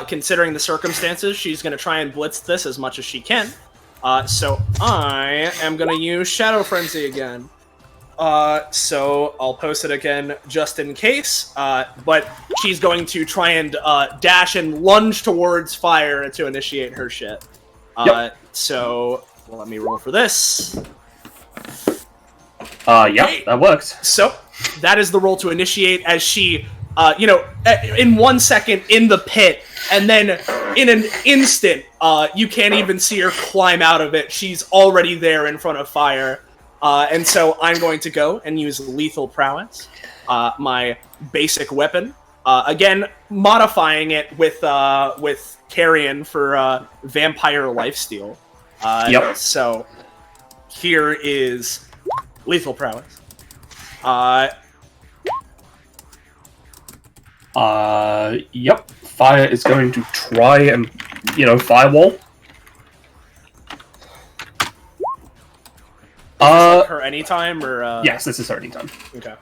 considering the circumstances, she's gonna try and blitz this as much as she can. So I am gonna use Shadow Frenzy again. So I'll post it again just in case. But she's going to try and dash and lunge towards fire to initiate her shit. So let me roll for this. Yeah, that works. So that is the roll to initiate as she, you know, in 1 second in the pit, and then in an instant, you can't even see her climb out of it. She's already there in front of fire. And so I'm going to go and use Lethal Prowess, my basic weapon. Again, modifying it with Carrion for Vampire Lifesteal. Yep. So here is Lethal Prowess. Yep. Fire is going to try and, you know, firewall. Her anytime, or Yes, this is her anytime. Okay.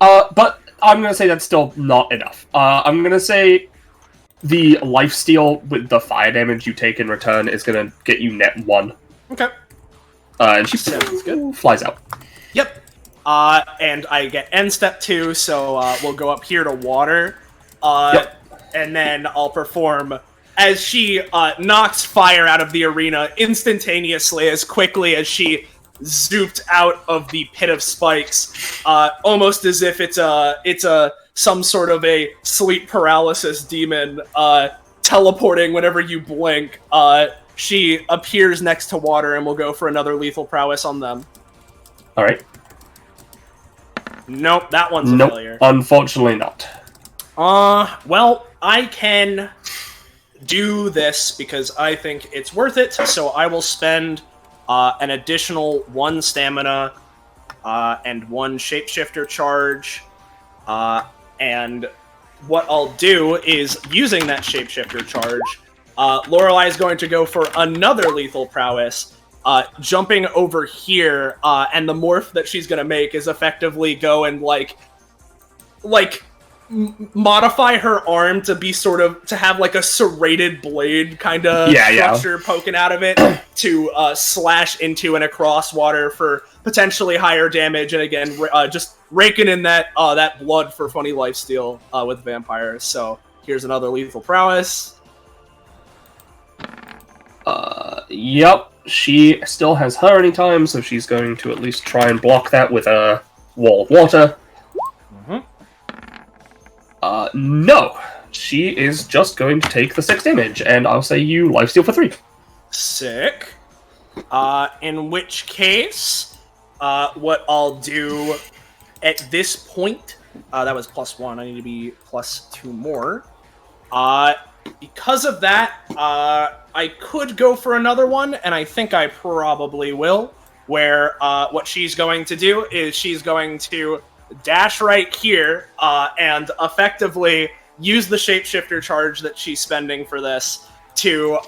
But I'm gonna say that's still not enough. I'm gonna say the lifesteal with the fire damage you take in return is gonna get you net 1. Okay. And she Sounds good. flies out. Yep. And I get end step 2, so we'll go up here to water. Yep. And then I'll perform as she knocks fire out of the arena instantaneously, as quickly as she zooped out of the pit of spikes, almost as if it's some sort of a sleep paralysis demon teleporting whenever you blink. She appears next to water, and we'll go for another lethal prowess on them. All right. Nope, that one's a Nope, failure. unfortunately not. Well, I can do this because I think it's worth it, so I will spend an additional 1 stamina and 1 shapeshifter charge, and what I'll do is, using that shapeshifter charge, Lorelei is going to go for another lethal prowess, jumping over here, and the morph that she's going to make is effectively go and, modify her arm to be sort of, to have like a serrated blade kind of structure poking out of it to slash into and across water for potentially higher damage, and again, just raking in that that blood for funny lifesteal with vampires. So here's another lethal prowess. Yep. She still has her anytime, so she's going to at least try and block that with a wall of water. No. She is just going to take the 6 damage, and I'll say you lifesteal for 3. Sick. In which case, what I'll do at this point, that was +1, I need to be +2 more. Because of that, I could go for another one, and I think I probably will, where what she's going to do is she's going to dash right here, and effectively use the shapeshifter charge that she's spending for this to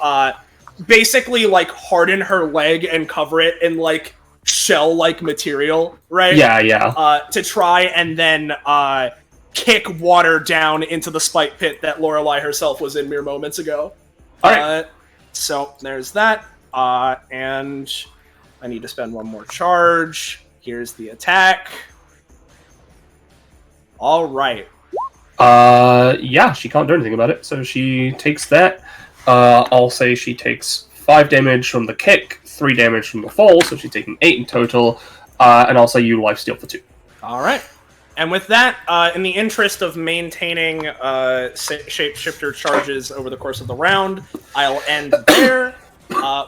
basically like harden her leg and cover it in like shell-like material, right? Yeah. To try and then kick water down into the spike pit that Lorelei herself was in mere moments ago. All right. So there's that, and I need to spend one more charge. Here's the attack. All right. Yeah, she can't do anything about it, so she takes that. I'll say she takes 5 damage from the kick, 3 damage from the fall, so she's taking 8 in total, and I'll say you lifesteal for 2. All right. And with that, in the interest of maintaining shapeshifter charges over the course of the round, I'll end there,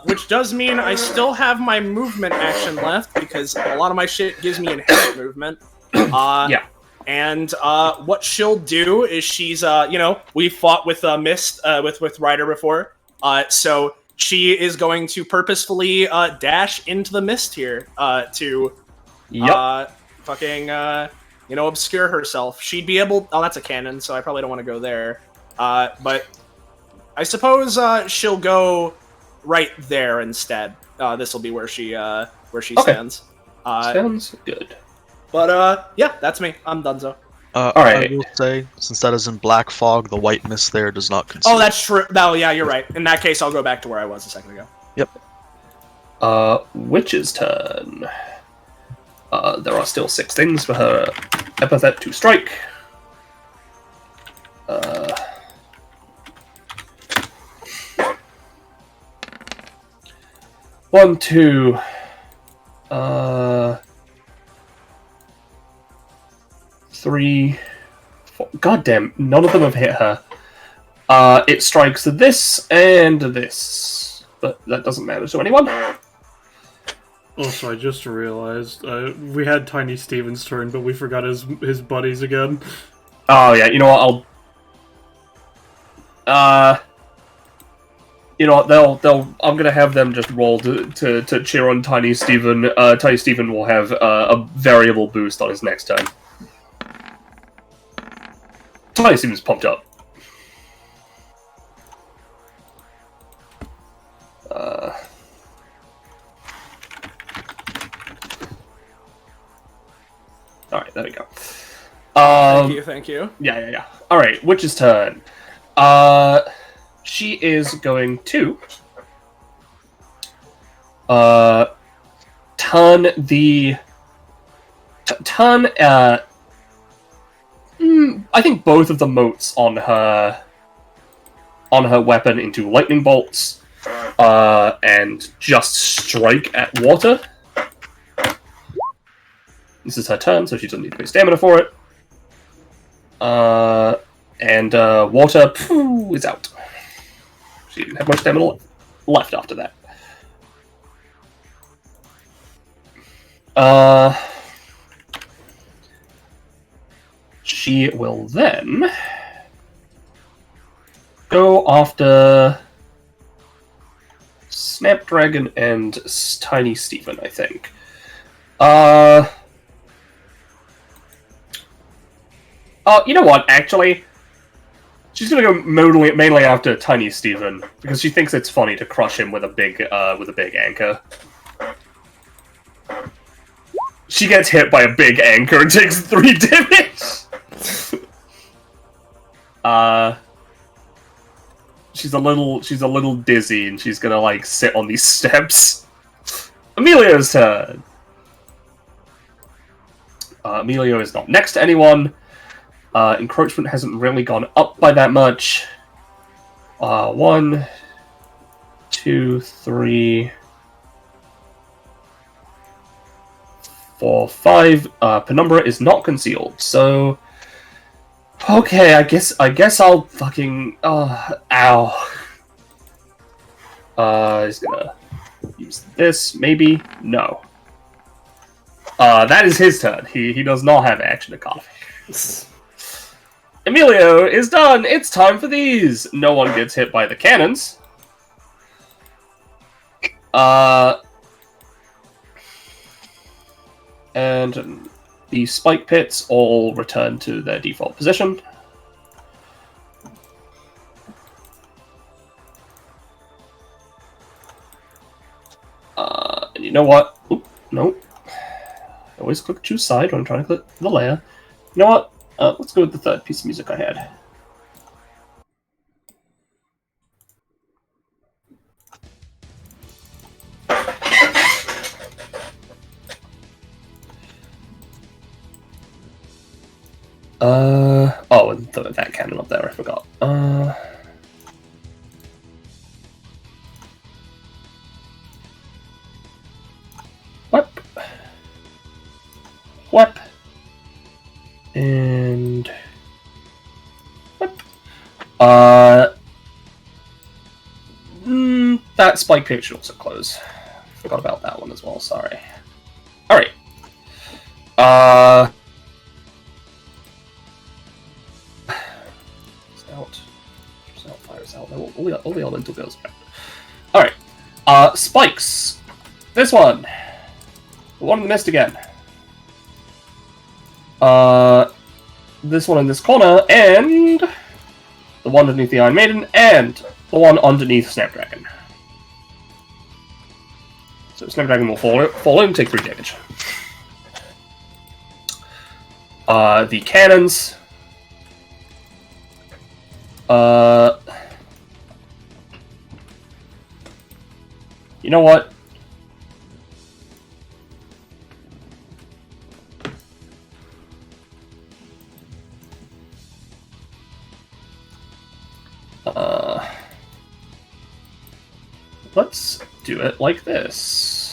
which does mean I still have my movement action left, because a lot of my shit gives me inherent movement. Yeah. And what she'll do is she's, we fought with Mist, with Ryder before, so she is going to purposefully dash into the mist here to obscure herself. She'd be able... Oh, that's a cannon, so I probably don't want to go there. But I suppose she'll go right there instead. This will be where she stands. Sounds good. But, yeah, that's me. I'm donezo. I will say, since that is in black fog, the white mist there does not conceal. Oh, that's true. No, yeah, you're right. In that case, I'll go back to where I was a second ago. Yep. Witch's turn. There are still 6 things for her epithet to strike. 1, 2... 3, 4. Goddamn, none of them have hit her. It strikes this and this, but that doesn't matter to anyone. Also, I just realized we had Tiny Steven's turn, but we forgot his buddies again. Oh yeah, you know what? I'm gonna have them just roll to cheer on Tiny Steven. Tiny Steven will have a variable boost on his next turn. Tiny Steven's pumped up. Alright, there we go. Thank you. Yeah. Alright, Witch's turn. She is going to turn I think both of the motes on her weapon into lightning bolts, and just strike at water. This is her turn, so she doesn't need to pay stamina for it. And water is out. She didn't have much stamina left after that. She will then go after Snapdragon and Tiny Stephen, I think. You know what, actually? She's gonna go mainly after Tiny Stephen, because she thinks it's funny to crush him with a big anchor. She gets hit by a big anchor and takes 3 damage! She's a little dizzy, and she's gonna, like, sit on these steps. Emilio's turn! Emilio is not next to anyone. Encroachment hasn't really gone up by that much. 1, 2, 3, 4, 5. Penumbra is not concealed, so okay. I guess I'll fucking ow. He's gonna use this. Maybe no. That is his turn. He does not have action to copy. Emilio is done! It's time for these! No one gets hit by the cannons. And the spike pits all return to their default position. And you know what? Oop, nope. I always click choose side when I'm trying to click the layer. You know what? Let's go with the third piece of music I had. doing up there? I forgot. Whoop. Whoop. And... Whoop. That spike pit should also close. Forgot about that one as well, sorry. Alright. Fires out. All the elemental goes back. Alright. Spikes. This one. The one in the mist again. This one in this corner, and the one underneath the Iron Maiden, and the one underneath Snapdragon. So Snapdragon will fall in, take 3 damage. The cannons. You know what? Let's do it like this.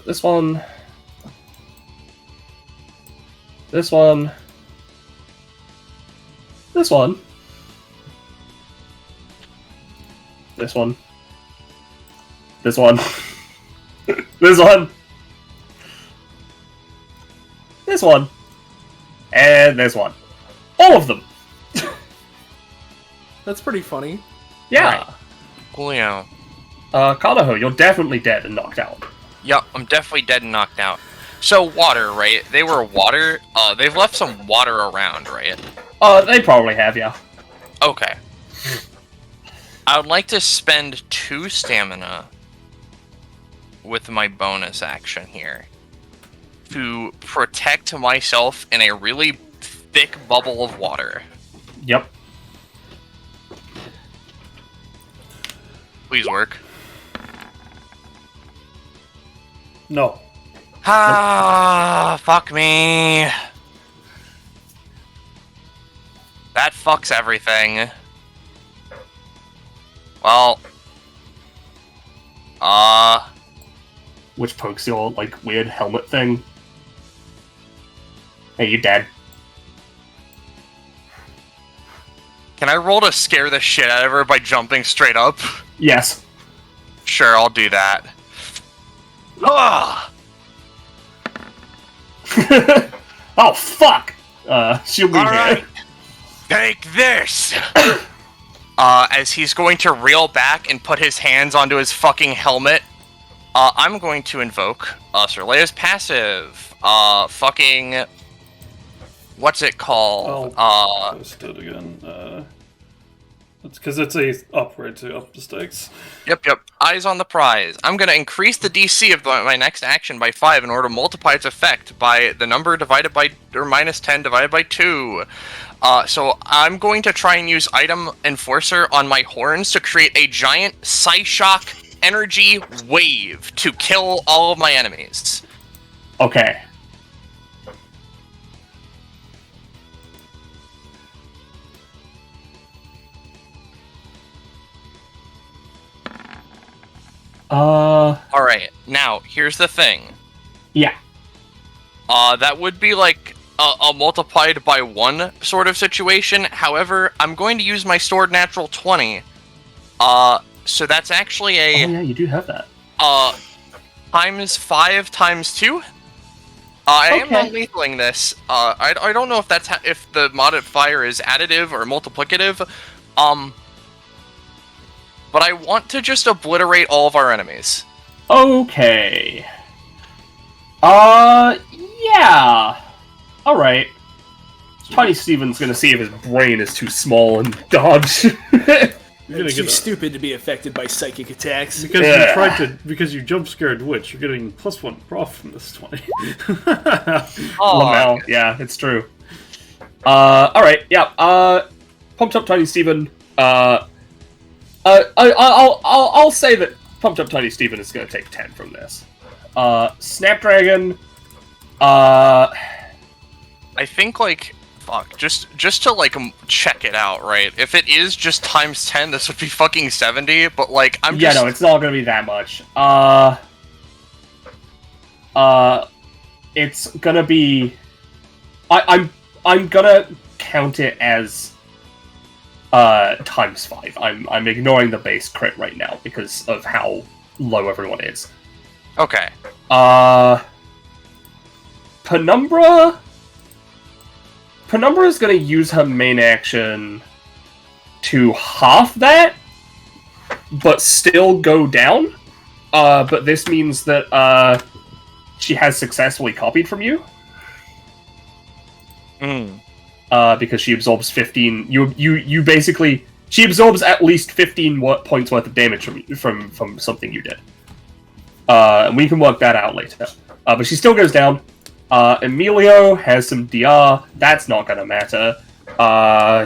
This one. This one. This one. This one. This one. This one. This one. And this one. All of them. That's pretty funny. Yeah. Coolio. Kanaho, you're definitely dead and knocked out. Yup, I'm definitely dead and knocked out. So, water, right? They were water. They've left some water around, right? They probably have, yeah. Okay. I would like to spend 2 stamina with my bonus action here to protect myself in a really thick bubble of water. Yep. Please work. No. Ah, fuck me. That fucks everything. Well. Which pokes your, like, weird helmet thing. Hey, you dead. Can I roll to scare the shit out of her by jumping straight up? Yes. Sure, I'll do that. Ugh! Oh, fuck! She'll be Alright. here. Take this! As he's going to reel back and put his hands onto his fucking helmet, I'm going to invoke Sir Leia's passive. Fucking... What's it called? I'll post it again. It's because it's a upgrade to up the stakes. Yep. Eyes on the prize. I'm going to increase the DC of my next action by 5 in order to multiply its effect by the number divided by, or minus 10 divided by 2. So I'm going to try and use Item Enforcer on my horns to create a giant Psyshock energy wave to kill all of my enemies. Okay. Alright, now, here's the thing. Yeah. That would be like a multiplied by 1 sort of situation. However, I'm going to use my stored natural 20. So that's actually a... Oh, yeah, you do have that. Times 5 times 2? I am Okay. non-lethaling this. I don't know if that's if the modifier is additive or multiplicative. But I want to just obliterate all of our enemies. Okay. Yeah. Alright. Tiny Steven's gonna see if his brain is too small and dodge. You're gonna It's too get a, stupid to be affected by psychic attacks. because Yeah. you tried to you jump scared witch. You're getting +1 prof from this 20. Oh, Lamau. Yeah, it's true. Alright, yeah, pumped up Tiny Steven, I'll say that Pumped Up Tiny Steven is going to take 10 from this. Snapdragon, I think, like, fuck, just to, like, check it out, right? If it is just times 10, this would be fucking 70, but, like, yeah, no, it's not going to be that much. It's going to be... I'm going to count it as times 5. I'm ignoring the base crit right now because of how low everyone is. Okay. Penumbra is going to use her main action to half that, but still go down. But this means that she has successfully copied from you. Because she absorbs 15. You basically, she absorbs at least 15 points worth of damage from something you did. And we can work that out later. But she still goes down. Emilio has some DR. That's not gonna matter.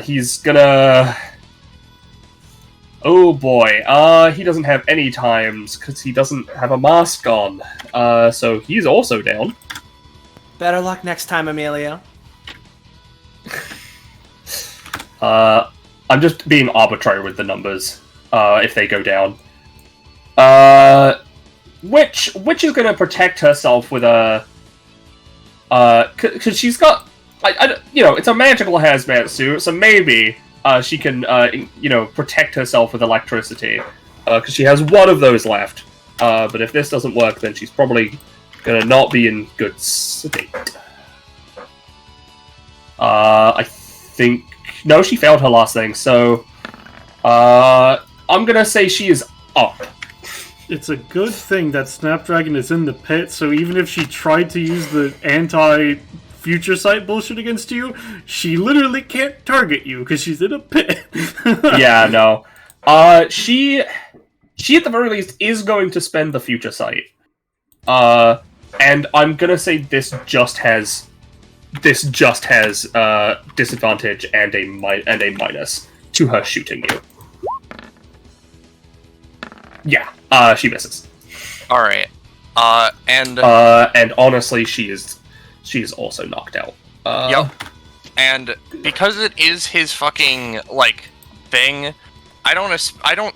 He's gonna... Oh boy. He doesn't have any times because he doesn't have a mask on. So he's also down. Better luck next time, Emilio. I'm just being arbitrary with the numbers. If they go down. Witch is gonna protect herself with a... Because she's got... it's a magical hazmat suit, so maybe she can, protect herself with electricity. Because she has one of those left. But if this doesn't work, then she's probably gonna not be in good state. I think... No, she failed her last thing, so... I'm gonna say she is up. It's a good thing that Snapdragon is in the pit, so even if she tried to use the anti-future sight bullshit against you, she literally can't target you because she's in a pit. Yeah, no. She at the very least is going to spend the future sight. And I'm gonna say this just has disadvantage and a minus to her shooting you. Yeah, she misses. All right. And honestly, she is also knocked out. Yep. And because it is his fucking like thing, I don't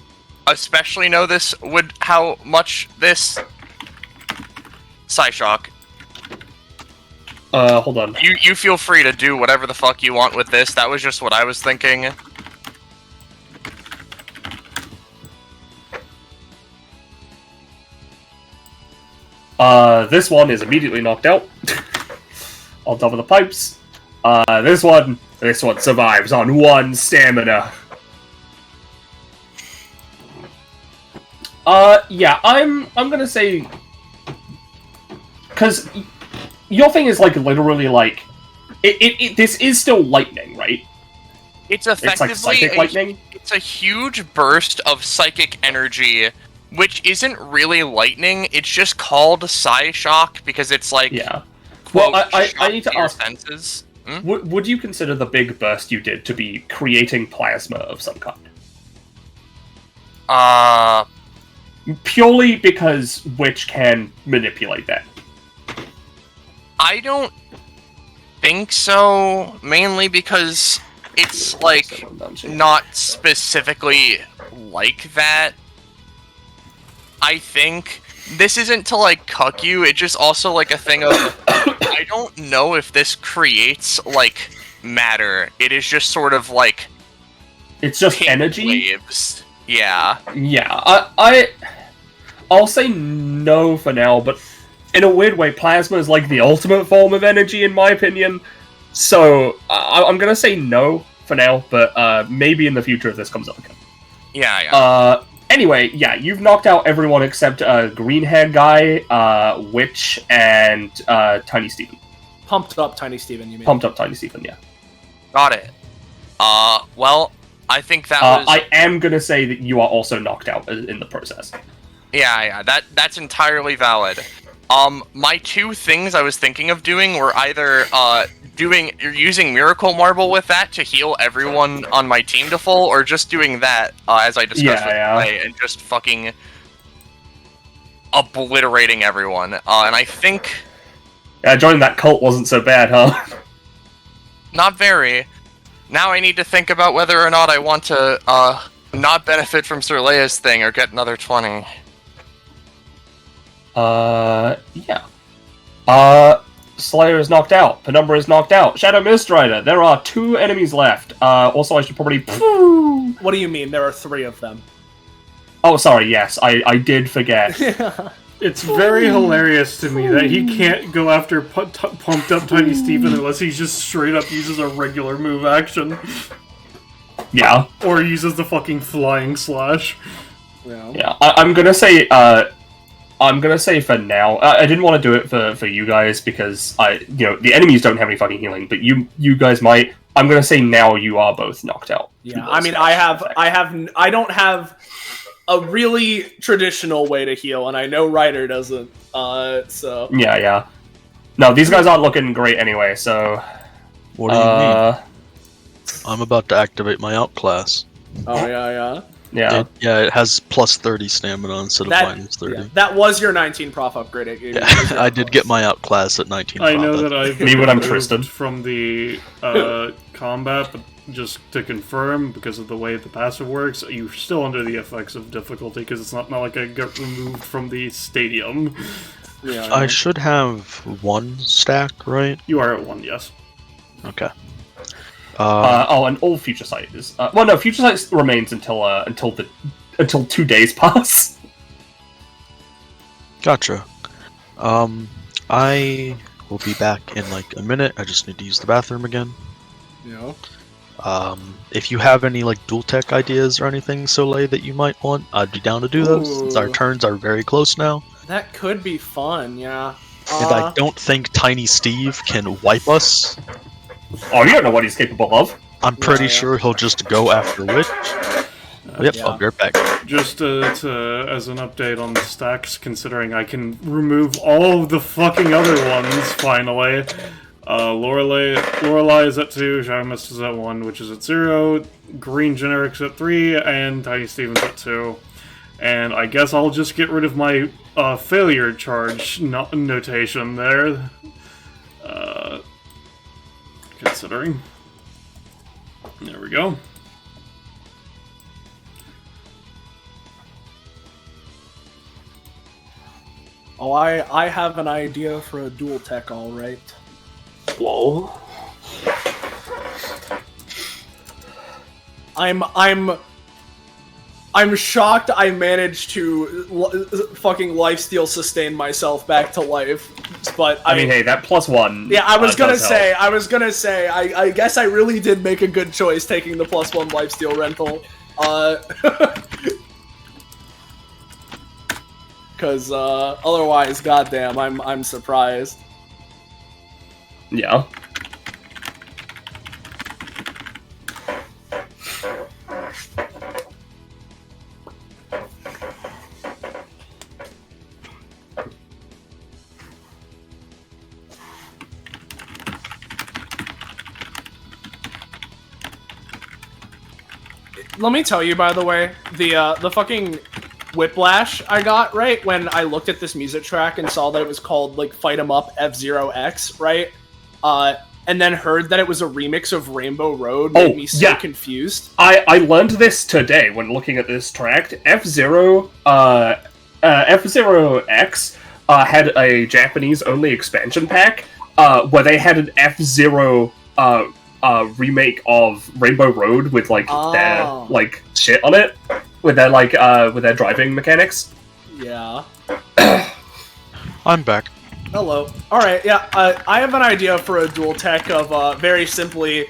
especially know how much this Psyshock. Hold on. You feel free to do whatever the fuck you want with this. That was just what I was thinking. This one is immediately knocked out. On top of the pipes. This one survives on 1 stamina. Yeah, I'm gonna say... Because your thing is, like, literally, like... This is still lightning, right? It's effectively... It's like psychic lightning? It's a huge burst of psychic energy... Which isn't really lightning, it's just called Psyshock because it's like... Yeah. Quote, well, I need to ask... Senses. Would you consider the big burst you did to be creating plasma of some kind? Purely because Witch can manipulate that. I don't think so, mainly because it's, like, not specifically like that. I think this isn't to, like, cuck you, it's just also, like, a thing of, I don't know if this creates, like, matter. It is just sort of, like... It's just energy? Waves. Yeah. Yeah, I'll say no for now, but in a weird way, plasma is, like, the ultimate form of energy, in my opinion. So, I'm gonna say no for now, but maybe in the future if this comes up again. Yeah. Anyway, yeah, you've knocked out everyone except Greenhead Guy, Witch, and Tiny Steven. Pumped up Tiny Steven, you mean? Pumped up Tiny Steven, yeah. Got it. Well, I think that was... I am gonna say that you are also knocked out in the process. Yeah, that's entirely valid. My 2 things I was thinking of doing were either, using Miracle Marble with that to heal everyone on my team to full, or just doing that, as I discussed with Clay, and just fucking obliterating everyone. And I think Yeah, joining that cult wasn't so bad, huh? not very. Now I need to think about whether or not I want to not benefit from Sir Leia's thing or get another 20. Yeah. Slayer is knocked out. Penumbra is knocked out. Shadow Mistrider. There are 2 enemies left. Also, I should probably... What do you mean? There are 3 of them. Oh, sorry, yes. I did forget. It's very hilarious to me that he can't go after pumped up Tiny Steven unless he just straight up uses a regular move action. Yeah. Or uses the fucking flying slash. Yeah. I'm gonna say, for now, I didn't want to do it for you guys because the enemies don't have any fucking healing, but you guys might. I'm gonna say now you are both knocked out. Yeah, I mean, I don't have a really traditional way to heal, and I know Ryder doesn't. So Yeah. No, these guys aren't looking great anyway. So What do you mean? I'm about to activate my outclass. Oh yeah. It has plus 30 stamina instead of minus 30. Yeah, that was your 19 prof upgrade. Yeah, I did get my outclass at 19 I prof. know that I've Me when I'm removed Tristan. from the combat, but just to confirm, because of the way the passive works, you're still under the effects of difficulty, because it's not like I got removed from the stadium. Yeah, I should have 1 stack, right? You are at 1, yes. Okay. and all future sight is. Well, no, future sight remains until 2 days pass. Gotcha. I will be back in like a minute. I just need to use the bathroom again. Yeah. If you have any like dual tech ideas or anything, Soleil, that you might want, I'd be down to do those. Since our turns are very close now. That could be fun, yeah. And I don't think Tiny Steve can wipe us. Oh, you don't know what he's capable of. I'm pretty sure he'll just go after Witch. Yep, Yeah. I'll be right back. Just as an update on the stacks, considering I can remove all of the fucking other ones, finally. Lorelei is at 2, Shadow Mist is at 1, which is at 0, Green Generic's at 3, and Tiny Steven's at 2. And I guess I'll just get rid of my failure charge notation there. Considering. There we go. Oh, I have an idea for a dual tech, all right. Whoa. I'm shocked I managed to fucking lifesteal sustain myself back to life, but I mean, hey, that +1. yeah, I was gonna does say, I guess I really did make a good choice taking the +1 lifesteal rental, because otherwise, goddamn, I'm surprised. Yeah. Let me tell you, by the way, the fucking whiplash I got, right, when I looked at this music track and saw that it was called, like, Fight 'em Up F-Zero-X, right? And then heard that it was a remix of Rainbow Road made me so confused. I learned this today when looking at this track. F-Zero X had a Japanese-only expansion pack where they had an F-Zero remake of Rainbow Road with their like shit on it, with their driving mechanics. Yeah. I'm back. Hello. Alright, yeah, I have an idea for a dual tech of, very simply,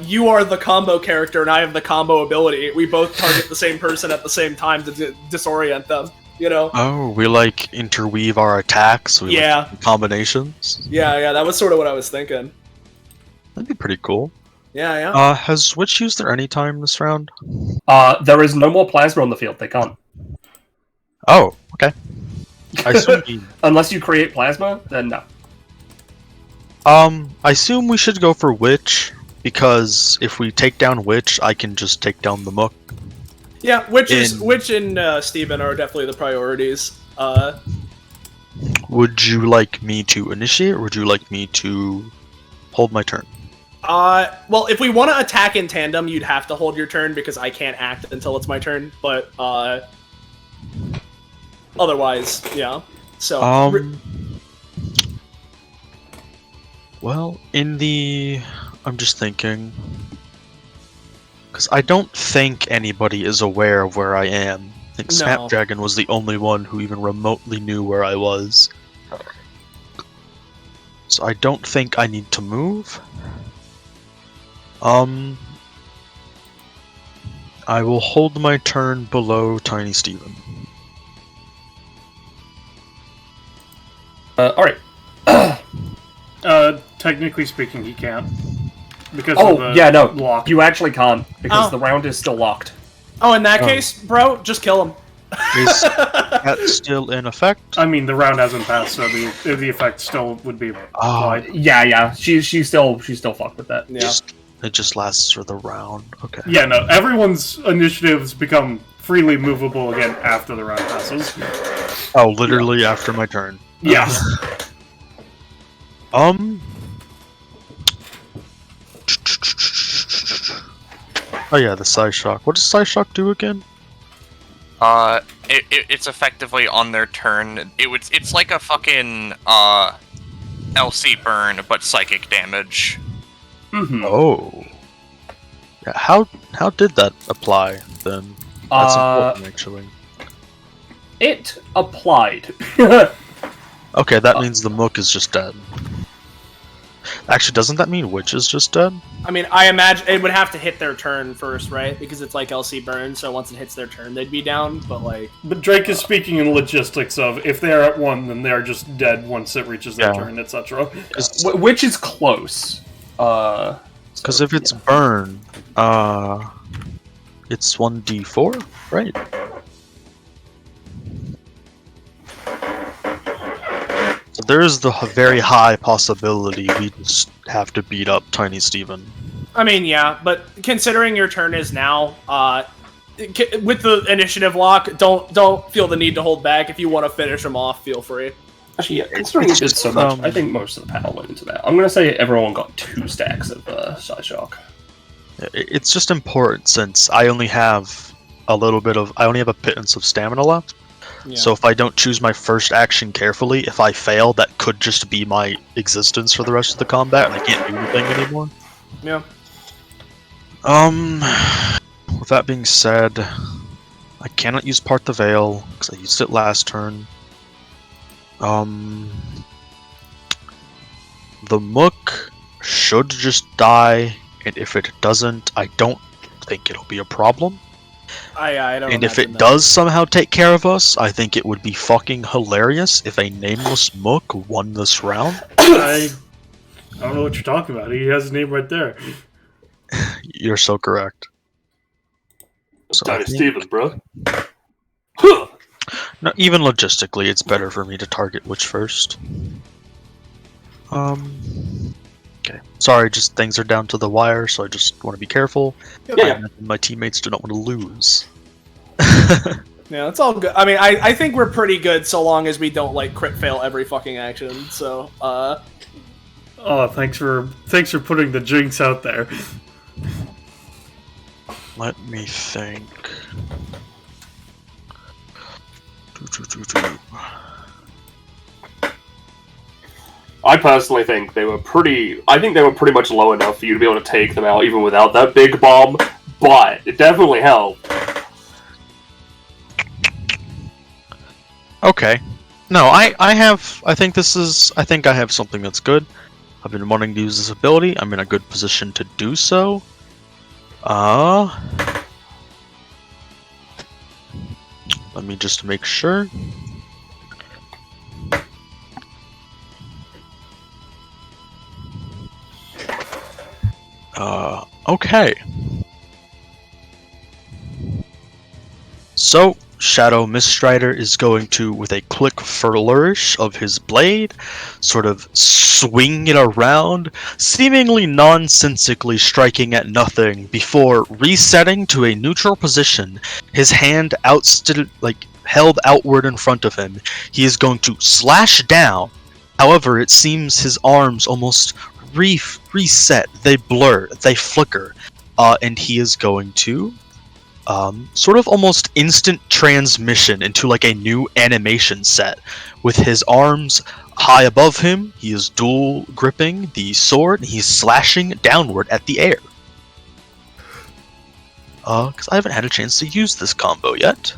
you are the combo character and I have the combo ability. We both target the same person at the same time to disorient them, you know? Oh, we like interweave our attacks with combinations? Yeah, that was sort of what I was thinking. That'd be pretty cool. Yeah. Has Witch used their anytime this round? There is no more plasma on the field. They can't. Oh, okay. I assume Unless you create plasma, then no. I assume we should go for Witch, because if we take down Witch, I can just take down the Mook. Yeah, Witch and Steven are definitely the priorities. Would you like me to initiate, or would you like me to hold my turn? Well, if we want to attack in tandem, you'd have to hold your turn because I can't act until it's my turn. But otherwise, yeah. So. Well, I'm just thinking, because I don't think anybody is aware of where I am. I think No. Snapdragon was the only one who even remotely knew where I was. So I don't think I need to move. I will hold my turn below Tiny Steven. Alright. Technically speaking, he can't. Because Oh, of the yeah, no. lock. You actually can't, because Oh. the round is still locked. Oh, in that case, bro, just kill him. Is that still in effect? I mean, the round hasn't passed, so the effect still would be applied. Yeah. She's still fucked with that. Yeah. It just lasts for the round. Okay. Yeah, no, everyone's initiatives become freely movable again after the round passes. Oh, literally after my turn. Yeah. Oh yeah, the Psy Shock. What does Psy Shock do again? It's effectively on their turn. It's like a fucking LC burn, but psychic damage. Mm-hmm. Oh. Yeah, how did that apply then? That's important, actually. It applied. Okay, that means the Mook is just dead. Actually, doesn't that mean Witch is just dead? I mean, I imagine it would have to hit their turn first, right? Because it's like LC burn, so once it hits their turn, they'd be down. But like, But Drake is speaking in logistics of if they're at 1, then they're just dead once it reaches their Yeah. turn, etc. Which is close. Because if it's burn, it's 1d4, right? So there is the very high possibility we just have to beat up Tiny Steven. I mean, yeah, but considering your turn is now, with the initiative lock, don't feel the need to hold back. If you want to finish them off, feel free. Actually, yeah, considering it did so much, I think most of the panel went into that. I'm gonna say everyone got 2 stacks of Psy Shock. It's just important since I only have a pittance of stamina left. Yeah. So if I don't choose my first action carefully, if I fail, that could just be my existence for the rest of the combat, and I can't do anything anymore. Yeah. With that being said, I cannot use Part the Veil, because I used it last turn. The Mook should just die, and if it doesn't, I don't think it'll be a problem. I don't. And if imagine it that. does somehow take care of us, I think it would be fucking hilarious if a nameless Mook won this round. I don't know what you're talking about. He has his name right there. You're so correct. So I Tiny think- Steven, bro. Huh. No, even logistically, it's better for me to target Witch first. Okay. Sorry, just things are down to the wire, so I just want to be careful. Yeah. My teammates do not want to lose. Yeah, it's all good. I mean, I think we're pretty good so long as we don't like crit fail every fucking action. So, Oh, thanks for putting the jinx out there. Let me think. I personally think they were pretty much low enough for you to be able to take them out even without that big bomb, but it definitely helped. Okay. No, I think I have something that's good. I've been wanting to use this ability. I'm in a good position to do so. Let me just make sure. Okay. So, Shadow Miststrider is going to, with a quick flourish of his blade, sort of swing it around, seemingly nonsensically striking at nothing before resetting to a neutral position, his hand held outward in front of him. He is going to slash down. However, it seems his arms almost reset. They blur. They flicker. And he is going to sort of almost instant transmission into like a new animation set. With his arms high above him, he is dual gripping the sword, and he's slashing downward at the air. Because I haven't had a chance to use this combo yet.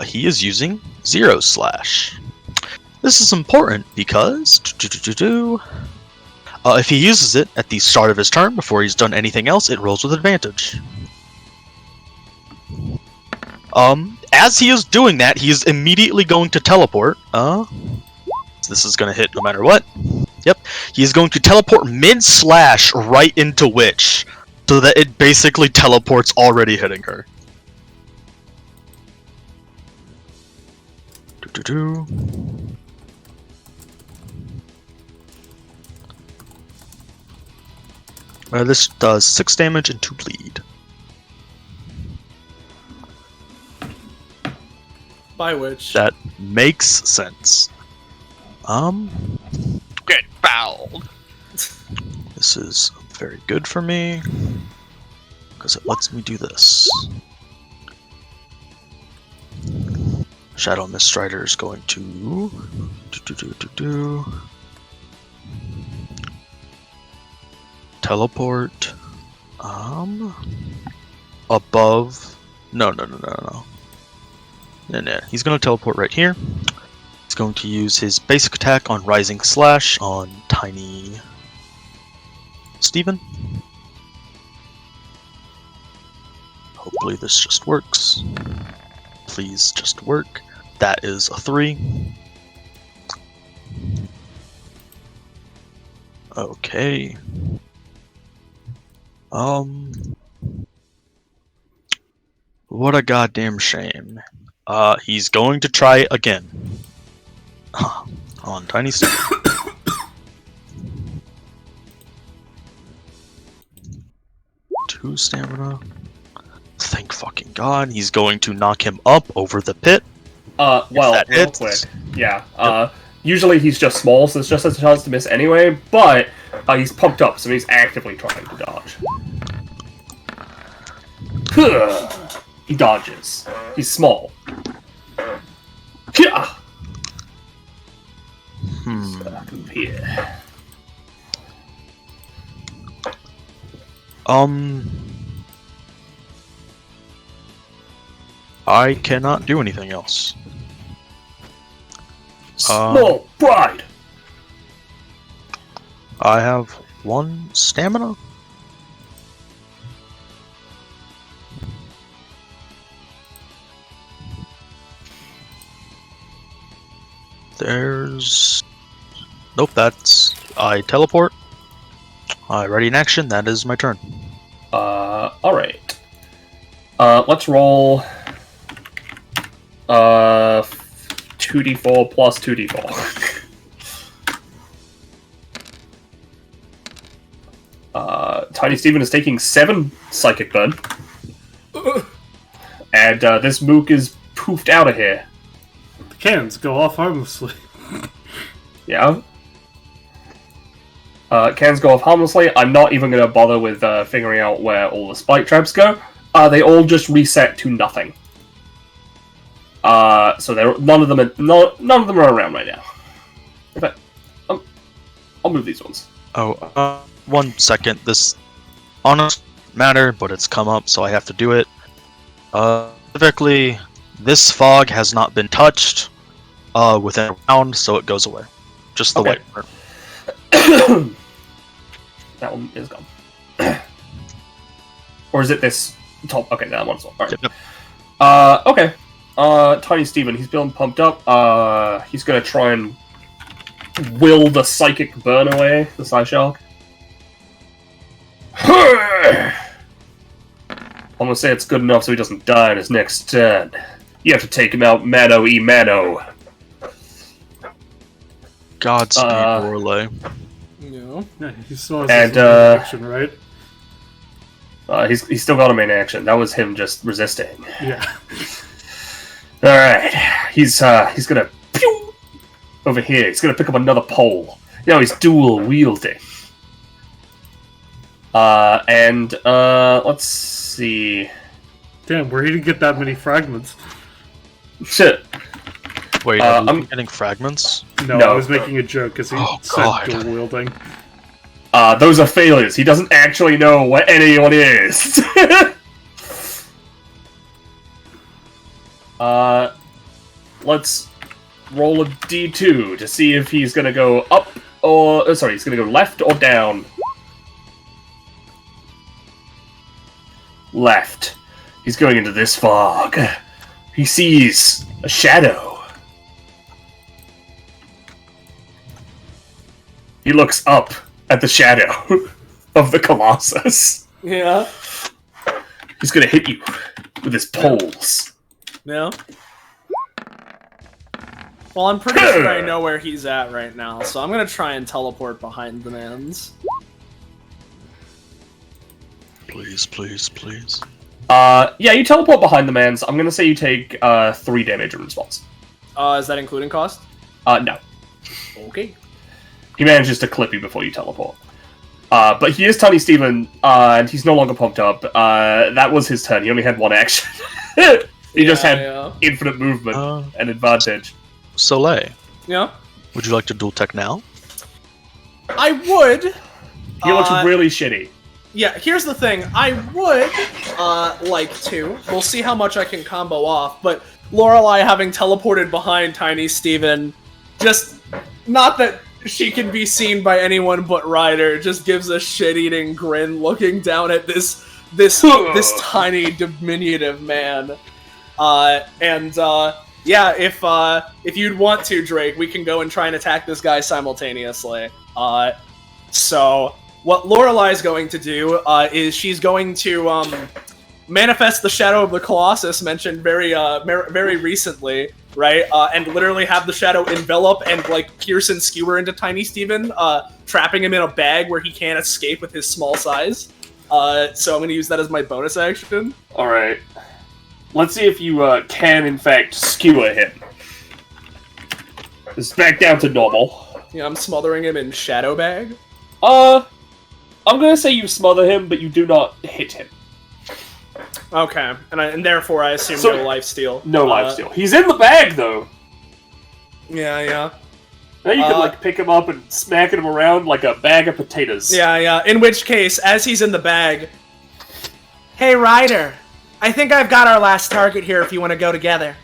He is using Zero Slash. This is important because if he uses it at the start of his turn before he's done anything else, it rolls with advantage. As he is doing that, he is immediately going to teleport. This is going to hit no matter what. Yep. He is going to teleport mid-slash right into Witch, so that it basically teleports already hitting her. This does 6 damage and 2 bleed. By which That makes sense. Get fouled. This is very good for me, because it lets me do this. Shadow Miststrider is going to teleport above. No. He's going to teleport right here. He's going to use his basic attack on Rising Slash on Tiny Steven. Hopefully this just works. Please just work. That is a 3. Okay. What a goddamn shame. He's going to try again. On Tiny Steven. 2 stamina. Thank fucking god. He's going to knock him up over the pit. Well, real quick. Yeah. Usually he's just small, so there's just a chance to miss anyway, but he's pumped up, so he's actively trying to dodge. He dodges. He's small. Move here. I cannot do anything else. Small pride. I have 1 stamina. There's... Nope, that's... I teleport. I ready in action, that is my turn. Alright. Let's roll... 2d4 plus 2d4. Tiny Steven is taking 7 Psychic Burn. And this mook is poofed out of here. The cans go off harmlessly. Yeah. Cans go off harmlessly. I'm not even going to bother with figuring out where all the spike traps go. They all just reset to nothing. So none of them are around right now. In fact, I'll move these ones. Oh, 1 second. This honest matter, but it's come up, so I have to do it. Specifically, this fog has not been touched within a round, so it goes away. Just the Okay. white part. That one is gone. Or is it this top? Okay, that one's gone. Alright. Yep. Okay. Tiny Steven, he's feeling pumped up. He's gonna try and will the psychic burn away, the Psy Shark. I'm gonna say it's good enough so he doesn't die in his next turn. You have to take him out mano e mano. Godspeed, Orlay. Yeah. He still has And, his action, right? He's still got a main action. That was him just resisting. Yeah. Alright, he's gonna pew over here. He's gonna pick up another pole. He's dual wielding. Let's see. Damn, where did he get that many fragments? Shit. Wait, I'm getting fragments? No, No. I was making a joke because he said God. dual wielding. Those are failures. He doesn't actually know what anyone is. Let's roll a d2 to see if he's gonna go up or... sorry, he's gonna go left or down. Left. He's going into this fog. He sees a shadow. He looks up at the shadow of the Colossus. Yeah. He's gonna hit you with his poles. Yeah. Well, I'm pretty sure I know where he's at right now, so I'm gonna try and teleport behind the mans. Please, please, please. Yeah, you teleport behind the mans. I'm gonna say you take 3 damage in response. Is that including cost? No. Okay. He manages to clip you before you teleport. But he is Tiny Steven, and he's no longer pumped up. That was his turn. He only had 1 action. He just had infinite movement and advantage. Soleil, Yeah. would you like to dual tech now? I would. He looks really shitty. Yeah, here's the thing. I would like to. We'll see how much I can combo off, but Lorelei having teleported behind Tiny Steven, just not that she can be seen by anyone but Ryder, just gives a shit-eating grin looking down at this tiny diminutive man. Yeah, if you'd want to, Drake, we can go and try and attack this guy simultaneously. So what Lorelei's going to do is she's going to manifest the shadow of the Colossus mentioned very recently, right? And literally have the shadow envelop and like pierce and skewer into Tiny Steven, trapping him in a bag where he can't escape with his small size. So I'm going to use that as my bonus action. All right. Let's see if you can, in fact, skewer him. It's back down to normal. Yeah, I'm smothering him in Shadow Bag. I'm gonna say you smother him, but you do not hit him. Okay, and therefore I assume So- no lifesteal. No lifesteal. He's in the bag, though. Yeah. Now you can, like, pick him up and smack him around like a bag of potatoes. Yeah. In which case, as he's in the bag, hey Ryder, I think I've got our last target here if you want to go together.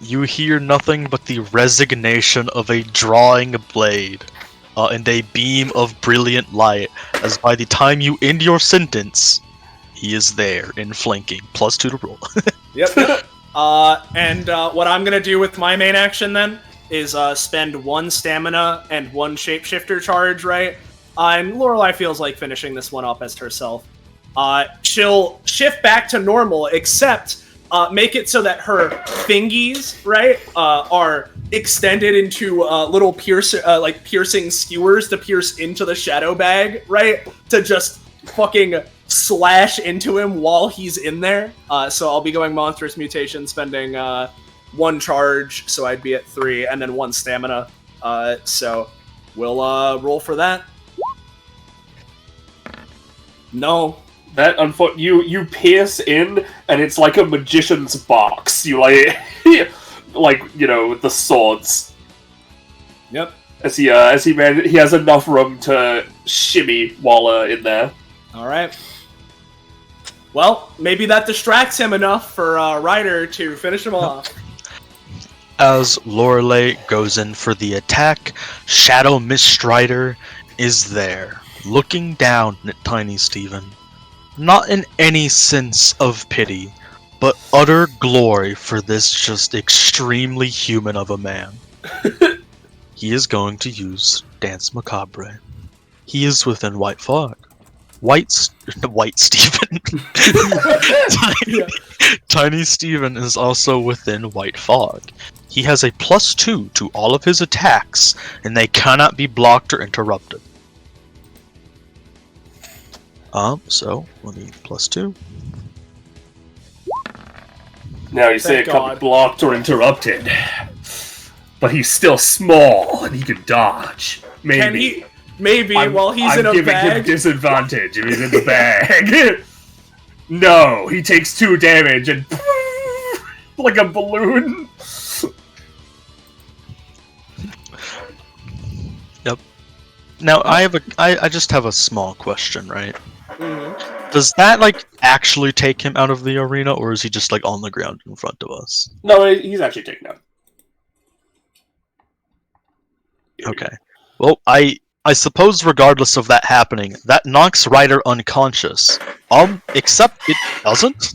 You hear nothing but the resignation of a drawing blade, and a beam of brilliant light, as by the time you end your sentence, he is there in flanking. +2 to roll. Yep. And what I'm gonna do with my main action then is spend 1 stamina and 1 shapeshifter charge, right? And Lorelei feels like finishing this one up as herself. She'll shift back to normal, except make it so that her fingies, right, are extended into little piercing skewers to pierce into the shadow bag, right, to just fucking slash into him while he's in there. So I'll be going monstrous mutation, spending 1 charge, so I'd be at 3, and then 1 stamina. So we'll roll for that. No. That you pierce in, and it's like a magician's box. You like, with the swords. Yep. As he has enough room to shimmy while in there. All right. Well, maybe that distracts him enough for Ryder to finish him off. As Lorelei goes in for the attack, Shadow Miststrider is there, looking down at Tiny Steven. Not in any sense of pity, but utter glory for this just extremely human of a man. He is going to use Dance Macabre. He is within White Fog. White Steven. Tiny Steven is also within White Fog. He has a +2 to all of his attacks, and they cannot be blocked or interrupted. So let me +2. Now you say Thank it can't be God. blocked or interrupted. But he's still small and he can dodge. Maybe. Can he? Maybe I'm, while he's I'm in a giving him bag. disadvantage if he's in the bag. No, he takes 2 damage and like a balloon. Now I just have a small question, right? Mhm. Does that like actually take him out of the arena, or is he just like on the ground in front of us? No, he's actually taken out. Okay. Well, I suppose regardless of that happening, that knocks Ryder unconscious. Except it doesn't.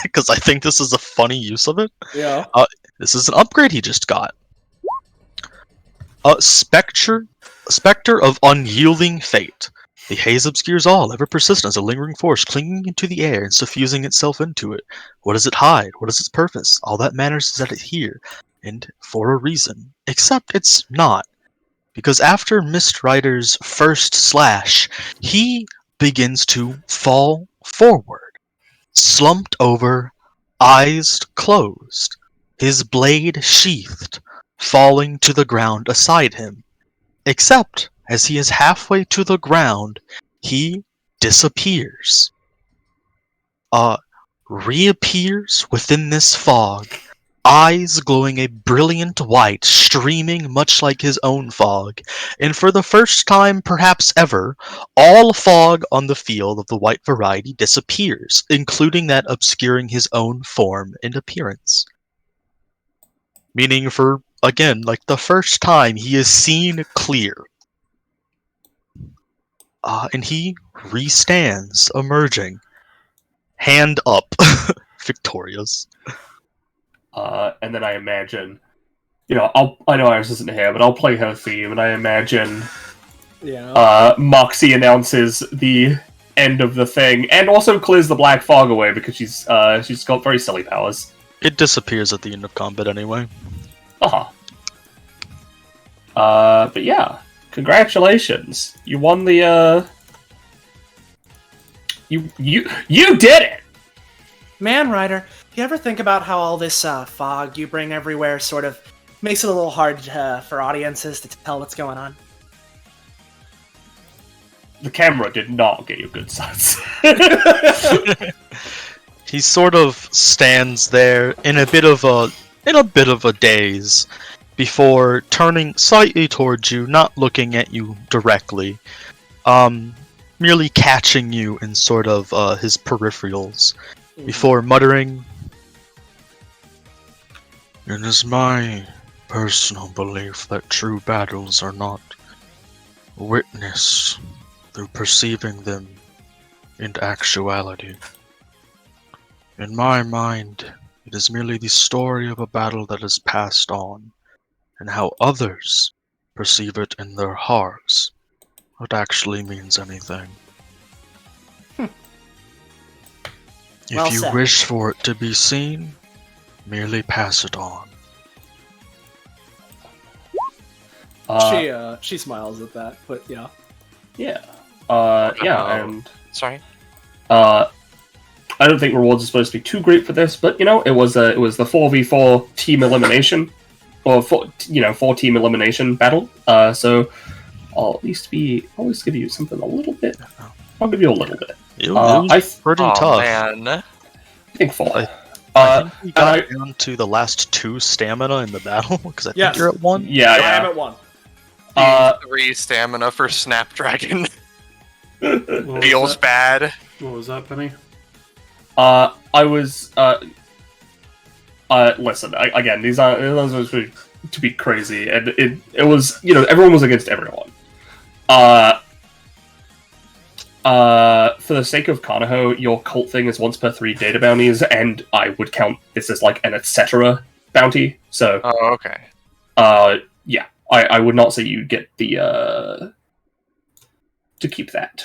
Because I think this is a funny use of it. Yeah. This is an upgrade he just got. Spectre of Unyielding Fate. The haze obscures all, ever persistent as a lingering force, clinging into the air and suffusing itself into it. What does it hide? What is its purpose? All that matters is that it's here, and for a reason. Except it's not. Because after Mist Rider's first slash, he begins to fall forward, slumped over, eyes closed, his blade sheathed, falling to the ground aside him. Except, as he is halfway to the ground, he disappears. Reappears within this fog, eyes glowing a brilliant white, streaming much like his own fog, and for the first time perhaps ever, all fog on the field of the white variety disappears, including that obscuring his own form and appearance. Meaning for, again, like the first time he is seen clear. And he restands, emerging. Hand up. Victorious. And then I imagine, I know Iris isn't here, but I'll play her theme, and I imagine Yeah. Moxie announces the end of the thing, and also clears the black fog away because she's got very silly powers. It disappears at the end of combat anyway. But yeah, congratulations! You won the You did it! Man, Ryder, you ever think about how all this fog you bring everywhere sort of makes it a little hard for audiences to tell what's going on? The camera did not get you good sights. He sort of stands there in a bit of a daze before turning slightly towards you, not looking at you directly, merely catching you in sort of his peripherals, before muttering, "It is my personal belief that true battles are not witnessed through perceiving them into actuality. In my mind, it is merely the story of a battle that is passed on, and how others perceive it in their hearts, what actually means anything. Well If you said. wish for it to be seen, merely pass it on." She smiles at that, but yeah. Yeah. Oh. And Sorry. I don't think rewards are supposed to be too great for this, but it was the 4v4 team elimination, or 4 team elimination battle. So I'll at least give you something a little bit. I'll give you a little bit. It was pretty Oh tough. man. I think 4. I think we got and down to the last 2 stamina in the battle, because I Yes. think you're at 1. I am yeah. at 1. 3 stamina for Snapdragon. What was Feels that? bad. What was that, Penny? I was listen, again, these are supposed to be crazy, and it was everyone was against everyone. For the sake of Kanaho, your cult thing is once per 3 data bounties, and I would count this as like an etc. bounty. So, Oh, okay. yeah, I would not say you get the to keep that.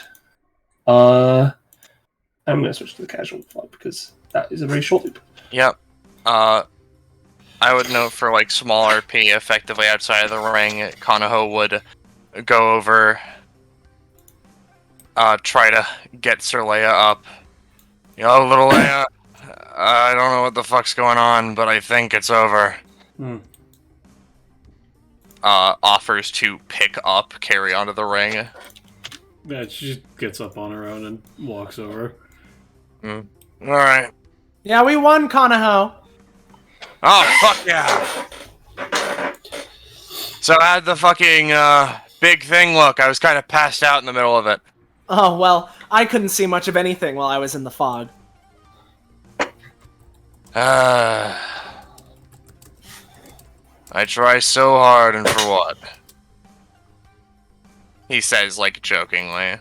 I'm going to switch to the casual flight because that is a very short loop. Yep. I would note for like small RP, effectively outside of the ring, Kanaho would go over, try to get Sir Leia up. Little Leia, I don't know what the fuck's going on, but I think it's over. Offers to pick up, carry onto the ring. Yeah, she just gets up on her own and walks over. Alright. Yeah, we won, Kanaho. Oh, fuck yeah! So how'd the fucking, big thing look? I was kind of passed out in the middle of it. Oh, well, I couldn't see much of anything while I was in the fog. I try so hard, and for what? He says, like, jokingly.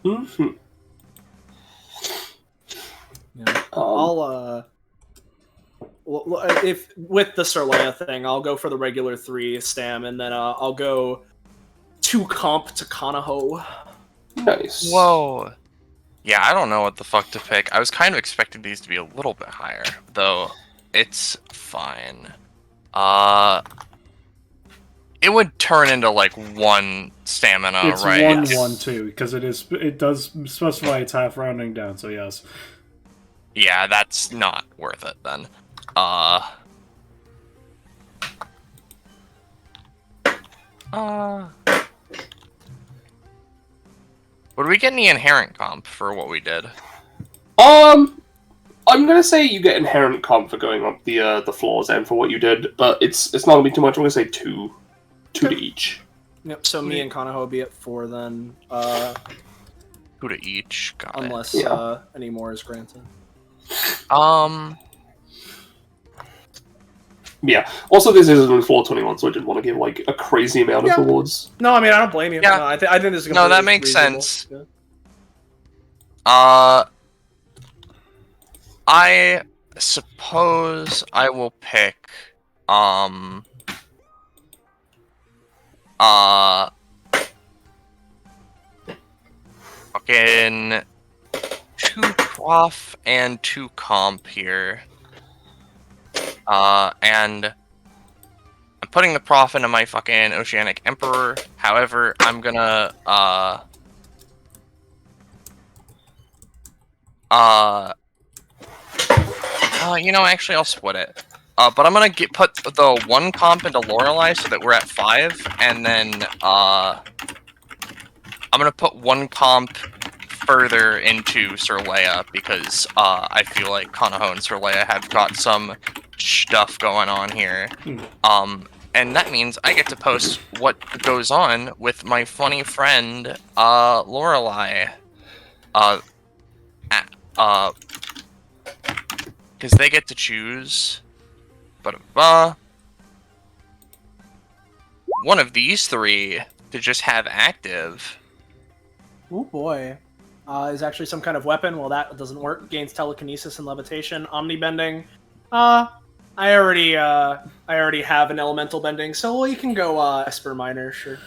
Yeah. If with the Sirleia thing, I'll go for the regular 3 stam, and then I'll go 2 comp to Kanaho. Nice. Whoa. Yeah, I don't know what the fuck to pick. I was kind of expecting these to be a little bit higher, though it's fine. It would turn into like 1 stamina, It's right? 1, 1, 2, because it does specify it's half rounding down, so yes. Yeah, that's not worth it then. Would we get any inherent comp for what we did? I'm gonna say you get inherent comp for going up the floors and for what you did, but it's not gonna be too much. I'm gonna say 2 to each. Yep. So me and Kanaho will be at 4 then. 2 to each. Got it. Unless any more is granted. Yeah. Also, this is only 421, so I didn't want to give like a crazy amount of rewards. No, I mean I don't blame you. Yeah. No, I think this is No, that makes sense. I suppose I will pick fucking 2 prof and 2 comp here. And I'm putting the prof into my fucking Oceanic Emperor. However, I'm gonna you know, actually, I'll split it. But I'm gonna put the 1 comp into Lorelei so that we're at 5, and then I'm gonna put 1 comp further into Sirleia because I feel like Kanaho and Sirleia have got some stuff going on here. And that means I get to post what goes on with my funny friend Lorelei. Because they get to choose. But one of these 3 to just have active. Oh boy. Is actually some kind of weapon. Well, that doesn't work. Gains telekinesis and levitation. Omni-bending. I already have an elemental bending, so you can go Esper Minor, sure.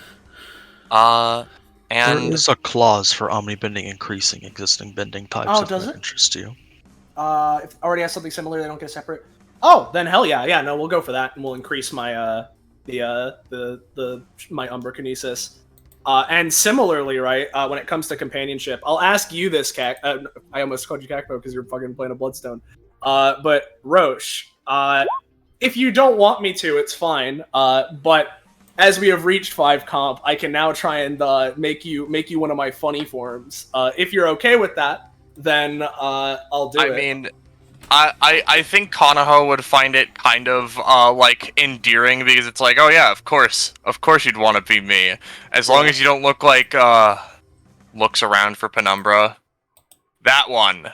There And is a clause for omni-bending increasing existing bending types Oh, if does that it? interests you. If it already has something similar, they don't get separate. Oh, then hell yeah, yeah. No, we'll go for that, and we'll increase my my Umbrokinesis. And similarly, right, when it comes to companionship, I'll ask you this, Cac. I almost called you Cacmo because you're fucking playing a Bloodstone. But Roche, if you don't want me to, it's fine. But as we have reached 5 comp, I can now try and make you one of my funny forms. If you're okay with that, then I'll do it. I mean, I think Kanaho would find it kind of like endearing because it's like, oh yeah, of course you'd want to be me, as long as you don't look like looks around for Penumbra. That one,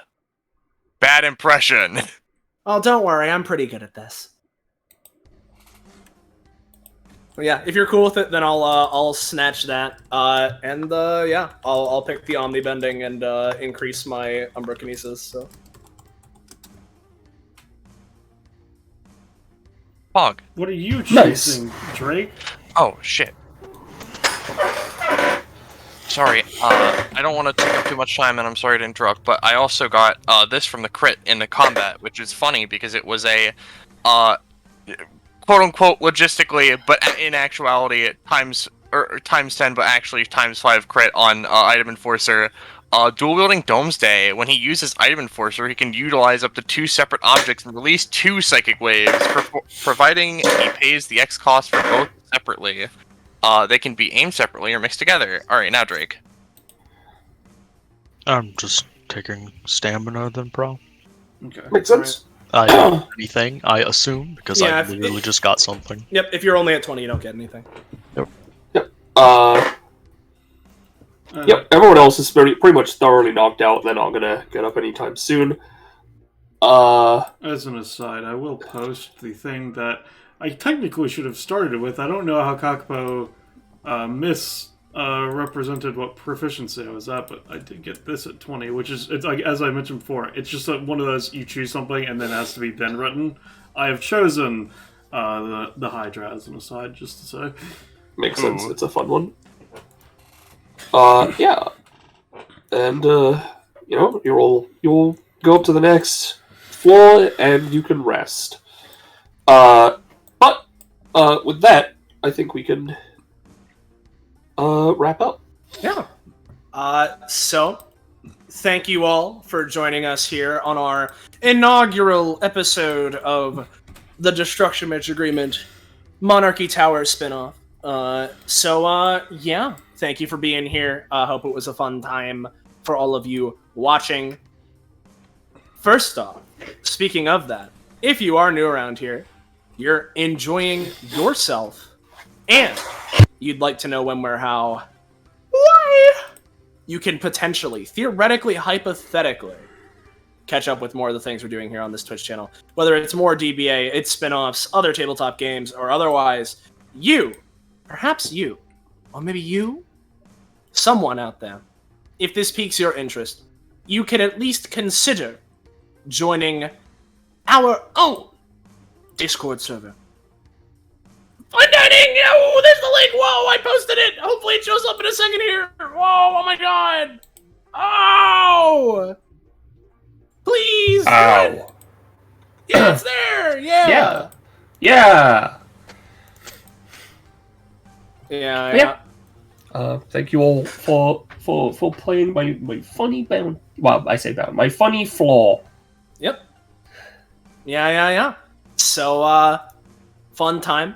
bad impression. Oh, don't worry, I'm pretty good at this. But yeah, if you're cool with it, then I'll snatch that, and yeah, I'll pick the Omni Bending and increase my Umbrokinesis. So. Fog. What are you Nice. chasing, Drake? Oh shit. Sorry, I don't want to take up too much time, and I'm sorry to interrupt, but I also got this from the crit in the combat, which is funny because it was a quote-unquote logistically, but in actuality, times 10, but actually times 5 crit on Item Enforcer, dual-wielding Domesday, when he uses Item Enforcer, he can utilize up to 2 separate objects and release 2 Psychic Waves, providing he pays the X cost for both separately. They can be aimed separately or mixed together. Alright, now Drake. I'm just taking stamina then, pro. Okay. Makes sense. Anything, I assume, because Yeah, I if- literally just got something. Yep, if you're only at 20, you don't get anything. Yep, everyone else is pretty much thoroughly knocked out. They're not gonna get up anytime soon. As an aside, I will post the thing that I technically should have started with. I don't know how Kakpo represented what proficiency I was at, but I did get this at 20, which is, it's like, as I mentioned before, it's just one of those, you choose something and then it has to be then written. I have chosen the Hydra as an aside, just to say. Makes sense. It's a fun one. Yeah. And, you'll go up to the next floor and you can rest. But, with that, I think we can, wrap up. Yeah. So, thank you all for joining us here on our inaugural episode of the Destruction Match Agreement Monarchy Tower spinoff. Yeah, thank you for being here. I hope it was a fun time for all of you watching. First off, speaking of that, if you are new around here, you're enjoying yourself, and you'd like to know when, where, how, why, you can potentially, theoretically, hypothetically, catch up with more of the things we're doing here on this Twitch channel. Whether it's more DBA, it's spin-offs, other tabletop games, or otherwise, perhaps you, or maybe you, someone out there, if this piques your interest, you can at least consider joining our own Discord server. Fun dining! Oh, there's the link! Whoa, I posted it! Hopefully it shows up in a second here! Whoa, oh my god! Oh! Please! Ow. Yeah, it's there! Yeah! Yeah. Yeah. Thank you all for playing my funny bound. Well, I say bound. My funny flaw. Yep. Yeah. So, fun time.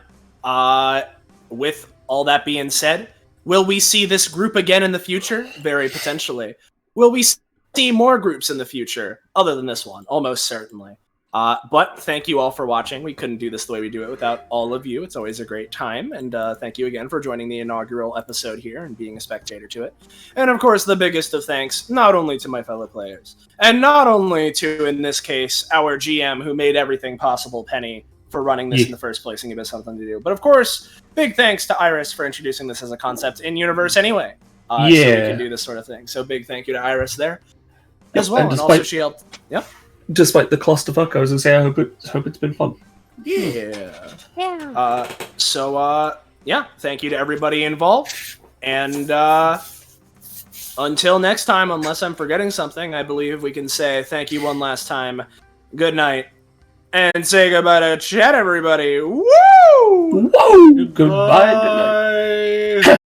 With all that being said, will we see this group again in the future? Very potentially. Will we see more groups in the future, other than this one? Almost certainly. But thank you all for watching. We couldn't do this the way we do it without all of you. It's always a great time. And thank you again for joining the inaugural episode here and being a spectator to it. And of course, the biggest of thanks, not only to my fellow players, and not only to, in this case, our GM who made everything possible, Penny, for running this in the first place and give us something to do. But of course, big thanks to Iris for introducing this as a concept in-universe anyway. So we can do this sort of thing. So big thank you to Iris there as well. And also she helped... Yep. Despite the clusterfuck, I was gonna say I hope it's been fun. Yeah. Yeah, thank you to everybody involved. And until next time, unless I'm forgetting something, I believe we can say thank you one last time. Good night. And say goodbye to chat, everybody. Woo! Whoa! Goodbye. Good night.